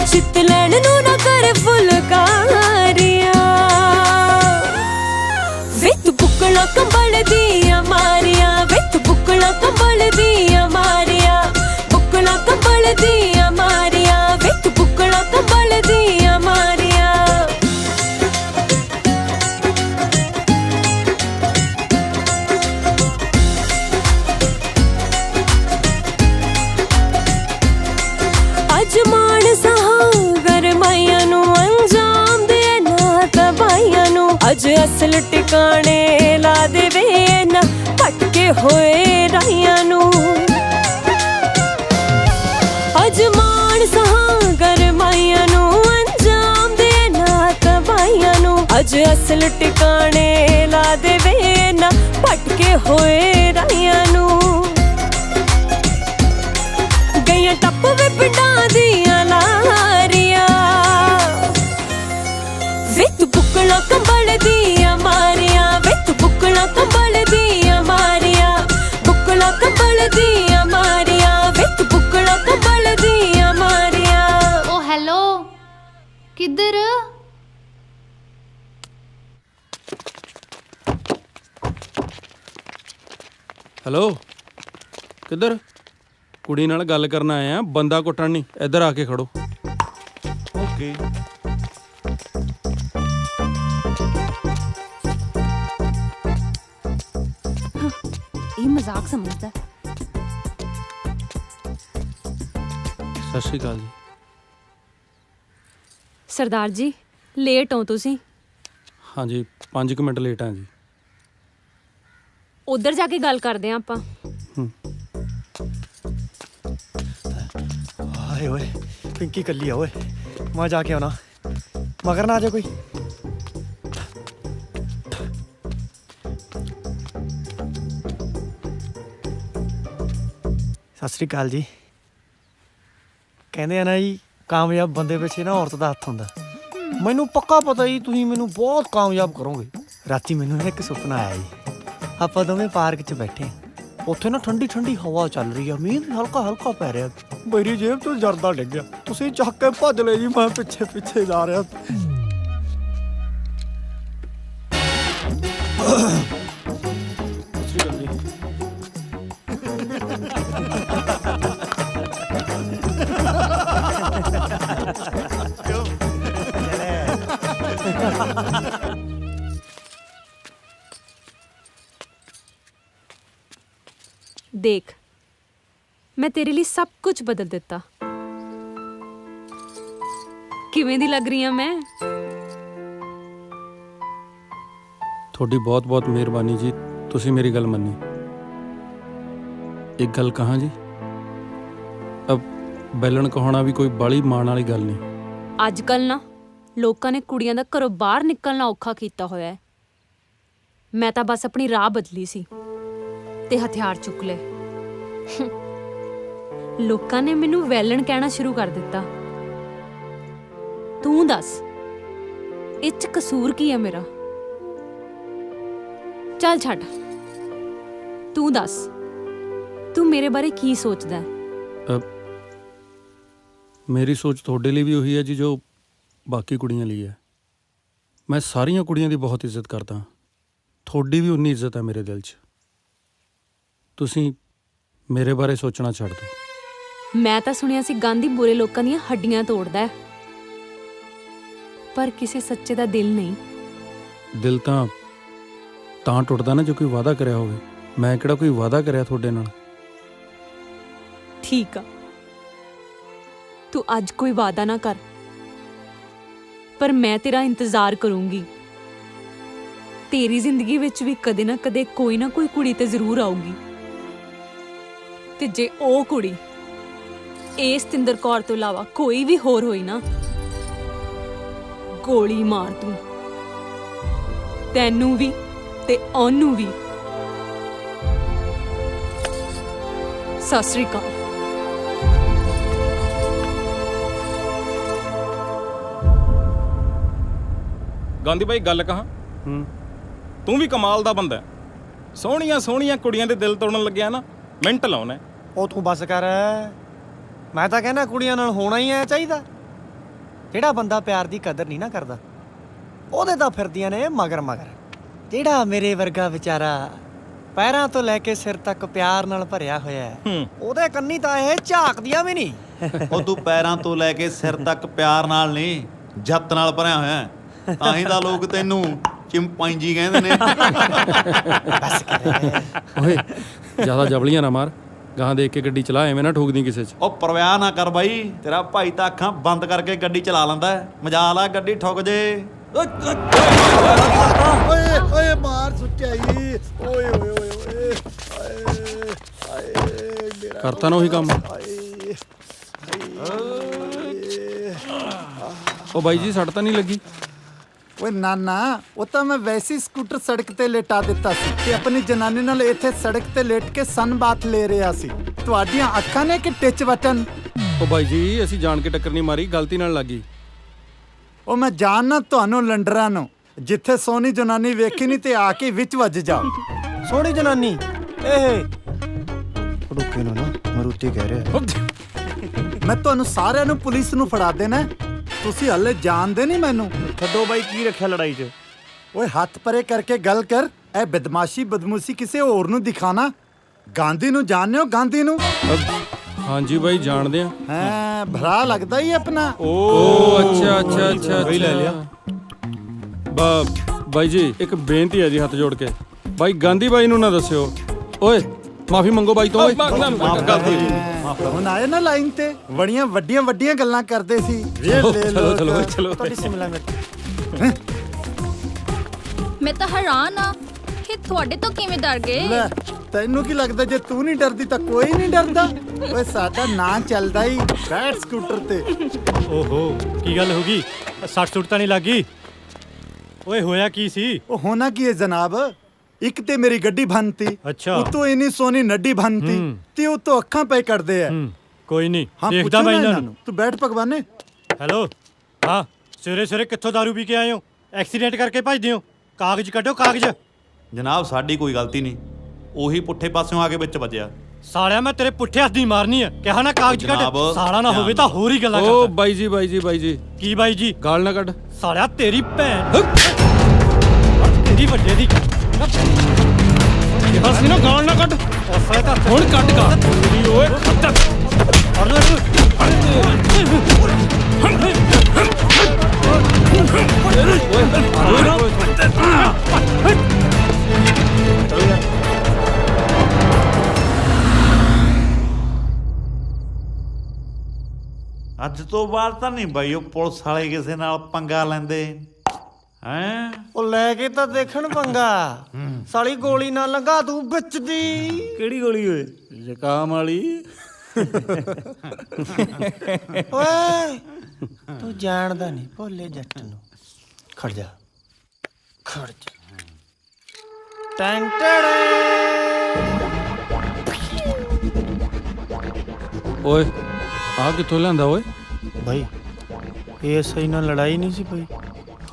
चित लैन नू ना करे फुलकारियां वे तू बुकला कंबल दिया मारिया। वे तू बुकला कंबल दिया मारिया। बुकला कंबल दिया मारिया। वे तू बुकला कंबल दिया मारिया। अज मान सहागर माइया नू अंजाम दे ना तबाइया नू। अज असल टिकाने ला देवे ना भटके होए राइया नू। अज मान सहागर माइया नू अंजाम दे ना तबाइया नू। अज असल टिकाने ला देवे ना भटके होए राइया नू। गईया टप वे पिंडा दिया लारिया वे तू बुकला कंबल दिया मारिया। वे तू बुकला कंबल दिया मारिया। बुकला कंबल दिया मारिया। वे तू बुकला कंबल दिया मारिया। ਕਿੱਧਰ? ਹੈਲੋ, ਕਿੱਧਰ? ਕੁੜੀ ਨਾਲ ਗੱਲ ਕਰਨ ਆਏ ਆ, ਬੰਦਾ ਕੁੱਟਣ ਨਹੀਂ। ਇੱਧਰ ਆ ਕੇ ਖੜੋ। ਓਕੇ। ਇਹ ਮਜ਼ਾਕ ਸਮਝਦਾ। ਸਤਿ ਸ਼੍ਰੀ ਅਕਾਲ ਜੀ। ਸਰਦਾਰ ਜੀ, ਲੇਟ ਹੋ ਤੁਸੀਂ? ਹਾਂਜੀ, 5 ਮਿੰਟ ਲੇਟ ਆ ਜੀ। ਉੱਧਰ ਜਾ ਕੇ ਗੱਲ ਕਰਦੇ ਆਂ ਆਪਾਂ। ਹਾਏ ਓਏ, ਪਿੰਕੀ ਕੱਲੀ ਆ ਓਏ, ਮੈਂ ਜਾ ਕੇ ਆਉਣਾ। ਮਗਰ ਨਾ ਆ ਜਾ ਕੋਈ। ਸਤਿ ਸ੍ਰੀ ਅਕਾਲ ਜੀ। ਕਹਿੰਦੇ ਆ ਨਾ ਜੀ, ਕਾਮਯਾਬ ਬੰਦੇ ਪਿੱਛੇ ਨਾ ਔਰਤ ਦਾ ਹੱਥ ਹੁੰਦਾ। ਮੈਨੂੰ ਪੱਕਾ ਪਤਾ ਜੀ ਤੁਸੀਂ ਮੈਨੂੰ ਬਹੁਤ ਕਾਮਯਾਬ ਕਰੋਗੇ। ਰਾਤੀ ਮੈਨੂੰ ਨਾ ਇੱਕ ਸੁਪਨਾ ਆਇਆ ਜੀ। ਆਪਾਂ ਦੋਵੇਂ ਪਾਰਕ 'ਚ ਬੈਠੇ ਹਾਂ। ਉੱਥੇ ਨਾ ਠੰਡੀ ਠੰਡੀ ਹਵਾ ਚੱਲ ਰਹੀ ਆ, ਮੀਂਹ ਹਲਕਾ ਹਲਕਾ ਪੈ ਰਿਹਾ। ਮੇਰੀ ਜੇਬ ਤੋਂ ਜਰਦਾ ਡਿੱਗ ਗਿਆ, ਤੁਸੀਂ ਚੱਕ ਕੇ ਭੱਜ ਲਏ ਜੀ। ਮੈਂ ਪਿੱਛੇ ਪਿੱਛੇ ਜਾ ਰਿਹਾ। ਦੇਖ, ਮੈਂ ਤੇਰੇ ਲਈ ਸਭ ਕੁਝ ਬਦਲ ਦਿੱਤਾ। ਕਿਵੇਂ ਦੀ ਲੱਗ ਰਹੀ ਹਾਂ ਮੈਂ? ਤੁਹਾਡੀ ਬਹੁਤ ਬਹੁਤ ਮਿਹਰਬਾਨੀ ਜੀ, ਤੁਸੀਂ ਮੇਰੀ ਗੱਲ ਮੰਨੀ। ਇੱਕ ਗੱਲ ਕਹਾਂ ਜੀ, ਅਬ ਬੈਲਣ ਕਹਾਉਣਾ ਵੀ ਕੋਈ ਬਾਲੀ ਮਾਣ ਵਾਲੀ ਗੱਲ ਨਹੀਂ। ਅੱਜ ਕੱਲ ਨਾ ਲੋਕਾਂ ਨੇ ਕੁੜੀਆਂ ਦਾ ਘਰੋਂ ਬਾਹਰ ਨਿਕਲਣਾ ਔਖਾ ਕੀਤਾ ਹੋਇਆ ਹੈ। ਮੈਂ ਤਾਂ ਬਸ ਆਪਣੀ ਰਾਹ ਬਦਲੀ ਸੀ ਤੇ ਹਥਿਆਰ ਚੁੱਕ ਲਏ। ਲੋਕਾਂ ਨੇ ਮੈਨੂੰ ਵੈਲਣ ਕਹਿਣਾ ਸ਼ੁਰੂ ਕਰ ਦਿੱਤਾ। ਤੂੰ ਦੱਸ, ਇਹ 'ਚ ਕਸੂਰ ਕੀ ਹੈ ਮੇਰਾ? ਚੱਲ ਛੱਡ, ਤੂੰ ਦੱਸ, ਤੂੰ ਮੇਰੇ ਬਾਰੇ ਕੀ ਸੋਚਦਾ ਹੈ? ਮੇਰੀ ਸੋਚ ਤੁਹਾਡੇ ਲਈ ਵੀ ਉਹੀ ਹੈ ਜੀ ਜੋ ਬਾਕੀ ਕੁੜੀਆਂ ਲਈ ਹੈ। ਮੈਂ ਸਾਰੀਆਂ ਕੁੜੀਆਂ ਦੀ ਬਹੁਤ ਇੱਜ਼ਤ ਕਰਦਾ। ਤੁਹਾਡੀ ਵੀ ਉਨੀ ਇੱਜ਼ਤ ਹੈ ਮੇਰੇ ਦਿਲ 'ਚ। ਤੁਸੀਂ ਮੇਰੇ ਬਾਰੇ ਸੋਚਣਾ ਛੱਡ ਦਿਓ। ਮੈਂ ਤਾਂ ਸੁਣਿਆ ਸੀ ਗਾਂਧੀ ਬੁਰੇ ਲੋਕਾਂ ਦੀਆਂ ਹੱਡੀਆਂ ਤੋੜਦਾ ਹੈ, ਪਰ ਕਿਸੇ ਸੱਚੇ ਦਾ ਦਿਲ ਨਹੀਂ। ਦਿਲ ਤਾਂ ਟੁੱਟਦਾ ਨਾ ਜੇ ਕੋਈ ਵਾਅਦਾ ਕਰਿਆ ਹੋਵੇ। ਮੈਂ ਕਿਹੜਾ ਕੋਈ ਵਾਅਦਾ ਕਰਿਆ ਤੁਹਾਡੇ ਨਾਲ? ਠੀਕ ਆ, ਤੂੰ ਅੱਜ ਕੋਈ ਵਾਅਦਾ ਨਾ ਕਰ, ਪਰ ਮੈਂ ਤੇਰਾ ਇੰਤਜ਼ਾਰ ਕਰੂੰਗੀ। ਤੇਰੀ ਜ਼ਿੰਦਗੀ ਵਿੱਚ ਵੀ ਕਦੇ ਨਾ ਕਦੇ ਕੋਈ ਨਾ ਕੋਈ ਕੁੜੀ ਤੇ ਜ਼ਰੂਰ ਆਊਗੀ, ਤੇ ਜੇ ਉਹ ਕੁੜੀ ਇਹ ਸਤਿੰਦਰ ਕੌਰ ਤੋਂ ਇਲਾਵਾ ਕੋਈ ਵੀ ਹੋਰ ਹੋਈ ਨਾ, ਗੋਲੀ ਮਾਰ ਦੂੰ ਤੈਨੂੰ ਵੀ ਤੇ ਉਹਨੂੰ ਵੀ। ਸਤਿ ਸ੍ਰੀ ਅਕਾਲ। ਗਾਂਧੀ ਬਾਈ, ਗੱਲ ਕਹਾਂ, ਤੂੰ ਵੀ ਕਮਾਲ ਦਾ ਬੰਦਾ। ਸੋਹਣੀਆਂ ਸੋਹਣੀਆਂ ਕੁੜੀਆਂ ਦੇ ਦਿਲ ਤੋੜਨ ਲੱਗਿਆ ਨਾ, ਮਿੰਟ ਲਾਉਣਾ। ਉਹ ਤੂੰ ਬਸ ਕਰ। ਮੈਂ ਤਾਂ ਕਹਿੰਦਾ ਕੁੜੀਆਂ ਨਾਲ ਹੋਣਾ ਹੀ ਐ ਚਾਹੀਦਾ। ਜਿਹੜਾ ਬੰਦਾ ਪਿਆਰ ਦੀ ਕਦਰ ਨਹੀਂ ਨਾ ਕਰਦਾ, ਉਹਦੇ ਤਾਂ ਫਿਰਦੀਆਂ ਨੇ ਮਗਰ ਮਗਰ। ਜਿਹੜਾ ਮੇਰੇ ਵਰਗਾ ਵਿਚਾਰਾ ਪੈਰਾਂ ਤੋਂ ਲੈ ਕੇ ਸਿਰ ਤੱਕ ਪਿਆਰ ਨਾਲ ਭਰਿਆ ਹੋਇਆ ਹੈ, ਉਹਦੇ ਕੰਨੀ ਤਾਂ ਇਹ ਝਾਕਦੀਆਂ ਵੀ ਨਹੀਂ। ਉਹ ਤੂੰ ਪੈਰਾਂ ਤੋਂ ਲੈ ਕੇ ਸਿਰ ਤੱਕ ਪਿਆਰ ਨਾਲ ਨਹੀਂ, ਜੱਤ ਨਾਲ ਭਰਿਆ ਹੋਇਆ। ਤਾਂ ਹੀ ਤਾਂ ਲੋਕ ਤੈਨੂੰ ਚਿੰਪਾਂਜੀ ਕਹਿੰਦੇ ਨੇ। ਬਸ ਕਰ ਓਏ, ਜ਼ਿਆਦਾ ਜਬਲੀਆਂ ਨਾ ਮਾਰ। ਗਾਂ ਦੇਖ ਕੇ ਗੱਡੀ ਚਲਾ, ਐਵੇਂ ਨਾ ਠੋਕਦੀ ਕਿਸੇ 'ਚ। ਉਹ ਪਰਵਾਹ ਨਾ ਕਰ ਬਾਈ, ਤੇਰਾ ਭਾਈ ਤਾਂ ਅੱਖਾਂ ਬੰਦ ਕਰਕੇ ਗੱਡੀ ਚਲਾ ਲੈਂਦਾ। ਮਜਾਲ ਆ ਗੱਡੀ ਠੁੱਕ ਜੇ। ਓਏ ਓਏ ਮਾਰ ਸੁੱਚਾਈ। ਓਏ ਓਏ ਓਏ ਓਏ ਆਏ ਕਰਤਾ ਨਾ ਉਹੀ ਕੰਮ। ਉਹ ਬਾਈ ਜੀ, ਸੱਟ ਤਾਂ ਨਹੀਂ ਲੱਗੀ? ਓਏ ਨਾ, ਉਹ ਤਾਂ ਮੈਂ ਵੈਸੇ ਹੀ ਸਕੂਟਰ ਸੜਕ ਤੇ ਲੇਟਾ ਦਿੱਤਾ ਸੀ ਤੇ ਆਪਣੀ ਜਨਾਨੀ ਨਾਲ ਇੱਥੇ ਸੜਕ ਤੇ ਲੇਟ ਕੇ ਸਨਬਾਥ ਲੈ ਰਿਹਾ ਸੀ। ਤੁਹਾਡੀਆਂ ਅੱਖਾਂ ਨੇ ਕਿ ਟਿੱਚ ਬਟਨ? ਉਹ ਬਾਈ ਜੀ, ਅਸੀਂ ਜਾਣ ਕੇ ਟੱਕਰ ਨਹੀਂ ਮਾਰੀ, ਗਲਤੀ ਨਾਲ ਲੱਗੀ। ਉਹ ਮੈਂ ਜਾਣਨਾ ਤੁਹਾਨੂੰ ਲੰਡਰਾਂ ਨੂੰ, ਜਿੱਥੇ ਸੋਹਣੀ ਜਨਾਨੀ ਵੇਖੀ ਨਹੀਂ ਤੇ ਆ ਕੇ ਵਿੱਚ ਵੱਜ ਜਾਓ। ਸੋਹਣੀ ਜਨਾਨੀ ਇਹ ਰੁਕੇ ਨਾ, ਮਰੂਤੀ ਕਹਿ ਰਿਹਾ। ਮੈਂ ਤੁਹਾਨੂੰ ਸਾਰਿਆਂ ਨੂੰ ਪੁਲਿਸ ਨੂੰ ਫੜਾ ਦੇਣਾ। ਤੁਸੀਂ ਹਲੇ ਜਾਣਦੇ ਨਹੀਂ ਮੈਨੂੰ। ਛੱਡੋ ਬਾਈ, ਕੀ ਰੱਖਿਆ ਲੜਾਈ 'ਚ? ਓਏ ਹੱਥ ਪਰੇ ਕਰਕੇ ਗੱਲ ਕਰ। ਇਹ ਬਦਮੂਸ਼ੀ ਕਿਸੇ ਹੋਰ ਨੂੰ ਦਿਖਾਣਾ। ਗਾਂਧੀ ਨੂੰ ਜਾਣਦੇ ਹੋ? ਗਾਂਧੀ ਨੂੰ? ਹਾਂਜੀ ਬਾਈ ਜਾਣਦੇ ਆ। ਹਾਂ, ਭਰਾ ਲੱਗਦਾ ਹੀ ਆਪਣਾ। ਓ ਅੱਛਾ ਅੱਛਾ ਅੱਛਾ ਬਾਈ ਲੈ ਲਿਆ। ਬਾਈ ਜੀ ਇੱਕ ਬੇਨਤੀ ਹੈ ਜੀ, ਹੱਥ ਜੋੜ ਕੇ। ਬਾਈ ਗਾਂਧੀ ਬਾਈ ਨੂੰ ਨਾ ਦੱਸਿਓ। ਓਏ ਮਾਫੀ ਮੰਗੋ ਬਾਈ ਤੋਂ। ਹੁਣ ਆਏ ਨਾ ਲਾਈਨ ਤੇ, ਬੜੀਆਂ ਵੱਡੀਆਂ ਗੱਲਾਂ ਕਰਦੇ ਸੀ। ਚਲੋ ਤੁਹਾਡੀ ਸਿਮਲਾ ਮੈਂ ਤਾਂ ਹੈਰਾਨ ਆ ਕਿ ਤੁਹਾਡੇ ਤੋਂ ਕਿਵੇਂ ਡਰ ਗਏ। ਲੈ ਤੈਨੂੰ ਕੀ ਲੱਗਦਾ ਜੇ ਤੂੰ ਨਹੀਂ ਡਰਦੀ ਤਾਂ ਕੋਈ ਨਹੀਂ ਡਰਦਾ? ਓਏ ਸਾਡਾ ਨਾਂ ਚੱਲਦਾ ਹੀ ਬੈਟ ਸਕੂਟਰ ਤੇ। ਓਹੋ ਕੀ ਗੱਲ ਹੋ ਗਈ? 60 ਸੁੱਟ ਤਾਂ ਨਹੀਂ ਲੱਗੀ? ਓਏ ਹੋਇਆ ਕੀ ਸੀ? ਉਹ ਹੋਣਾ ਕੀ ਹੈ ਜਨਾਬ, ਇੱਕ ਤੇ ਮੇਰੀ ਗੱਡੀ ਭੰਨਤੀ, ਉਤੋਂ ਇਨੀ ਸੋਹਣੀ ਨੱਡੀ ਭੰਨਤੀ ਤੇ ਉਤੋਂ ਅੱਖਾਂ ਪੈ ਕੱਢਦੇ ਆ। ਕੋਈ ਨਹੀਂ ਹਾਂ, ਦੇਖਦਾ ਮੈਂ ਇਹਨਾਂ ਨੂੰ। ਤੂੰ ਬੈਠ ਭਗਵਾਨੇ। ਹੈਲੋ, ਹਾਂ ਸਵੇਰੇ ਕਿੱਥੋਂ ਦਾਰੂ ਪੀ ਕੇ ਆਏ ਹੋ? ਐਕਸੀਡੈਂਟ ਕਰਕੇ ਭੱਜਦੇ ਹੋ? ਕਾਗਜ਼ ਕੱਢੋ ਕਾਗਜ਼। ਜਨਾਬ ਸਾਡੀ ਕੋਈ ਗਲਤੀ ਨਹੀਂ, ਉਹੀ ਪੁੱਠੇ ਪਾਸਿਓਂ ਆ ਕੇ ਵਿੱਚ ਵੱਜਿਆ। ਸਾਲਿਆ ਮੈਂ ਤੇਰੇ ਪੁੱਠੇ ਹੱਥ ਦੀ ਮਾਰਨੀ ਆ। ਕਿਹਾ ਨਾ ਕਾਗਜ਼ ਕੱਢ। ਜਨਾਬ, ਸਾਲਾ ਨਾ ਹੋਵੇ ਤਾਂ ਹੋਰ ਹੀ ਗੱਲਾਂ ਕਰਦਾ। ਓ ਬਾਈ ਜੀ ਕੀ ਬਾਈ ਜੀ? ਗਾਲ ਨਾ ਕੱਢ। ਸਾਲਿਆ ਤੇਰੀ ਭੈਣ ਤੇਰੀ ਵੱਡੇ ਦੀ ਬਸ ਨਾ ਗਾਲ ਨਾ ਕੱਢ। ਉਸੇ ਤਾਂ ਹੁਣ ਕੱਢ ਗਾ। ਓਏ ਅੱਜ ਤੋਂ ਬਾਅਦ ਤਾਂ ਨਹੀਂ ਬਾਈ ਉਹ ਪੁਲਿਸ ਵਾਲੇ ਕਿਸੇ ਨਾਲ ਪੰਗਾ ਲੈਂਦੇ ਹੈਂ। ਉਹ ਲੈ ਕੇ ਤਾਂ ਦੇਖਣ ਪੰਗਾ। ਸਾਲੀ ਗੋਲੀ ਨਾ ਲੰਘਾ ਤੂੰ ਵਿੱਚ ਦੀ। ਕਿਹੜੀ ਗੋਲੀ ਓਏ? ਜ਼ੁਕਾਮ ਵਾਲੀ। ਓਏ ਤੂੰ ਜਾਣਦਾ ਨਹੀਂ ਭੋਲੇ ਜੱਟ ਨੂੰ। ਖੜ ਜਾ ਟੈਂਗ ਓਏ ਆ ਕਿੱਥੋਂ ਲਿਆਂਦਾ ਓਏ? ਭਾਈ ਐਸਆਈ ਨਾਲ ਲੜਾਈ ਨਹੀਂ ਸੀ ਪਈ,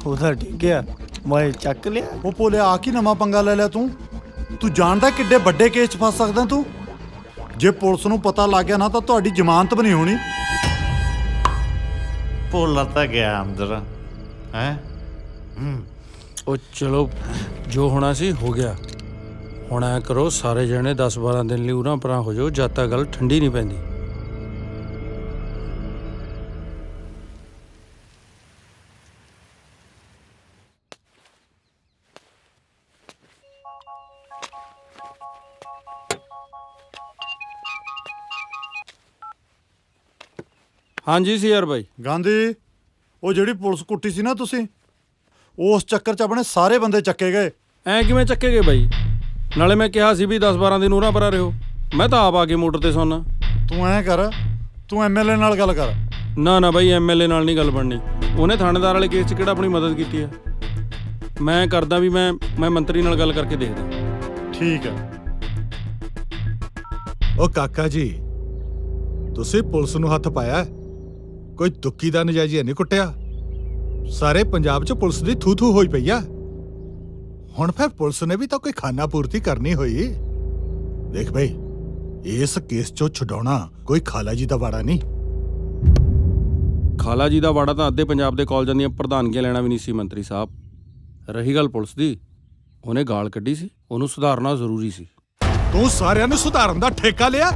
ਉਹਦਾ ਡਿੱਗ ਗਿਆ, ਮੈਂ ਚੱਕ ਲਿਆ। ਉਹ ਭੋਲੇ ਆ ਕੀ ਨਵਾਂ ਪੰਗਾ ਲੈ ਲਿਆ ਤੂੰ? ਤੂੰ ਜਾਣਦਾ ਕਿੱਡੇ ਵੱਡੇ ਕੇਸ 'ਚ ਫਸ ਸਕਦਾ ਤੂੰ? ਜੇ ਪੁਲਿਸ ਨੂੰ ਪਤਾ ਲੱਗ ਗਿਆ ਨਾ ਤਾਂ ਤੁਹਾਡੀ ਜ਼ਮਾਨਤ ਵੀ ਨਹੀਂ ਹੋਣੀ। ਭੋਲਾ ਤਾਂ ਗਿਆ ਅੰਦਰ ਹੈ। ਉਹ ਚਲੋ ਜੋ ਹੋਣਾ ਸੀ ਹੋ ਗਿਆ। ਹੁਣ ਐ ਕਰੋ ਸਾਰੇ ਜਣੇ 10-12 ਦਿਨ ਲਈ ਉਰਾਂ ਪਰਾਂ ਹੋ ਜਾਓ, ਜਦ ਤੱਕ ਗੱਲ ਠੰਡੀ ਨਹੀਂ ਪੈਂਦੀ। ਹਾਂਜੀ ਸੀਆਰ ਬਾਈ। ਗਾਂਧੀ, ਉਹ ਜਿਹੜੀ ਪੁਲਿਸ ਕੁੱਟੀ ਸੀ ਨਾ ਤੁਸੀਂ, ਉਸ ਚੱਕਰ 'ਚ ਆਪਣੇ ਸਾਰੇ ਬੰਦੇ ਚੱਕੇ ਗਏ। ਐ ਕਿਵੇਂ ਚੱਕੇ ਗਏ ਬਾਈ? ਨਾਲੇ ਮੈਂ ਕਿਹਾ ਸੀ ਵੀ 10-12 ਦਿਨ ਉਰਾਂ ਪਰਾਂ ਰਹੋ, ਮੈਂ ਤਾਂ ਆਪ ਆ ਕੇ ਮੋਟਰ ਤੇ ਸੌਣਾ। ਤੂੰ ਐਂ ਕਰ, ਤੂੰ ਐਮਐਲਏ ਨਾਲ ਗੱਲ ਕਰ। ਨਾ ਬਾਈ ਐਮਐਲਏ ਨਾਲ ਨਹੀਂ ਗੱਲ ਬਣਨੀ। ਉਹਨੇ ਥਾਣੇਦਾਰ ਵਾਲੇ ਕੇਸ 'ਚ ਕਿਹੜਾ ਆਪਣੀ ਮਦਦ ਕੀਤੀ ਹੈ। ਮੈਂ ਕਰਦਾ ਵੀ ਮੈਂ ਮੰਤਰੀ ਨਾਲ ਗੱਲ ਕਰਕੇ ਦੇਖਦਾ। ਠੀਕ ਹੈ। ਉਹ ਕਾਕਾ ਜੀ, ਤੁਸੀਂ ਪੁਲਿਸ ਨੂੰ ਹੱਥ ਪਾਇਆ? ਕੋਈ ਦੁੱਕੀ ਦਾ ਨਜਾਇਜ਼ ਨਹੀਂ ਕੁੱਟਿਆ। ਸਾਰੇ ਪੰਜਾਬ 'ਚ ਪੁਲਿਸ ਦੀ ਥੂ ਹੋਈ ਪਈ ਆ। ਹੁਣ ਫਿਰ ਪੁਲਿਸ ਨੇ ਵੀ ਤਾਂ ਕੋਈ ਖਾਨਾ ਪੂਰਤੀ ਕਰਨੀ ਹੋਈ। ਦੇਖ ਬਈ, ਇਸ ਕੇਸ 'ਚੋਂ ਛੁਡਾਉਣਾ ਕੋਈ ਖਾਲਾ ਜੀ ਦਾ ਵਾੜਾ ਨਹੀਂ। ਖਾਲਾ ਜੀ ਦਾ ਵਾੜਾ ਤਾਂ ਅੱਧੇ ਪੰਜਾਬ ਦੇ ਕਾਲਜਾਂ ਦੀਆਂ ਪ੍ਰਧਾਨਗੀਆਂ ਲੈਣਾ ਵੀ ਨਹੀਂ ਸੀ ਮੰਤਰੀ ਸਾਹਿਬ। ਰਹੀ ਗੱਲ ਪੁਲਿਸ ਦੀ, ਉਹਨੇ ਗਾਲ ਕੱਢੀ ਸੀ, ਉਹਨੂੰ ਸੁਧਾਰਨਾ ਜ਼ਰੂਰੀ ਸੀ। ਤੂੰ ਸਾਰਿਆਂ ਨੂੰ ਸੁਧਾਰਨ ਦਾ ਠੇਕਾ ਲਿਆ।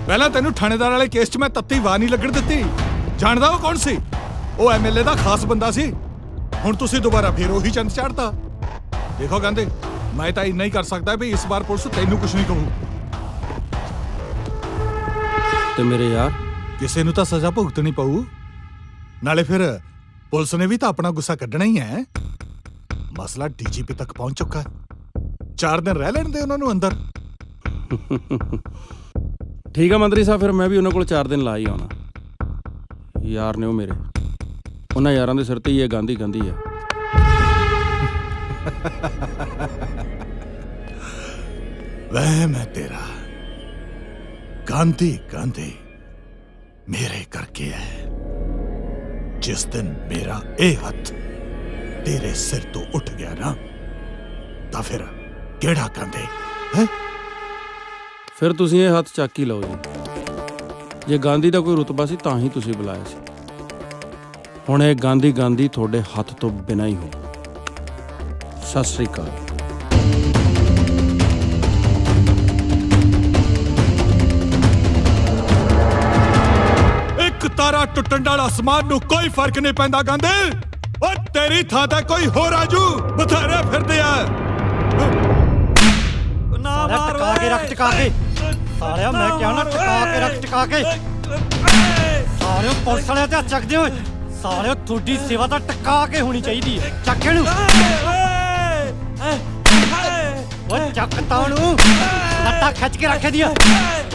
ਪਹਿਲਾਂ ਤੈਨੂੰ ਥਾਣੇਦਾਰ ਵਾਲੇ ਕੇਸ 'ਚ ਮੈਂ ਤੱਤੀ ਵਾਹ ਨਹੀਂ ਲੱਗਣ ਦਿੱਤੀ। ਜਾਣਦਾ ਉਹ ਕੌਣ ਸੀ? ਉਹ ਐਮਐਲਏ ਦਾ ਖਾਸ ਬੰਦਾ ਸੀ। ਹੁਣ ਤੁਸੀਂ ਦੁਬਾਰਾ ਫੇਰ ਉਹੀ ਚੰਦ ਚਾੜਤਾ। ਦੇਖੋ ਗਾਂਧੀ, ਮੈਂ ਤਾਂ ਇੰਨਾ ਹੀ ਕਰ ਸਕਦਾ ਵੀ ਇਸ ਵਾਰ ਪੁਲਿਸ ਤੈਨੂੰ ਕੁਝ ਨਹੀਂ ਕਹੂ। ਤੇ ਮੇਰੇ ਯਾਰ, ਕਿਸੇ ਨੂੰ ਤਾਂ ਸਜ਼ਾ ਭੁਗਤਣੀ ਪਊ। ਨਾਲੇ ਫਿਰ ਪੁਲਿਸ ਨੇ ਵੀ ਤਾਂ ਆਪਣਾ ਗੁੱਸਾ ਕੱਢਣਾ ਹੀ ਹੈ। ਮਸਲਾ ਡੀਜੀਪੀ ਤੱਕ ਪਹੁੰਚ ਚੁੱਕਾ ਹੈ। 4 ਦਿਨ ਰਹਿ ਲੈਣ ਦੇ ਉਹਨਾਂ ਨੂੰ ਅੰਦਰ। ਠੀਕ ਆ ਮੰਤਰੀ ਸਾਹਿਬ, ਫਿਰ ਮੈਂ ਵੀ ਉਹਨਾਂ ਕੋਲ 4 ਦਿਨ ਲਾ ਹੀ ਆਉਣਾ। ਯਾਰ ਨੇ ਉਹ ਮੇਰੇ, ਉਹਨਾਂ ਯਾਰਾਂ ਦੇ ਸਿਰ ਤੇ ਹੀ ਇਹ ਗਾਂਧੀ ਹੈ। ਵਹਿ ਮੈਂ ਤੇਰਾ ਗਾਂਧੀ ਮੇਰੇ ਕਰਕੇ ਹੈ। ਜਿਸ ਦਿਨ ਮੇਰਾ ਇਹ ਹੱਥ ਤੇਰੇ ਸਿਰ ਤੋਂ ਉੱਠ ਗਿਆ ਨਾ, ਤਾਂ ਫਿਰ ਕਿਹੜਾ ਗਾਂਧੀ ਹੈ? ਫਿਰ ਤੁਸੀਂ ਇਹ ਹੱਥ ਚੱਕ ਹੀ ਲਓ ਜੀ। ਜੇ ਗਾਂਧੀ ਦਾ ਕੋਈ ਰੁਤਬਾ ਸੀ ਤਾਂ ਹੀ ਤੁਸੀਂ ਬੁਲਾਇਆ ਸੀ। ਹੁਣ ਇਹ ਗਾਂਧੀ ਗਾਂਧੀ ਤੁਹਾਡੇ ਹੱਥ ਤੋਂ ਬਿਨਾਂ ਹੀ ਹੋ। ਸਤਿ ਸ੍ਰੀ ਅਕਾਲ। ਇੱਕ ਤਾਰਾ ਟੁੱਟਣ ਨਾਲ ਅਸਮਾਨ ਨੂੰ ਕੋਈ ਫਰਕ ਨਹੀਂ ਪੈਂਦਾ ਗਾਂਧੀ। ਓ ਤੇਰੀ ਥਾਂ ਤੇ ਕੋਈ ਹੋਰ ਆਜੂ, ਬਥੇਰੇ ਫਿਰਦੇ ਆ। ਨਾ ਮਾਰ ਟਕਾ ਕੇ ਰੱਖ, ਟਕਾ ਕੇ ਸਾਲਿਆ, ਮੈਂ ਕਿਹਾ ਨਾ ਟਕਾ ਕੇ ਰੱਖ, ਟਕਾ ਕੇ। ਸਾਲਿਓ ਪੁਲਿਸ ਵਾਲਿਆਂ ਤੇ ਹੱਥ ਚੱਕਦੇ ਓਏ। ਸਾਲਿਓ ਤੁਹਾਡੀ ਸੇਵਾ ਤਾਂ ਟਕਾ ਕੇ ਹੋਣੀ ਚਾਹੀਦੀ ਹੈ। ਚੱਕ ਇਹਨੂੰ ਓਏ, ਚੱਕ ਤਾਂ ਨੂੰ ਲੱਤਾਂ ਖਿੱਚ ਕੇ ਰੱਖ ਦੀਆਂ।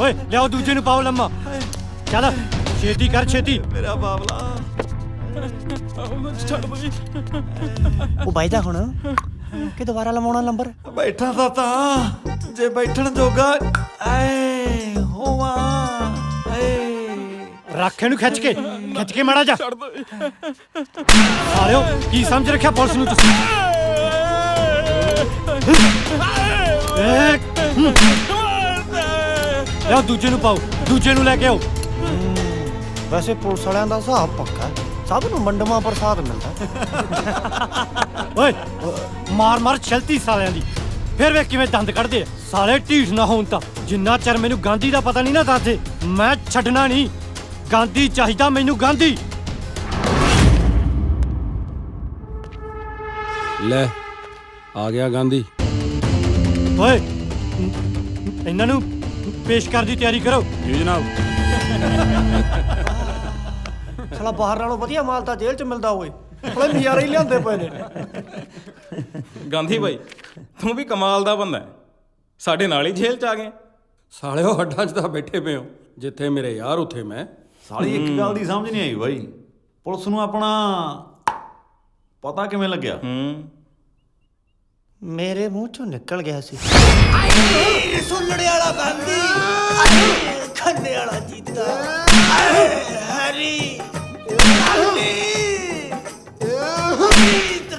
ਓਏ ਲਿਆਓ ਦੂਜੇ ਨੂੰ ਪਾਓ ਲੰਮਾ। ਚੱਲ ਛੇਤੀ ਕਰ, ਛੇਤੀ। ਮੇਰਾ ਬਾਬਲਾ ਛੱਡ ਬਈ। ਉਹ ਬਾਈਦਾ ਹੁਣ ਕਿ ਦੁਬਾਰਾ ਲਵਾਉਣਾ ਨੰਬਰ? ਬੈਠਾ ਤਾਂ ਜੇ ਬੈਠਣ ਜੋਗਾ ਐ ਹੋਵਾ ਐ। ਰੱਖ ਇਹਨੂੰ ਖਿੱਚ ਕੇ ਮਾੜਾ ਜਾ। ਸਾਲਿਓ ਕੀ ਸਮਝ ਰੱਖਿਆ ਪੁਲਿਸ ਨੂੰ ਤੁਸੀਂ? ਲਿਆਓ ਦੂਜੇ ਨੂੰ ਪਾਓ, ਦੂਜੇ ਨੂੰ ਲੈ ਕੇ ਆਓ। ਵੈਸੇ ਪੁਲਿਸ ਵਾਲਿਆਂ ਦਾ ਹਿਸਾਬ ਪੱਕਾ, ਸਭ ਨੂੰ ਮੰਡਮਾ ਪ੍ਰਸਾਦ ਮਿਲਦਾ। ਓਏ ਮਾਰ ਮਾਰ ਛਲਤੀ ਸਾਲਿਆਂ ਦੀ, ਫਿਰ ਵੇਖ ਕਿਵੇਂ ਦੰਦ ਕੱਢਦੇ ਆ। ਸਾਲੇ ਢੀਠ ਨਾ ਹੋਣ ਤਾਂ ਜਿੰਨਾ ਚਿਰ ਮੈਨੂੰ ਗਾਂਧੀ ਦਾ ਪਤਾ ਨਹੀਂ ਨਾ ਦੱਸਦੇ, ਮੈਂ ਛੱਡਣਾ ਨਹੀਂ। ਗਾਂਧੀ ਚਾਹੀਦਾ ਮੈਨੂੰ, ਗਾਂਧੀ। ਲੈ ਆ ਗਿਆ ਗਾਂਧੀ। ਓਏ ਇਹਨਾਂ ਨੂੰ ਪੇਸ਼ ਕਰਨ ਦੀ ਤਿਆਰੀ ਕਰੋ। ਜੀ ਜਨਾਬ। ਸਾਲਾ ਬਾਹਰ ਨਾਲੋਂ ਵਧੀਆ ਮਾਲ ਤਾਂ ਜੇਲ੍ਹ 'ਚ ਮਿਲਦਾ ਓਏ। ਥੋੜੇ ਨਜ਼ਾਰੇ ਹੀ ਲਿਆਂਦੇ ਪਏ ਨੇ। ਗਾਂਧੀ ਬਾਈ ਤੂੰ ਵੀ ਕਮਾਲ ਦਾ ਬੰਦਾ ਹੈ, ਸਾਡੇ ਨਾਲ ਹੀ ਜੇਲ੍ਹ 'ਚ ਆ ਗਏ। ਸਾਲਿਓ ਹੱਡਾਂ 'ਚ ਤਾਂ ਬੈਠੇ ਪਏ ਹੋ, ਜਿੱਥੇ ਮੇਰੇ ਯਾਰ ਉੱਥੇ ਮੈਂ। ਸਾਲੀ ਇੱਕ ਗੱਲ ਦੀ ਸਮਝ ਨਹੀਂ ਆਈ ਬਾਈ, ਪੁਲਿਸ ਨੂੰ ਆਪਣਾ ਪਤਾ ਕਿਵੇਂ ਲੱਗਿਆ? ਮੇਰੇ ਮੂੰਹ 'ਚੋਂ ਨਿਕਲ ਗਿਆ ਸੀ। ਸੁਲੜੇ ਵਾਲਾ ਗਾਂਧੀ, ਖੰਡੇ ਵਾਲਾ ਜੀਤਾ, ਹਰੀ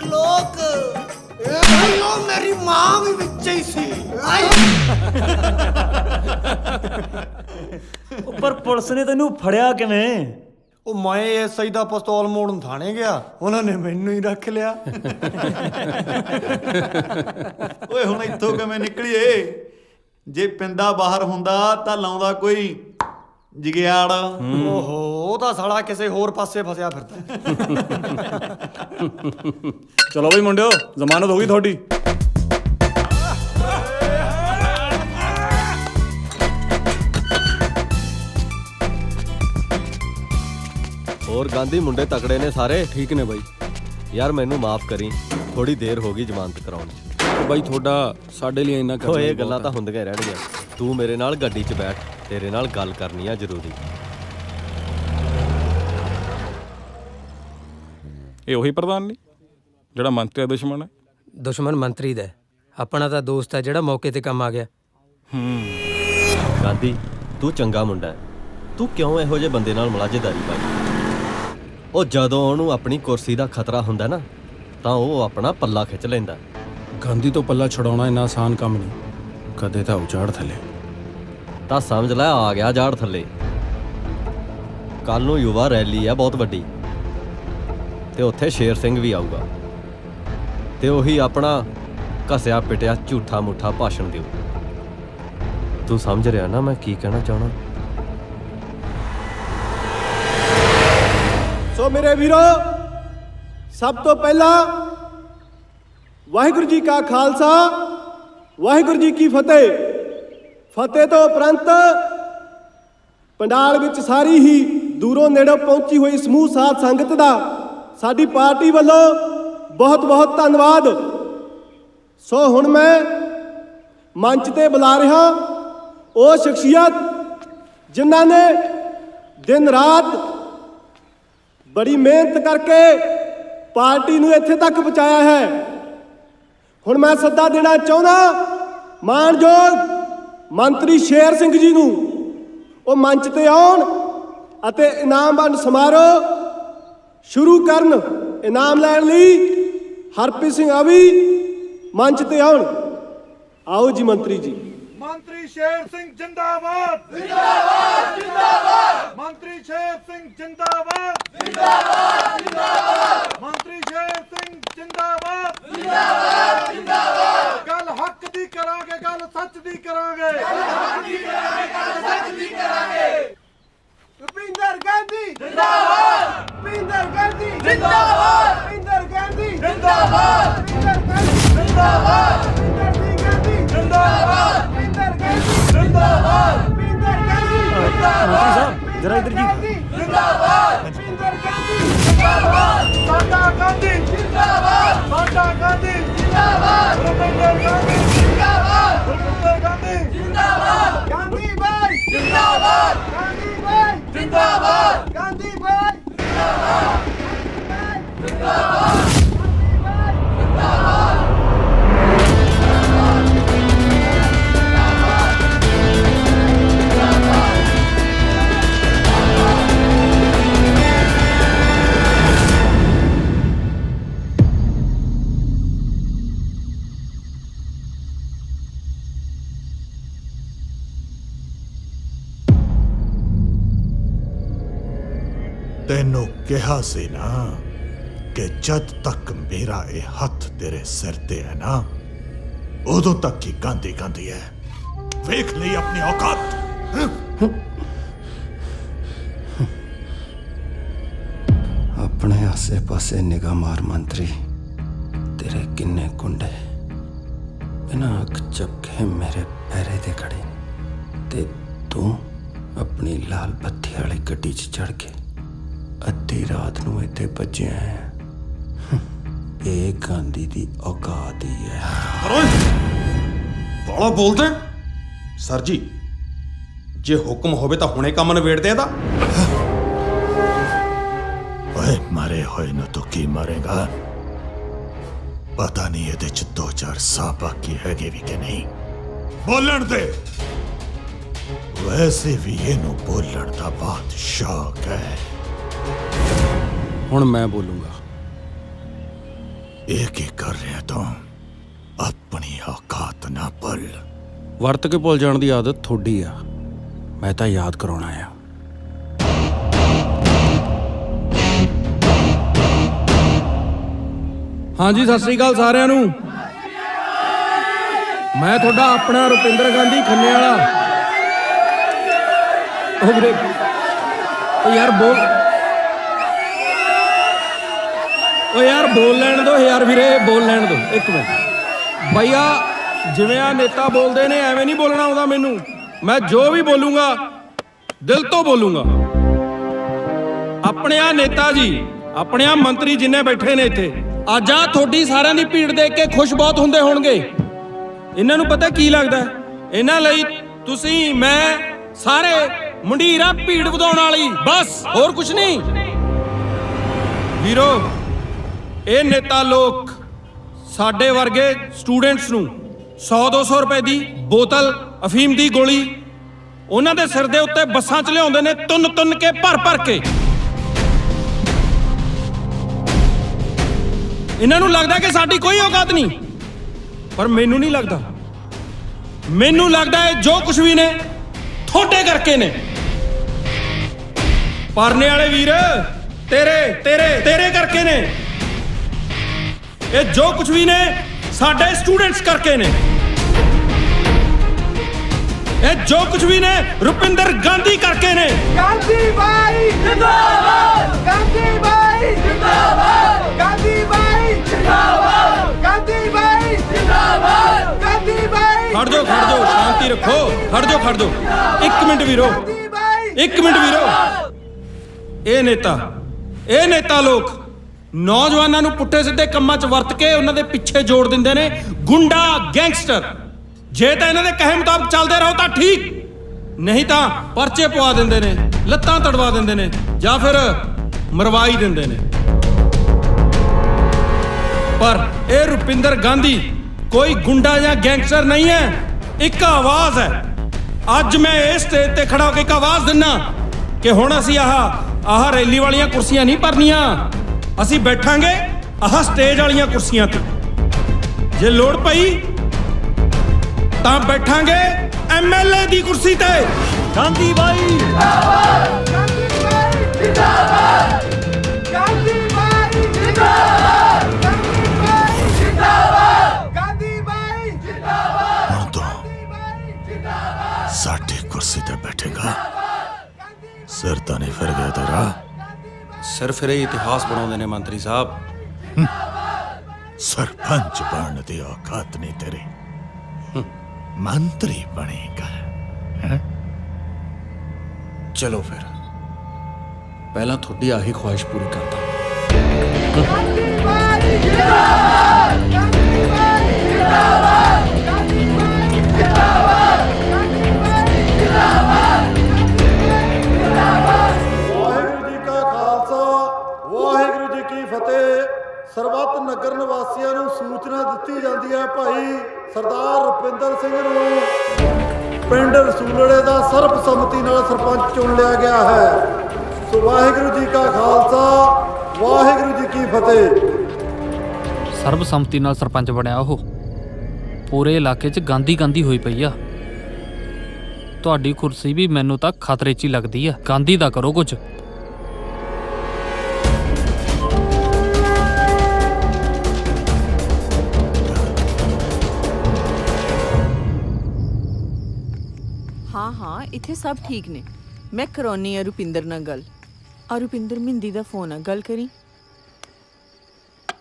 ਲੋਕ ਉਹ ਮੇਰੀ ਮਾਂ ਵੀ ਵਿੱਚ ਹੀ ਸੀ। ਪਰ ਪੁਲਿਸ ਨੇ ਤੈਨੂੰ ਫੜਿਆ ਕਿਵੇਂ? ਉਹ ਮੈਂ ਐਸਆਈ ਦਾ ਪਿਸਤੌਲ ਮੋੜਨ ਥਾਣੇ ਗਿਆ, ਉਹਨਾਂ ਨੇ ਮੈਨੂੰ ਹੀ ਰੱਖ ਲਿਆ। ਓਏ ਹੁਣ ਇੱਥੋਂ ਕਿਵੇਂ ਨਿਕਲੀਏ? ਜੇ ਪਿੰਦਾ ਬਾਹਰ ਹੁੰਦਾ ਤਾਂ ਲਾਉਂਦਾ ਕੋਈ ਜਗਿਆੜ। ਓਹੋ, ਉਹ ਤਾਂ ਸਾਲਾ ਕਿਸੇ ਹੋਰ ਪਾਸੇ ਫਸਿਆ ਫਿਰਦਾ। ਚਲੋ ਬਈ ਮੁੰਡਿਓ, ਜ਼ਮਾਨਤ ਹੋ ਗਈ ਤੁਹਾਡੀ। ਹੋਰ ਗਾਂਧੀ ਮੁੰਡੇ ਤਕੜੇ ਨੇ ਸਾਰੇ? ਠੀਕ ਨੇ ਬਾਈ। ਯਾਰ ਮੈਨੂੰ ਮਾਫ ਕਰੀ, ਥੋੜੀ ਦੇਰ ਹੋ ਗਈ ਜ਼ਮਾਨਤ ਕਰਾਉਣ 'ਚ। ਬਾਈ ਤੁਹਾਡਾ ਸਾਡੇ ਲਈ ਇੰਨਾ ਓਏ ਇਹ ਗੱਲਾਂ ਤਾਂ ਹੁੰਦੀਆਂ ਰਹਿਣਗੀਆਂ। ਤੂੰ ਮੇਰੇ ਨਾਲ ਗੱਡੀ 'ਚ ਬੈਠ, ਤੇਰੇ ਨਾਲ ਗੱਲ ਕਰਨੀ ਆ ਜ਼ਰੂਰੀ। ਇਹ ਉਹੀ ਪ੍ਰਧਾਨ ਨਹੀਂ ਜਿਹੜਾ ਮੰਤਰੀ ਦਾ ਦੁਸ਼ਮਣ ਹੈ? ਦੁਸ਼ਮਣ ਮੰਤਰੀ ਦਾ, ਆਪਣਾ ਤਾਂ ਦੋਸਤ ਹੈ ਜਿਹੜਾ ਮੌਕੇ ਤੇ ਕੰਮ ਆ ਗਿਆ। ਗਾਂਧੀ ਤੂੰ ਚੰਗਾ ਮੁੰਡਾ ਹੈ, ਤੂੰ ਕਿਉਂ ਇਹੋ ਜਿਹੇ ਬੰਦੇ ਨਾਲ ਮੁਲਾਜ਼ੇਦਾਰੀ ਪਾਈ? ਉਹ ਜਦੋਂ ਉਹਨੂੰ ਆਪਣੀ ਕੁਰਸੀ ਦਾ ਖਤਰਾ ਹੁੰਦਾ ਨਾ, ਤਾਂ ਉਹ ਆਪਣਾ ਪੱਲਾ ਖਿੱਚ ਲੈਂਦਾ। ਗਾਂਧੀ ਤੋਂ ਪੱਲਾ ਛਡਾਉਣਾ ਇੰਨਾ ਆਸਾਨ ਕੰਮ ਨਹੀਂ, ਕਦੇ ਤਾਂ ਉਜਾੜ ਥੱਲੇ। ਤਾਂ ਸਮਝ ਲੈ ਆ ਗਿਆ ਜਾੜ ਥੱਲੇ। ਕੱਲ ਨੂੰ ਯੁਵਾ ਰੈਲੀ ਆ ਬਹੁਤ ਵੱਡੀ, ਤੇ ਉੱਥੇ ਸ਼ੇਰ ਸਿੰਘ ਵੀ ਆਊਗਾ, ਤੇ ਉਹੀ ਆਪਣਾ ਘਸਿਆ ਪਿਟਿਆ ਝੂਠਾ ਮੁੱਠਾ ਭਾਸ਼ਣ ਦਿਓ। ਤੂੰ ਸਮਝ ਰਿਹਾ ਨਾ ਮੈਂ ਕੀ ਕਹਿਣਾ ਚਾਹਣਾ? ਸੋ ਮੇਰੇ ਵੀਰੋ, ਸਭ ਤੋਂ ਪਹਿਲਾਂ ਵਾਹਿਗੁਰੂ ਜੀ ਕਾ ਖਾਲਸਾ, ਵਾਹਿਗੁਰੂ ਜੀ ਕੀ ਫਤਿਹ। ਫਤਿਹ ਤੋਂ ਉਪਰੰਤ ਪੰਡਾਲ ਵਿੱਚ ਸਾਰੀ ਹੀ ਦੂਰੋਂ ਨੇੜੋਂ ਪਹੁੰਚੀ ਹੋਈ ਸਮੂਹ ਸਾਧ ਸੰਗਤ ਦਾ ਸਾਡੀ ਪਾਰਟੀ ਵੱਲੋਂ ਬਹੁਤ ਬਹੁਤ ਧੰਨਵਾਦ। ਸੋ ਹੁਣ ਮੈਂ ਮੰਚ ਤੇ ਬੁਲਾ ਰਿਹਾ ਉਹ ਸ਼ਖਸੀਅਤ ਜਿਨ੍ਹਾਂ ਨੇ ਦਿਨ ਰਾਤ ਬੜੀ ਮਿਹਨਤ ਕਰਕੇ ਪਾਰਟੀ ਨੂੰ ਇੱਥੇ ਤੱਕ ਪਹੁੰਚਾਇਆ ਹੈ। ਹੁਣ ਮੈਂ ਸੱਦਾ ਦੇਣਾ ਚਾਹੁੰਦਾ ਮਾਨਯੋਗ ਮੰਤਰੀ ਸ਼ੇਰ ਸਿੰਘ ਜੀ ਨੂੰ, ਉਹ ਮੰਚ ਤੇ ਆਉਣ ਅਤੇ ਇਨਾਮ ਵੰਡ ਸਮਾਰੋਹ ਸ਼ੁਰੂ ਕਰਨ। ਇਨਾਮ ਲੈਣ ਲਈ ਹਰਪ੍ਰੀਤ ਸਿੰਘ ਆਵੀ ਮੰਚ ਤੇ ਆਉਣ। ਆਓ ਜੀ ਮੰਤਰੀ ਜੀ। ਮੰਤਰੀ ਸ਼ੇਰ ਸਿੰਘ ਜਿੰਦਾਬਾਦ ਜਿੰਦਾਬਾਦ ਜਿੰਦਾਬਾਦ। ਮੰਤਰੀ ਸ਼ੇਰ ਸਿੰਘ ਜਿੰਦਾਬਾਦ ਜਿੰਦਾਬਾਦ ਜਿੰਦਾਬਾਦ। जरा इधर जी। ਤੈਨੂੰ ਕਿਹਾ ਸੀ ਨਾ ਕਿ ਜਦ ਤੱਕ ਮੇਰਾ ਇਹ ਹੱਥ ਤੇਰੇ ਸਿਰ ਤੇ ਹੈ ਨਾ ਉਦੋਂ ਤੱਕ ਹੀ ਗਾਂਦੀ ਗਾਂਦੀ ਹੈ। ਵੇਖ ਲਈ ਆਪਣੀ ਔਕਾਤ। ਆਪਣੇ ਆਸੇ ਪਾਸੇ ਨਿਗਾਹ ਮਾਰ ਮੰਤਰੀ, ਤੇਰੇ ਕਿੰਨੇ ਗੁੰਡੇ ਬਿਨਾਂ ਅੱਖ ਝਪਕੇ ਮੇਰੇ ਪੈਰੇ ਤੇ ਖੜੇ ਤੇ ਤੂੰ ਆਪਣੀ ਲਾਲ ਬੱਤੀ ਵਾਲੀ ਗੱਡੀ 'ਚ ਚੜ ਕੇ ਅੱਧੀ ਰਾਤ ਨੂੰ ਇੱਥੇ ਭੱਜਿਆ ਹੈ। ਇਹ ਗਾਂਧੀ ਦੀ ਔਕਾਤ ਹੀ ਹੈ। ਬਾਲਾ ਬੋਲਦੇ ਸਰ ਜੀ, ਜੇ ਹੁਕਮ ਹੋਵੇ ਤਾਂ ਹੁਣੇ ਕੰਮ ਨਿਬੇੜਦੇ ਇਹਦਾ। ਓਏ ਮਾਰੇ ਹੋਏ ਨੂੰ ਤੂੰ ਕੀ ਮਾਰੇਗਾ? ਪਤਾ ਨਹੀਂ ਇਹਦੇ ਚ 2-4 ਸਾਹ ਬਾਕੀ ਹੈਗੇ ਵੀ ਕਿ ਨਹੀਂ। ਬੋਲਣ ਦੇ। ਵੈਸੇ ਵੀ ਇਹਨੂੰ ਬੋਲਣ ਦਾ ਬਹੁਤ ਸ਼ੌਕ ਹੈ। ਹੁਣ ਮੈਂ ਬੋਲੂੰਗਾ। ਇਹ ਕੀ ਕਰ ਰਿਹਾ ਤੂੰ? ਆਪਣੀ ਔਕਾਤ ਨਾ ਭੁੱਲ। ਵਰਤ ਕੇ ਭੁੱਲ ਜਾਣ ਦੀ ਆਦਤ ਥੋੜੀ ਆ, ਮੈਂ ਤਾਂ ਯਾਦ ਕਰਾਉਣਾ ਆ। ਹਾਂਜੀ, ਸਤਿ ਸ੍ਰੀ ਅਕਾਲ ਸਾਰਿਆਂ ਨੂੰ। ਮੈਂ ਤੁਹਾਡਾ ਆਪਣਾ ਰੁਪਿੰਦਰ ਗਾਂਧੀ ਖੰਨੇ ਵਾਲਾ। ਉਹ ਵੀਰੇ, ਉਹ ਯਾਰ ਬੋਲ ਲੈਣ ਦੋ ਯਾਰ ਵੀਰੇ, ਬੋਲ ਲੈਣ ਦੋ ਇੱਕ ਮਿੰਟ। ਭਈਆ ਜਿਵੇਂ ਆ ਨੇਤਾ ਬੋਲਦੇ ਨੇ ਐਵੇਂ ਨਹੀਂ ਬੋਲਣਾ ਆਉਂਦਾ ਮੈਨੂੰ। ਮੈਂ ਜੋ ਵੀ ਬੋਲੂੰਗਾ ਦਿਲ ਤੋਂ ਬੋਲੂੰਗਾ। ਆਪਣੇ ਆ ਨੇਤਾ ਜੀ, ਆਪਣੇ ਆ ਮੰਤਰੀ ਜਿੰਨੇ ਬੈਠੇ ਨੇ ਇੱਥੇ, ਅੱਜ ਆ ਤੁਹਾਡੀ ਸਾਰਿਆਂ ਦੀ ਭੀੜ ਦੇਖ ਕੇ ਖੁਸ਼ ਬਹੁਤ ਹੁੰਦੇ ਹੋਣਗੇ। ਇਹਨਾਂ ਨੂੰ ਪਤਾ ਕੀ ਲੱਗਦਾ, ਇਹਨਾਂ ਲਈ ਤੁਸੀਂ ਮੈਂ ਸਾਰੇ ਮੰਡੀਰਾ ਭੀੜ ਵਧਾਉਣ ਵਾਲੀ, ਬਸ ਹੋਰ ਕੁਝ ਨਹੀਂ। ਵੀਰੋ, ਇਹ ਨੇਤਾ ਲੋਕ ਸਾਡੇ ਵਰਗੇ ਸਟੂਡੈਂਟਸ ਨੂੰ 100-200 ਰੁਪਏ ਦੀ ਬੋਤਲ ਅਫੀਮ ਦੀ ਗੋਲੀ ਉਹਨਾਂ ਦੇ ਸਿਰ ਦੇ ਉੱਤੇ ਬੱਸਾਂ 'ਚ ਲਿਆਉਂਦੇ ਨੇ, ਤੁੰਨ ਕੇ ਭਰ ਕੇ। ਇਹਨਾਂ ਨੂੰ ਲੱਗਦਾ ਕਿ ਸਾਡੀ ਕੋਈ ਔਕਾਤ ਨਹੀਂ, ਪਰ ਮੈਨੂੰ ਨਹੀਂ ਲੱਗਦਾ। ਮੈਨੂੰ ਲੱਗਦਾ ਇਹ ਜੋ ਕੁਝ ਵੀ ਨੇ ਤੁਹਾਡੇ ਕਰਕੇ ਨੇ। ਪਰਨੇ ਵਾਲੇ ਵੀਰ, ਤੇਰੇ ਕਰਕੇ ਨੇ। ਇਹ ਜੋ ਕੁਝ ਵੀ ਨੇ ਸਾਡੇ ਸਟੂਡੈਂਟਸ ਕਰਕੇ ਨੇ। ਇਹ ਜੋ ਕੁਝ ਵੀ ਨੇ ਰੁਪਿੰਦਰ ਗਾਂਧੀ ਕਰਕੇ ਨੇ। ਗਾਂਧੀ ਭਾਈ ਜਿੰਦਾਬਾਦ, ਗਾਂਧੀ ਭਾਈ ਜਿੰਦਾਬਾਦ, ਗਾਂਧੀ ਭਾਈ ਜਿੰਦਾਬਾਦ, ਗਾਂਧੀ ਭਾਈ ਜਿੰਦਾਬਾਦ, ਗਾਂਧੀ ਭਾਈ। ਖੜ ਜਾਓ, ਸ਼ਾਂਤੀ ਰੱਖੋ। ਖੜ ਜਾਓ, ਇੱਕ ਮਿੰਟ ਵੀਰੋ। ਇਹ ਨੇਤਾ ਲੋਕ ਨੌਜਵਾਨਾਂ ਨੂੰ ਪੁੱਠੇ ਸਿੱਧੇ ਕੰਮਾਂ 'ਚ ਵਰਤ ਕੇ ਉਹਨਾਂ ਦੇ ਪਿੱਛੇ ਜੋੜ ਦਿੰਦੇ ਨੇ ਗੁੰਡਾ, ਗੈਂਗਸਟਰ। ਜੇ ਤਾਂ ਇਹਨਾਂ ਦੇ ਕਹੇ ਮੁਤਾਬਕ ਚੱਲਦੇ ਰਹੋ ਤਾਂ ਠੀਕ, ਨਹੀਂ ਤਾਂ ਪਰਚੇ ਪਵਾ ਦਿੰਦੇ ਨੇ, ਲੱਤਾਂ ਤੜਵਾ ਦਿੰਦੇ ਨੇ ਜਾਂ ਫਿਰ ਮਰਵਾਈ ਦਿੰਦੇ ਨੇ। ਪਰ ਇਹ ਰੁਪਿੰਦਰ ਗਾਂਧੀ ਕੋਈ ਗੁੰਡਾ ਜਾਂ ਗੈਂਗਸਟਰ ਨਹੀਂ ਹੈ, ਇੱਕ ਆਵਾਜ਼ ਹੈ। ਅੱਜ ਮੈਂ ਇਸ ਸਟੇਜ ਤੇ ਖੜਾ ਹੋ ਕੇ ਇੱਕ ਆਵਾਜ਼ ਦਿੰਨਾ ਕਿ ਹੁਣ ਅਸੀਂ ਆਹ ਰੈਲੀ ਵਾਲੀਆਂ ਕੁਰਸੀਆਂ ਨਹੀਂ ਭਰਨੀਆਂ, ਅਸੀਂ ਬੈਠਾਂਗੇ ਆਹ ਸਟੇਜ ਵਾਲੀਆਂ ਕੁਰਸੀਆਂ ਤੇ। ਜੇ ਲੋੜ ਪਈ ਤਾਂ ਬੈਠਾਂਗੇ ਐਮਐਲਏ ਦੀ ਕੁਰਸੀ ਤੇ। ਗਾਂਧੀ ਬਾਈ ਜਿੰਦਾਬਾਦ, ਗਾਂਧੀ ਬਾਈ ਜਿੰਦਾਬਾਦ, ਗਾਂਧੀ ਬਾਈ ਜਿੰਦਾਬਾਦ, ਗਾਂਧੀ ਬਾਈ ਜਿੰਦਾਬਾਦ, ਗਾਂਧੀ ਬਾਈ ਜਿੰਦਾਬਾਦ। ਹੁਣ ਤੋਂ ਸਾਡੀ ਕੁਰਸੀ ਤੇ ਬੈਠੇਗਾ। ਸਿਰ ਤਾਂ ਨਹੀਂ ਫਿਰ ਗਿਆ ਤੇਰਾ? ਸਿਰ ਫਿਰ ਇਹ ਇਤਿਹਾਸ ਬਣਾਉਂਦੇ ਨੇ ਮੰਤਰੀ ਸਾਹਿਬ। ਸਰਪੰਚ ਬਣਨ ਦੀ ਔਕਾਤ ਨਹੀਂ ਤੇਰੀ, ਮੰਤਰੀ ਬਣੇਗਾ ਹੈ। ਚਲੋ ਫਿਰ ਪਹਿਲਾਂ ਤੁਹਾਡੀ ਆਹੀ ਖੁਆਇਸ਼ ਪੂਰੀ ਕਰਦਾ। ਵਾਹਿਗੁਰੂ ਜੀ ਕਾ ਖਾਲਸਾ ਵਾਹਿਗੁਰੂ ਜੀ ਕੀ ਫਤਿਹ। ਸਰਬੱਤ ਨਗਰ ਨਿਵਾਸੀਆਂ ਨੂੰ ਸੂਚਨਾ ਦਿੱਤੀ ਜਾਂਦੀ ਹੈ ਭਾਈ ਸਰਦਾਰ ਰੁਪਿੰਦਰ ਸਿੰਘ ਨੂੰ ਪਿੰਡ ਰਸੂਲੜੇ ਦਾ ਸਰਬਸੰਮਤੀ ਨਾਲ ਸਰਪੰਚ ਚੁਣ ਲਿਆ ਗਿਆ ਹੈ। ਸੋ ਵਾਹਿਗੁਰੂ ਜੀ ਕਾ ਖਾਲਸਾ ਵਾਹਿਗੁਰੂ ਜੀ ਕੀ ਫਤਿਹ। ਸਰਬਸੰਮਤੀ ਨਾਲ ਸਰਪੰਚ ਬਣਿਆ ਉਹ। ਪੂਰੇ ਇਲਾਕੇ 'ਚ ਗਾਂਧੀ ਹੋਈ ਪਈ ਆ। ਤੁਹਾਡੀ ਕੁਰਸੀ ਵੀ ਮੈਨੂੰ ਤਾਂ ਖਤਰੇ 'ਚ ਹੀ ਲੱਗਦੀ ਆ। ਗਾਂਧੀ ਦਾ ਕਰੋ ਕੁਝ। हाँ हाँ इत्थे सब ठीक ने। मैं करौनी आ रुपिंदर नाल गल। आ रुपिंदर मिंदी दा फोन आ, गल करी।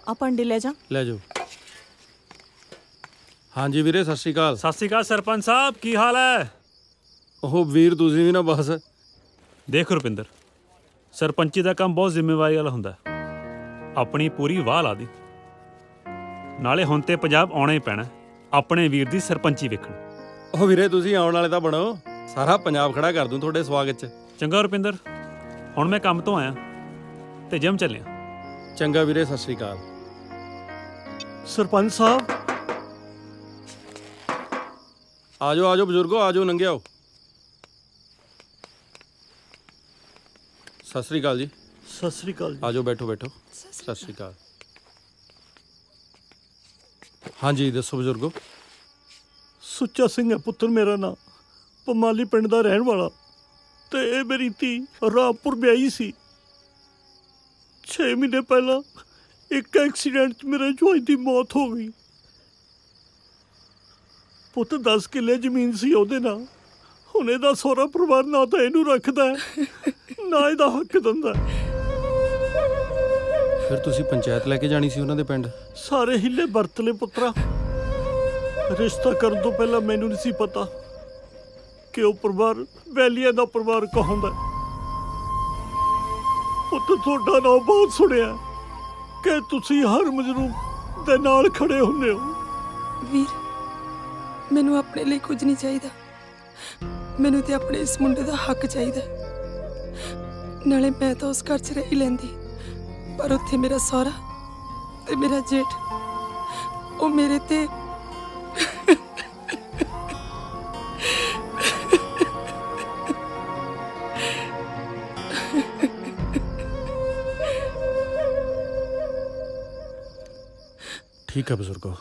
आ भांडे ले जा। ਲੈ ਜਾਓ। ਹਾਂਜੀ ਵੀਰੇ ਸਤਿ ਸ਼੍ਰੀ ਅਕਾਲ। ਸਤਿ ਸ਼੍ਰੀ ਅਕਾਲ ਸਰਪੰਚ ਸਾਹਿਬ, ਕੀ ਹਾਲ ਹੈ? ਉਹ ਵੀਰ ਤੁਸੀਂ ਵੀ ਨਾ ਬਸ। ਦੇਖ ਰੁਪਿੰਦਰ, ਸਰਪੰਚੀ ਦਾ ਕੰਮ ਬਹੁਤ ਜ਼ਿੰਮੇਵਾਰੀ ਵਾਲਾ ਹੁੰਦਾ। ਆਪਣੀ ਪੂਰੀ ਵਾਹ ਲਾ ਦੀ। ਨਾਲੇ ਹੁਣ ਤੇ ਪੰਜਾਬ ਆਉਣਾ ਹੀ ਪੈਣਾ ਆਪਣੇ ਵੀਰ ਦੀ ਸਰਪੰਚੀ ਵੇਖਣ। ਉਹ ਵੀਰੇ ਤੁਸੀਂ ਆਉਣ ਵਾਲੇ ਤਾਂ ਬਣੋ, ਸਾਰਾ ਪੰਜਾਬ ਖੜਾ ਕਰ ਦੂੰ ਤੁਹਾਡੇ ਸਵਾਗਤ 'ਚ। ਚੰਗਾ ਰੁਪਿੰਦਰ, ਹੁਣ ਮੈਂ ਕੰਮ ਤੋਂ ਆਇਆ ਤੇ ਜਿਮ ਚੱਲਿਆ। ਚੰਗਾ ਵੀਰੇ ਸਤਿ ਸ਼੍ਰੀ ਅਕਾਲ। ਸਰਪੰਚ ਸਾਹਿਬ ਆ ਜਾਓ ਬਜ਼ੁਰਗੋ, ਆ ਜਾਓ ਨੰਗੇ ਆਓ। ਸਤਿ ਸ਼੍ਰੀ ਅਕਾਲ ਜੀ। ਸਤਿ ਸ਼੍ਰੀ ਅਕਾਲ ਜੀ। ਆ ਜਾਓ ਬੈਠੋ ਬੈਠੋ। ਸਤਿ ਸ਼੍ਰੀ ਅਕਾਲ। ਹਾਂਜੀ ਦੱਸੋ ਬਜ਼ੁਰਗੋ। ਸੁੱਚਾ ਸਿੰਘ ਹੈ ਪੁੱਤਰ ਮੇਰਾ ਨਾਂ, ਪਮਾਲੀ ਪਿੰਡ ਦਾ ਰਹਿਣ ਵਾਲਾ। ਤੇ ਇਹ ਮੇਰੀ ਧੀ ਰਾਮਪੁਰ ਵਿਆਹੀ ਸੀ। 6 ਮਹੀਨੇ ਪਹਿਲਾਂ ਇੱਕ ਐਕਸੀਡੈਂਟ 'ਚ ਮੇਰੇ ਜਵਾਈ ਦੀ ਮੌਤ ਹੋ ਗਈ। ਪੁੱਤ 10 ਕਿੱਲੇ ਜ਼ਮੀਨ ਸੀ ਉਹਦੇ ਨਾਲ। ਹੁਣ ਇਹਦਾ ਸਹੁਰਾ ਪਰਿਵਾਰ ਨਾ ਤਾਂ ਇਹਨੂੰ ਰੱਖਦਾ ਨਾ ਇਹਦਾ ਹੱਕ ਦਿੰਦਾ। ਫਿਰ ਤੁਸੀਂ ਪੰਚਾਇਤ ਲੈ ਕੇ ਜਾਣੀ ਸੀ ਉਹਨਾਂ ਦੇ ਪਿੰਡ। ਸਾਰੇ ਹਿੱਲੇ ਵਰਤ ਲਏ ਪੁੱਤਰਾ। ਰਿਸ਼ਤਾ ਕਰਨ ਤੋਂ ਪਹਿਲਾਂ ਮੈਨੂੰ ਨਹੀਂ ਸੀ ਪਤਾ ਕਿ ਉਹ ਪਰਿਵਾਰ ਵੈਲੀਆਂ ਦਾ ਪਰਿਵਾਰ ਕਹਾਉਂਦਾ। ਪੁੱਤ ਤੁਹਾਡਾ ਨਾਮ ਬਹੁਤ ਸੁਣਿਆ ਕਿ ਤੁਸੀਂ ਹਰ ਮਜਰੂਮ ਦੇ ਨਾਲ ਖੜੇ ਹੁੰਦੇ ਹੋ। ਵੀਰ ਮੈਨੂੰ ਆਪਣੇ ਲਈ ਕੁਝ ਨਹੀਂ ਚਾਹੀਦਾ। ਮੈਨੂੰ ਤੇ ਆਪਣੇ ਇਸ ਮੁੰਡੇ ਦਾ ਹੱਕ ਚਾਹੀਦਾ। ਨਾਲੇ ਮੈਂ ਤਾਂ ਉਸ ਘਰ 'ਚ ਰਹਿ ਲੈਂਦੀ, ਪਰ ਉੱਥੇ ਮੇਰਾ ਸਹੁਰਾ ਤੇ ਮੇਰਾ ਜੇਠ ਉਹ ਮੇਰੇ ਤੇ ਠੀਕ ਹੈ ਬਜ਼ੁਰਗੋ,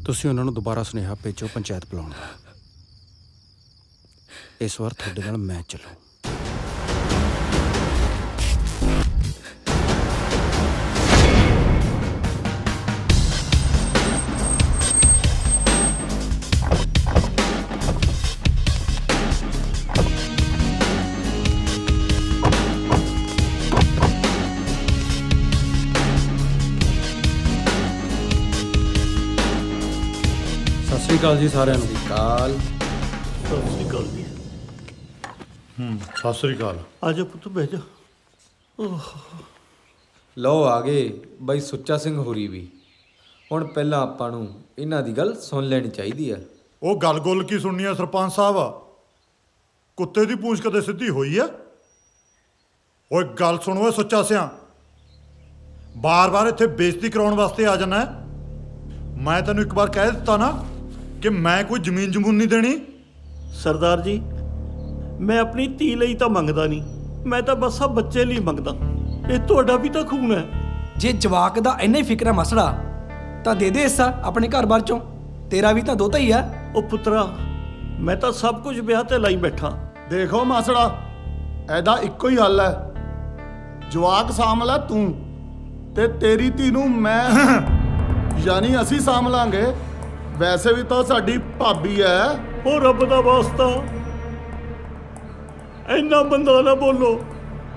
ਤੁਸੀਂ ਉਹਨਾਂ ਨੂੰ ਦੁਬਾਰਾ ਸੁਨੇਹਾ ਭੇਜੋ ਪੰਚਾਇਤ ਬੁਲਾਉਣ ਦਾ। ਇਸ ਵਾਰ ਤੁਹਾਡੇ ਨਾਲ ਮੈਂ ਚੱਲੂ। ਸਤਿ ਸ਼੍ਰੀ ਅਕਾਲ ਜੀ ਸਾਰਿਆਂ ਨੂੰ। ਸਤਿ ਸ਼੍ਰੀ ਅਕਾਲ ਜੀ। ਸਤਿ ਸ੍ਰੀ ਅਕਾਲ। ਆ ਜਾ ਪੁੱਤ ਬਹਿ ਜਾ। ਲਓ ਆ ਗਏ ਬਾਈ ਸੁੱਚਾ ਸਿੰਘ ਹੋਰੀ ਵੀ। ਹੁਣ ਪਹਿਲਾਂ ਆਪਾਂ ਨੂੰ ਇਹਨਾਂ ਦੀ ਗੱਲ ਸੁਣ ਲੈਣੀ ਚਾਹੀਦੀ ਆ। ਉਹ ਗੱਲ ਕੀ ਸੁਣਨੀ ਆ ਸਰਪੰਚ ਸਾਹਿਬ? ਕੁੱਤੇ ਦੀ ਪੂੰਛ ਕਦੇ ਸਿੱਧੀ ਹੋਈ ਆ? ਓਏ ਗੱਲ ਸੁਣੋ ਸੁੱਚਾ ਸਿਆਂ, ਬਾਰ-ਬਾਰ ਇੱਥੇ ਬੇਇੱਜ਼ਤੀ ਕਰਾਉਣ ਵਾਸਤੇ ਆ ਜਾਣਾ। ਮੈਂ ਤੈਨੂੰ ਇੱਕ ਵਾਰ ਕਹਿ ਦਿੱਤਾ ਨਾ ਕਿ ਮੈਂ ਕੋਈ ਜ਼ਮੀਨ ਜਮੂਨ ਨਹੀਂ ਦੇਣੀ। ਸਰਦਾਰ ਜੀ, ਮੈਂ ਆਪਣੀ ਧੀ ਲਈ ਤਾਂ ਮੰਗਦਾ ਨਹੀਂ, ਮੈਂ ਤਾਂ ਬਸ ਆ ਬੱਚੇ ਲਈ ਮੰਗਦਾ। ਇਹ ਤੁਹਾਡਾ ਵੀ ਤਾਂ ਖੂਨ ਹੈ। ਜੇ ਜਵਾਕ ਦਾ ਇੰਨਾ ਹੀ ਫਿਕਰ ਹੈ ਮਸੜਾ, ਤਾਂ ਦੇ ਦੇ ਹਿੱਸਾ ਆਪਣੇ ਘਰ-ਬਾਰ ਚੋਂ। ਤੇਰਾ ਵੀ ਤਾਂ ਦੋਤਾ ਹੀ ਆ। ਉਹ ਪੁੱਤਰਾ, ਮੈਂ ਤਾਂ ਸਭ ਕੁਝ ਵਿਆਹ ਤੇ ਲਾਈ ਬੈਠਾ। ਦੇਖੋ ਮਾਸੜਾ, ਇਹਦਾ ਇੱਕੋ ਹੀ ਹੱਲ ਹੈ, ਜਵਾਕ ਸਾਂਭ ਲੈ ਤੂੰ, ਤੇ ਤੇਰੀ ਧੀ ਨੂੰ ਮੈਂ ਯਾਨੀ ਅਸੀਂ ਸਾਂਭ ਲਾਂਗੇ। ਵੈਸੇ ਵੀ ਤਾਂ ਸਾਡੀ ਭਾਬੀ ਹੈ। ਉਹ ਰੱਬ ਦਾ ਵਾਸਤਾ ਇੰਨਾ ਬੰਦਾ ਨਾ ਬੋਲੋ।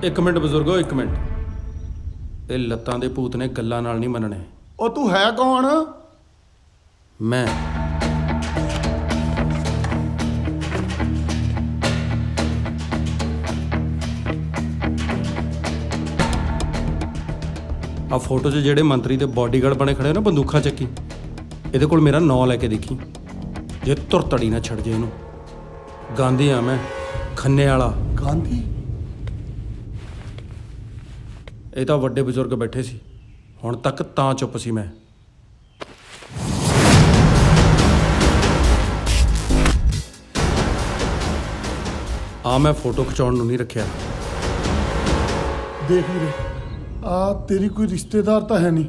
ਇੱਕ ਮਿੰਟ ਬਜ਼ੁਰਗੋ, ਇੱਕ ਮਿੰਟ। ਇਹ ਲੱਤਾਂ ਦੇ ਭੂਤ ਨੇ ਗੱਲਾਂ ਨਾਲ ਨਹੀਂ ਮੰਨਣੇ। ਉਹ ਤੂੰ ਹੈ ਕੌਣ? ਮੈਂ ਆ ਫੋਟੋ 'ਚ ਜਿਹੜੇ ਮੰਤਰੀ ਦੇ ਬਾਡੀਗਾਰਡ ਬਣੇ ਖੜੇ ਨਾ ਬੰਦੂਕਾਂ ਚੱਕੀ, ਇਹਦੇ ਕੋਲ ਮੇਰਾ ਨਾਂ ਲੈ ਕੇ ਦੇਖੀ, ਜੇ ਧੁਰ ਤੜੀ ਨਾ ਛੱਡ ਜੇ ਇਹਨੂੰ। ਗਾਂਧੀ ਆ ਮੈਂ, ਖੰਨੇ ਵਾਲਾ। ਗਾਂਧੀ? ਇਹ ਤਾਂ ਵੱਡੇ ਬਜ਼ੁਰਗ ਬੈਠੇ ਸੀ, ਹੁਣ ਤੱਕ ਤਾਂ ਚੁੱਪ ਸੀ ਮੈਂ। ਆ ਮੈਂ ਫੋਟੋ ਖਿਚਾਉਣ ਨੂੰ ਨਹੀਂ ਰੱਖਿਆ। ਦੇਖ ਵੀਰੇ, ਆ ਤੇਰੀ ਕੋਈ ਰਿਸ਼ਤੇਦਾਰ ਤਾਂ ਹੈ ਨਹੀਂ,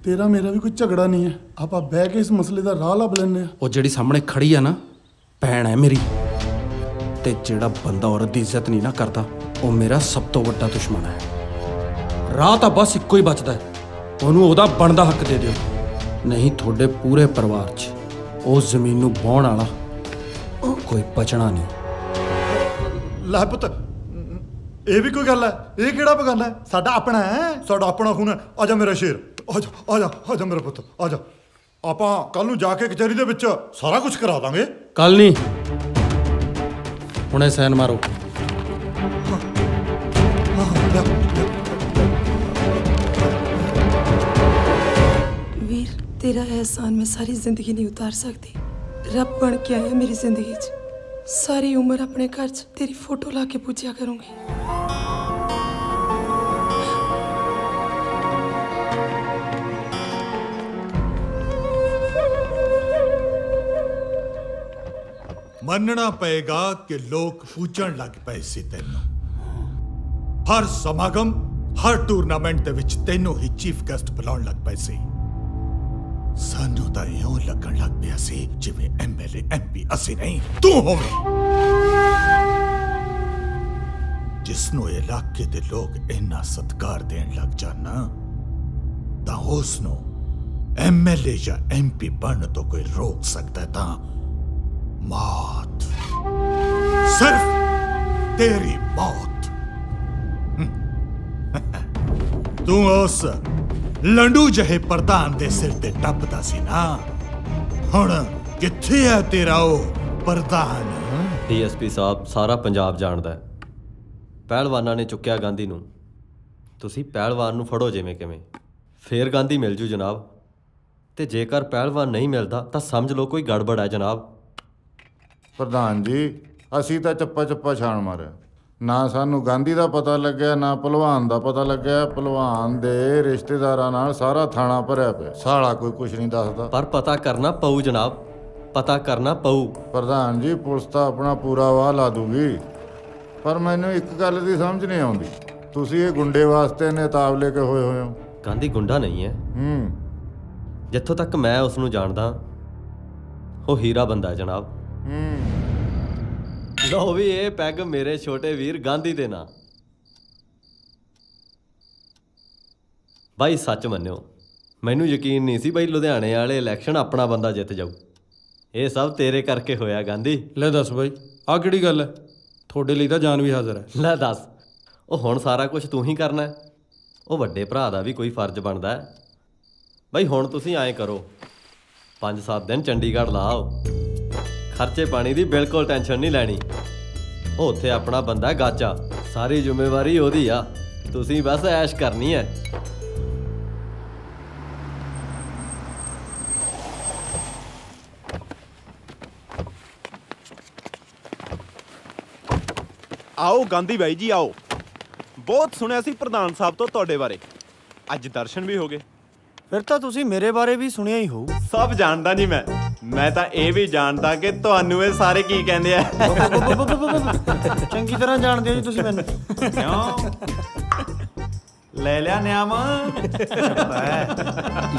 ਤੇਰਾ ਮੇਰਾ ਵੀ ਕੋਈ ਝਗੜਾ ਨਹੀਂ ਹੈ। ਆਪਾਂ ਬਹਿ ਕੇ ਇਸ ਮਸਲੇ ਦਾ ਰਾਹ ਲੱਭ ਲੈਂਦੇ ਆ। ਉਹ ਜਿਹੜੀ ਸਾਹਮਣੇ ਖੜੀ ਆ ਨਾ, ਭੈਣ ਹੈ ਮੇਰੀ, ਤੇ ਜਿਹੜਾ ਬੰਦਾ ਔਰਤ ਦੀ ਇੱਜ਼ਤ ਨਹੀਂ ਨਾ ਕਰਦਾ, ਉਹ ਮੇਰਾ ਸਭ ਤੋਂ ਵੱਡਾ ਦੁਸ਼ਮਣ ਹੈ। ਰਾਹ ਤਾਂ ਬਸ ਇੱਕੋ ਹੀ ਬਚਦਾ ਹੈ, ਉਹਨੂੰ ਉਹਦਾ ਬਣਦਾ ਹੱਕ ਦੇ ਦਿਓ, ਨਹੀਂ ਤੁਹਾਡੇ ਪੂਰੇ ਪਰਿਵਾਰ 'ਚ ਉਸ ਜ਼ਮੀਨ ਨੂੰ ਵਾਹੁਣ ਵਾਲਾ ਕੋਈ ਬਚਣਾ ਨਹੀਂ। ਲੈ ਪੁੱਤ, ਇਹ ਵੀ ਕੋਈ ਗੱਲ ਹੈ? ਇਹ ਕਿਹੜਾ ਬਗਾਨਾ ਹੈ? ਸਾਡਾ ਆਪਣਾ ਹੈ, ਸਾਡਾ ਆਪਣਾ ਖੂਨ ਹੈ। ਆ ਜਾ ਮੇਰਾ ਸ਼ੇਰ, ਆ ਜਾ ਆ ਜਾ ਆ ਜਾ ਮੇਰਾ ਪੁੱਤ, ਆ ਜਾ। ਆਪਾਂ ਕੱਲ ਨੂੰ ਜਾ ਕੇ ਕਚਹਿਰੀ ਦੇ ਵਿੱਚ ਸਾਰਾ ਕੁਝ ਕਰਾ ਦਾਂਗੇ। ਕੱਲ ਨਹੀਂ, ਹੁਣੇ ਸਾਈਨ ਮਾਰੋ। ਵੀਰ, ਤੇਰਾ एहसान मैं सारी जिंदगी नहीं उतार सकती। रब बन के आया मेरी जिंदगी च, सारी उम्र अपने घर च तेरी फोटो ला के पूछया करूंगी। ਮੰਨਣਾ ਪਏਗਾ ਕਿ ਲੋਕ ਪੁੱਛਣ ਲੱਗ ਪਏ ਸੀ ਤੈਨੂੰ। ਹਰ ਸਮਾਗਮ, ਹਰ ਟੂਰਨਾਮੈਂਟ ਦੇ ਵਿੱਚ ਤੈਨੂੰ ਹੀ ਚੀਫ ਗੈਸਟ ਬੁਲਾਉਣ ਲੱਗ ਪਏ ਸੀ। ਸਾਨੂੰ ਤਾਂ ਇਉਂ ਲੱਗਣ ਲੱਗ ਪਿਆ ਸੀ ਜਿਵੇਂ ਐਮਐਲਏ ਐਮਪੀ ਅਸੀਂ ਨਹੀਂ, ਤੂੰ ਹੋਵੇਂ। ਜਿਸ ਨੂੰ ਇਲਾਕੇ ਦੇ ਲੋਕ ਇੰਨਾ ਸਤਿਕਾਰ ਦੇਣ ਲੱਗ ਜਾਣ ਨਾ, ਤਾਂ ਉਸ ਨੂੰ ਐਮਐਲਏ ਜਾਂ ਐਮਪੀ ਬਣਨ ਤੋਂ ਕੋਈ ਰੋਕ ਸਕਦਾ ਤਾਂ मौत, सिर्फ तेरी मौत। तू उस लंडू जहे प्रधान दे सिर ते टपदा सी ना, हुण किथे है तेरा ओ प्रधान? ਡੀਐਸਪੀ ਸਾਹਿਬ, ਸਾਰਾ ਪੰਜਾਬ ਜਾਣਦਾ ਹੈ, ਪਹਿਲਵਾਨਾਂ ਨੇ ਚੁੱਕਿਆ ਗਾਂਧੀ ਨੂੰ। ਤੁਸੀਂ ਪਹਿਲਵਾਨ ਨੂੰ ਫੜੋ ਜਿਵੇਂ ਕਿਵੇਂ, ਫੇਰ ਗਾਂਧੀ ਮਿਲ ਜੂ ਜਨਾਬ। ਤੇ ਜੇਕਰ ਪਹਿਲਵਾਨ ਨਹੀਂ ਮਿਲਦਾ ਤਾਂ ਸਮਝ ਲਓ ਕੋਈ ਗੜਬੜ ਹੈ ਜਨਾਬ। ਪ੍ਰਧਾਨ ਜੀ, ਅਸੀਂ ਤਾਂ ਚੱਪਾ ਚੱਪਾ ਛਾਣ ਮਾਰਿਆ, ਨਾ ਸਾਨੂੰ ਗਾਂਧੀ ਦਾ ਪਤਾ ਲੱਗਿਆ, ਨਾ ਭਲਵਾਨ ਦਾ ਪਤਾ ਲੱਗਿਆ। ਭਲਵਾਨ ਦੇ ਰਿਸ਼ਤੇਦਾਰਾਂ ਨਾਲ ਸਾਰਾ ਥਾਣਾ ਭਰਿਆ ਪਿਆ, ਸਾਲਾ ਕੋਈ ਕੁਝ ਨਹੀਂ ਦੱਸਦਾ। ਪਰ ਪਤਾ ਕਰਨਾ ਪਊ ਜਨਾਬ, ਪਤਾ ਕਰਨਾ ਪਊ। ਪ੍ਰਧਾਨ ਜੀ, ਪੁਲਿਸ ਤਾਂ ਆਪਣਾ ਪੂਰਾ ਵਾਹ ਲਾ ਦੂਗੀ, ਪਰ ਮੈਨੂੰ ਇੱਕ ਗੱਲ ਦੀ ਸਮਝ ਨਹੀਂ ਆਉਂਦੀ, ਤੁਸੀਂ ਇਹ ਗੁੰਡੇ ਵਾਸਤੇ ਨੇਤਾਬ ਲੈ ਕੇ ਹੋਏ ਹੋ। ਗਾਂਧੀ ਗੁੰਡਾ ਨਹੀਂ ਹੈ। ਜਿੱਥੋਂ ਤੱਕ ਮੈਂ ਉਸ ਨੂੰ ਜਾਣਦਾ, ਉਹ ਹੀਰਾ ਬੰਦਾ ਹੈ ਜਨਾਬ। ਲਓ ਵੀ ਇਹ ਪੈਗ ਮੇਰੇ ਛੋਟੇ ਵੀਰ ਗਾਂਧੀ ਦੇ ਨਾਂ। ਬਾਈ ਸੱਚ ਮੰਨਿਓ, ਮੈਨੂੰ ਯਕੀਨ ਨਹੀਂ ਸੀ ਬਾਈ ਲੁਧਿਆਣੇ ਵਾਲੇ ਇਲੈਕਸ਼ਨ ਆਪਣਾ ਬੰਦਾ ਜਿੱਤ ਜਾਊ। ਇਹ ਸਭ ਤੇਰੇ ਕਰਕੇ ਹੋਇਆ ਗਾਂਧੀ। ਲੈ ਦੱਸ ਬਾਈ, ਆਹ ਕਿਹੜੀ ਗੱਲ ਹੈ? ਤੁਹਾਡੇ ਲਈ ਤਾਂ ਜਾਨ ਵੀ ਹਾਜ਼ਰ ਹੈ। ਲੈ ਦੱਸ, ਉਹ ਹੁਣ ਸਾਰਾ ਕੁਝ ਤੂੰ ਹੀ ਕਰਨਾ ਹੈ? ਉਹ ਵੱਡੇ ਭਰਾ ਦਾ ਵੀ ਕੋਈ ਫਰਜ਼ ਬਣਦਾ ਹੈ। ਬਾਈ ਹੁਣ ਤੁਸੀਂ ਐਂ ਕਰੋ, 5-7 ਦਿਨ ਚੰਡੀਗੜ੍ਹ ਲਾਓ, ਖਰਚੇ ਪਾਣੀ ਦੀ ਬਿਲਕੁਲ ਟੈਨਸ਼ਨ ਨਹੀਂ ਲੈਣੀ। ਉਹ ਉੱਥੇ ਆਪਣਾ ਬੰਦਾ ਗਾਚਾ, ਸਾਰੀ ਜ਼ਿੰਮੇਵਾਰੀ ਉਹਦੀ ਆ, ਤੁਸੀਂ ਬਸ ਐਸ਼ ਕਰਨੀ ਹੈ। ਆਓ ਗਾਂਧੀ ਬਾਈ ਜੀ ਆਓ। ਬਹੁਤ ਸੁਣਿਆ ਸੀ ਪ੍ਰਧਾਨ ਸਾਹਿਬ ਤੋਂ ਤੁਹਾਡੇ ਬਾਰੇ, ਅੱਜ ਦਰਸ਼ਨ ਵੀ ਹੋ ਗਏ। ਫਿਰ ਤਾਂ ਤੁਸੀਂ ਮੇਰੇ ਬਾਰੇ ਵੀ ਸੁਣਿਆ ਹੀ ਹੋਊ। ਸਭ ਜਾਣਦਾ ਜੀ ਮੈਂ ਤਾਂ ਇਹ ਵੀ ਜਾਣਦਾ ਕਿ ਤੁਹਾਨੂੰ ਇਹ ਸਾਰੇ ਕੀ ਕਹਿੰਦੇ ਆ। ਚੰਗੀ ਤਰ੍ਹਾਂ ਜਾਣਦੇ ਹੋ ਜੀ ਤੁਸੀਂ ਮੈਨੂੰ। ਕਿਉਂ ਲੈ ਲਿਆ ਨਿਆਮ?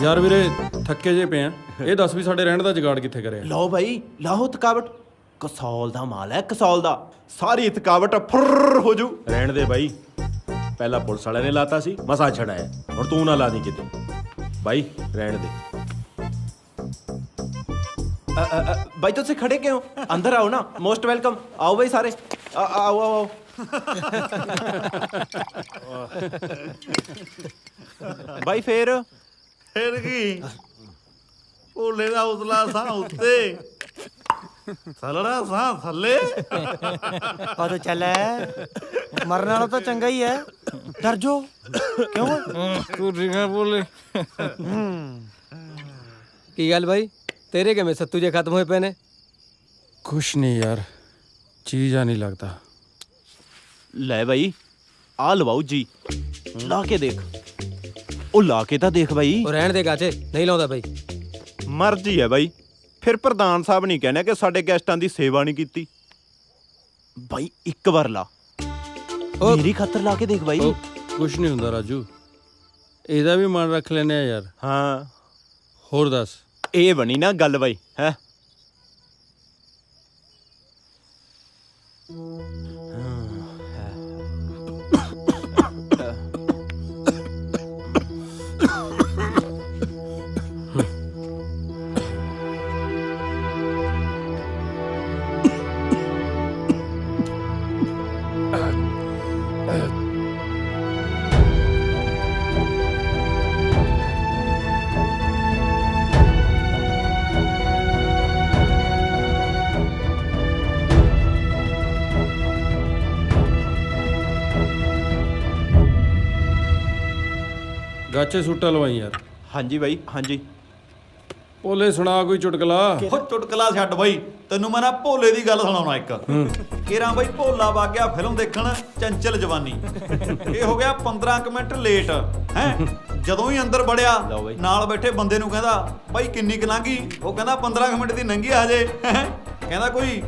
ਯਾਰ ਵੀਰੇ, ਥੱਕੇ ਜੇ ਪਏ ਆ, ਇਹ ਦੱਸ ਵੀ ਸਾਡੇ ਰਹਿਣ ਦਾ ਜੁਗਾੜ ਕਿੱਥੇ ਕਰਿਆ? ਲਓ ਬਾਈ, ਲਾਹੋ ਥਕਾਵਟ, ਕਸੌਲ ਦਾ ਮਾਲ ਹੈ, ਕਸੌਲ ਦਾ। ਸਾਰੀ ਥਕਾਵਟ ਫੁਰ ਹੋ ਜੂ। ਰਹਿਣ ਦੇ ਬਾਈ, ਪਹਿਲਾਂ ਪੁਲਿਸ ਵਾਲਿਆਂ ਨੇ ਲਾਤਾ ਸੀ, ਮਸਾ ਛੜਾਇਆ, ਹੁਣ ਤੂੰ ਨਾ ਲਾ ਦੀ ਕਿਤੇ। ਬਾਈ ਰਹਿਣ ਦੇ। ਬਾਈ ਤੁਸੀਂ ਖੜੇ ਕਿਉਂ? ਅੰਦਰ ਆਓ ਨਾ, ਮੋਸਟ ਵੈਲਕਮ। ਆਓ ਬਾਈ ਸਾਰੇ, ਆਓ ਆਓ ਆਓ। ਬਾਈ ਫੇਰ ਕੀ ਭੋਲੇ ਦਾ ਉਤਲਾ ਸਾਹ ਉੱਤੇ ਥਲੜਾ ਸਾਹ ਥੱਲੇ ਕਦੋਂ ਚੱਲੇ ਮਰਨ ਵਾਲਾ ਤਾਂ ਚੰਗਾ ਹੀ ਹੈ ਡਰ ਜੋ ਕਿਉਂ ਤੂੰ ਰਿੰਗਾ ਬੋਲੇ ਕੀ ਗੱਲ ਬਾਈ ਤੇਰੇ ਕਿਵੇਂ ਸੱਤੂ ਜੇ ਖਤਮ ਹੋਏ ਪਏ ਨੇ ਕੁਛ ਨਹੀਂ ਯਾਰ ਚੀਜ਼ਾ ਨਹੀਂ ਲੱਗਦਾ ਲੈ ਬਾਈ ਆ ਲਵਾਓ ਜੀ ਲਾ ਕੇ ਦੇਖ ਉਹ ਲਾ ਕੇ ਤਾਂ ਦੇਖ ਬਾਈ ਉਹ ਰਹਿਣ ਦੇ ਗਾਚੇ ਨਹੀਂ ਲਾਉਂਦਾ ਬਾਈ ਮਰਜ਼ੀ ਹੈ ਬਾਈ ਫਿਰ ਪ੍ਰਧਾਨ ਸਾਹਿਬ ਨਹੀਂ ਕਹਿੰਦੇ ਕਿ ਸਾਡੇ ਗੈਸਟਾਂ ਦੀ ਸੇਵਾ ਨਹੀਂ ਕੀਤੀ ਬਾਈ ਇੱਕ ਵਾਰ ਲਾ ਮੇਰੀ ਖਾਤਰ ਲਾ ਕੇ ਦੇਖ ਬਾਈ ਕੁਛ ਨਹੀਂ ਹੁੰਦਾ ਰਾਜੂ ਇਹਦਾ ਵੀ ਮਨ ਰੱਖ ਲੈਨੇ ਆ ਯਾਰ ਹਾਂ ਹੋਰ ਦੱਸ ਇਹ ਬਣੀ ਨਾ ਗੱਲ ਬਾਈ ਹੈ ਗਾਚੇ ਸੂਟਾ ਲਵਾਈ ਯਾਰ ਹਾਂਜੀ ਬਾਈ ਹਾਂਜੀ ਭੋਲੇ ਸੁਣਾ ਕੋਈ ਚੁਟਕਲਾ ਉਹ ਚੁਟਕਲਾ ਛੱਡ ਬਾਈ ਤੈਨੂੰ ਮੈਂ ਨਾ ਭੋਲੇ ਦੀ ਗੱਲ ਸੁਣਾਉਣਾ ਇੱਕ ਕੇਰਾਂ ਬਾਈ ਭੋਲਾ ਵਗ ਗਿਆ ਫਿਲਮ ਦੇਖਣ ਚੰਚਲ ਜਵਾਨੀ ਇਹ ਹੋ ਗਿਆ 15 ਮਿੰਟ ਲੇਟ ਹੈ ਜਦੋਂ ਹੀ ਅੰਦਰ ਵੜਿਆ ਨਾਲ ਬੈਠੇ ਬੰਦੇ ਨੂੰ ਕਹਿੰਦਾ ਬਾਈ ਕਿੰਨੀ ਕੁ ਲੰਘੀ ਉਹ ਕਹਿੰਦਾ 15 ਮਿੰਟ ਦੀ ਲੰਘੀ ਆ ਹਜੇ ਕਹਿੰਦਾ ਕੋਈ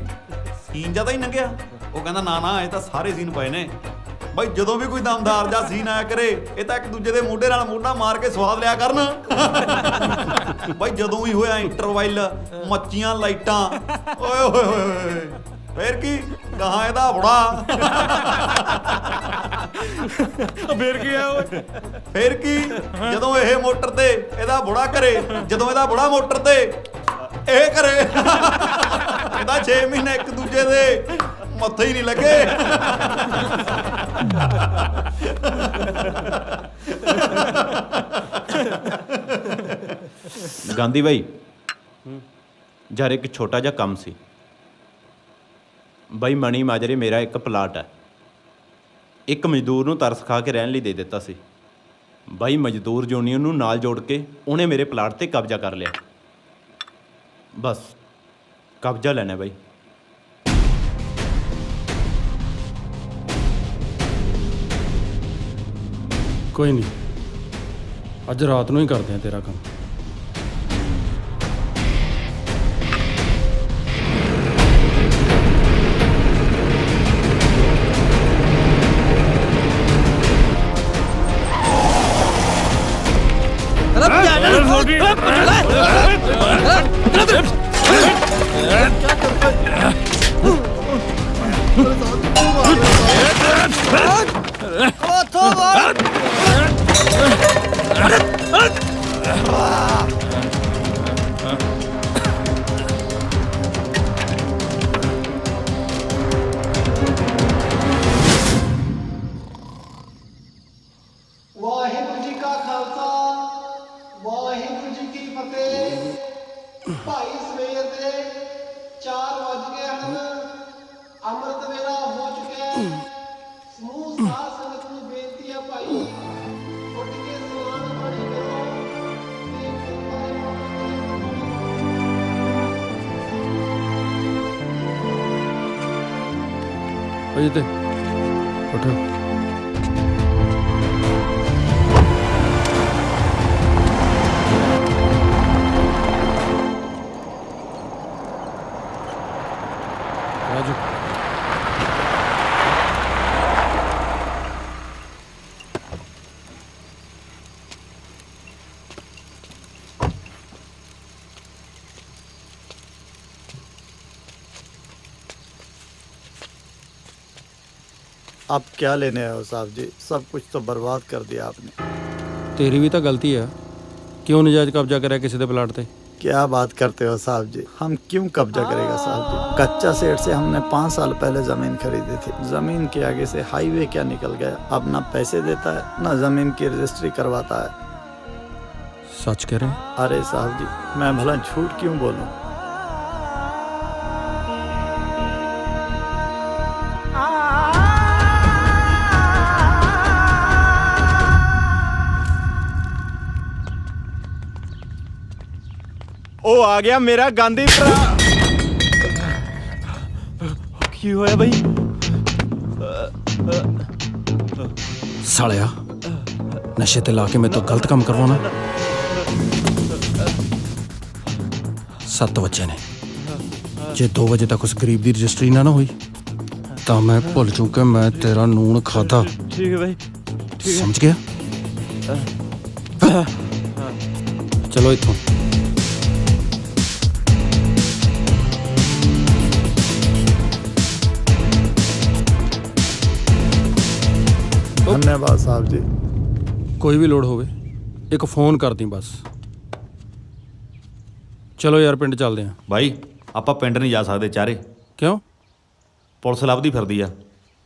ਸੀਨ ਜਿਆਦਾ ਹੀ ਲੰਘਿਆ ਉਹ ਕਹਿੰਦਾ ਨਾ ਇਹ ਤਾਂ ਸਾਰੇ ਸੀਨ ਪਏ ਨੇ ਬਾਈ ਜਦੋਂ ਵੀ ਕੋਈ ਦਮਦਾਰ ਜਾਂ ਸੀਨ ਆਇਆ ਕਰੇ ਇਹ ਤਾਂ ਇੱਕ ਦੂਜੇ ਦੇ ਮੋਢੇ ਨਾਲ ਮੋਢਾ ਮਾਰ ਕੇ ਸਵਾਦ ਲਿਆ ਕਰਨ ਬਾਈ ਜਦੋਂ ਵੀ ਹੋਇਆ ਇੰਟਰਵਲ ਮੱਚੀਆਂ ਲਾਈਟਾਂ ਓਏ ਹੋਏ ਹੋਏ ਫੇਰ ਕੀ ਕਹਾਂ ਇਹਦਾ ਬੁੜਾ ਫੇਰ ਕੀ ਆ ਓਏ ਫੇਰ ਕੀ ਜਦੋਂ ਇਹ ਮੋਟਰ ਤੇ ਇਹਦਾ ਬੁੜਾ ਕਰੇ ਜਦੋਂ ਇਹਦਾ ਬੁੜਾ ਮੋਟਰ ਤੇ ਇਹ ਕਰੇ ਇਹਦਾ 6 ਮਹੀਨੇ ਇੱਕ ਦੂਜੇ ਦੇ ਮੱਥੇ ਹੀ ਨਹੀਂ ਲੱਗੇ ਗਾਂਧੀ ਬਾਈ ਯਾਰ ਇੱਕ ਛੋਟਾ ਜਿਹਾ ਕੰਮ ਸੀ ਬਾਈ ਮਣੀ ਮਾਜਰੇ ਮੇਰਾ ਇੱਕ ਪਲਾਟ ਹੈ ਇੱਕ ਮਜ਼ਦੂਰ ਨੂੰ ਤਰਸ ਖਾ ਕੇ ਰਹਿਣ ਲਈ ਦੇ ਦਿੱਤਾ ਸੀ ਬਾਈ ਮਜ਼ਦੂਰ ਯੂਨੀਅਨ ਨੂੰ ਨਾਲ ਜੋੜ ਕੇ ਉਹਨੇ ਮੇਰੇ ਪਲਾਟ ਤੇ ਕਬਜ਼ਾ ਕਰ ਲਿਆ ਬਸ ਕਬਜ਼ਾ ਲੈਣਾ ਬਾਈ ਕੋਈ ਨਹੀਂ ਅੱਜ ਰਾਤ ਨੂੰ ਹੀ ਕਰਦੇ ਆ ਤੇਰਾ ਕੰਮ ਵਾਹਿਗੁਰੂ ਜੀ ਕਾ ਖਾਲਸਾ ਵਾਹਿਗੁਰੂ ਜੀ ਕੀ ਫਤਿਹ ਭਾਈ ਸਵੇਰ ਦੇ 4 ਵੱਜ ਗਏ ਹਨ ਅੰਮ੍ਰਿਤ ਵੇਲਾ ਹੋ ਚੁੱਕਿਆ ਹੈ ਸਮੂਹ ਸਾਧ ਸੰਗਤ ਨੂੰ ਬੇਨਤੀ ਹੈ ਭਾਈ ਉੱਠ ਕੇ ਸਨਾਨ ਪਾਣੀ ਕਰੋ ਤੇ ਓਏ ਤੇ ਉੱਠ ਰਾਜੂ अब क्या लेने आए हो साहब जी सब कुछ तो बर्बाद कर दिया आपने ਤੇਰੀ ਵੀ ਤਾਂ ਗਲਤੀ ਆ ਕਿਉਂ ਨਜਾਇਜ਼ ਕਬਜ਼ਾ ਕਰਿਆ ਕਿਸੇ ਦੇ ਪਲਾਟ ਤੇ क्या बात करते हो साहब जी, हम क्यों कब्जा करेगा साहब जी। कच्चा सेठ से हमने 5 साल पहले जमीन खरीदी थी। जमीन के आगे से हाईवे क्या निकल गया। अब ना पैसे देता है ना जमीन की रजिस्ट्री करवाता है। सच कह रहे हैं? अरे साहब जी, मैं भला झूठ क्यों बोलूं। ਉਹ ਆ ਗਿਆ ਮੇਰਾ ਗਾਂਧੀ ਭਰਾ। ਕੀ ਹੋਇਆ ਬਈ? ਸਾਲਿਆ ਨਸ਼ੇ ਤੇ ਲਾ ਕੇ ਮੇਰੇ ਤੋਂ ਗਲਤ ਕੰਮ ਕਰਵਾਉਣਾ। 7 ਵਜੇ ਨੇ, ਜੇ 2 ਵਜੇ ਤੱਕ ਉਸ ਗਰੀਬ ਦੀ ਰਜਿਸਟਰੀ ਨਾ ਹੋਈ ਤਾਂ ਮੈਂ ਭੁੱਲ ਜੂ ਕਿ ਮੈਂ ਤੇਰਾ ਨੂਣ ਖਾਦਾ। ਠੀਕ ਹੈ ਬਾਈ, ਠੀਕ ਹੈ। ਸਮਝ ਗਿਆ? ਚਲੋ ਇੱਥੋਂ। धन्यवाद साहब जी। ਕੋਈ ਵੀ ਲੋੜ ਹੋਵੇ ਇੱਕ ਫੋਨ ਕਰ ਦੀ ਬਸ। ਚਲੋ ਯਾਰ ਪਿੰਡ ਚੱਲਦੇ ਆਂ। ਬਾਈ ਆਪਾਂ ਪਿੰਡ ਨਹੀਂ ਜਾ ਸਕਦੇ ਚਾਰੇ। ਕਿਉਂ? ਪੁਲਿਸ ਲੱਭਦੀ ਫਿਰਦੀ ਆ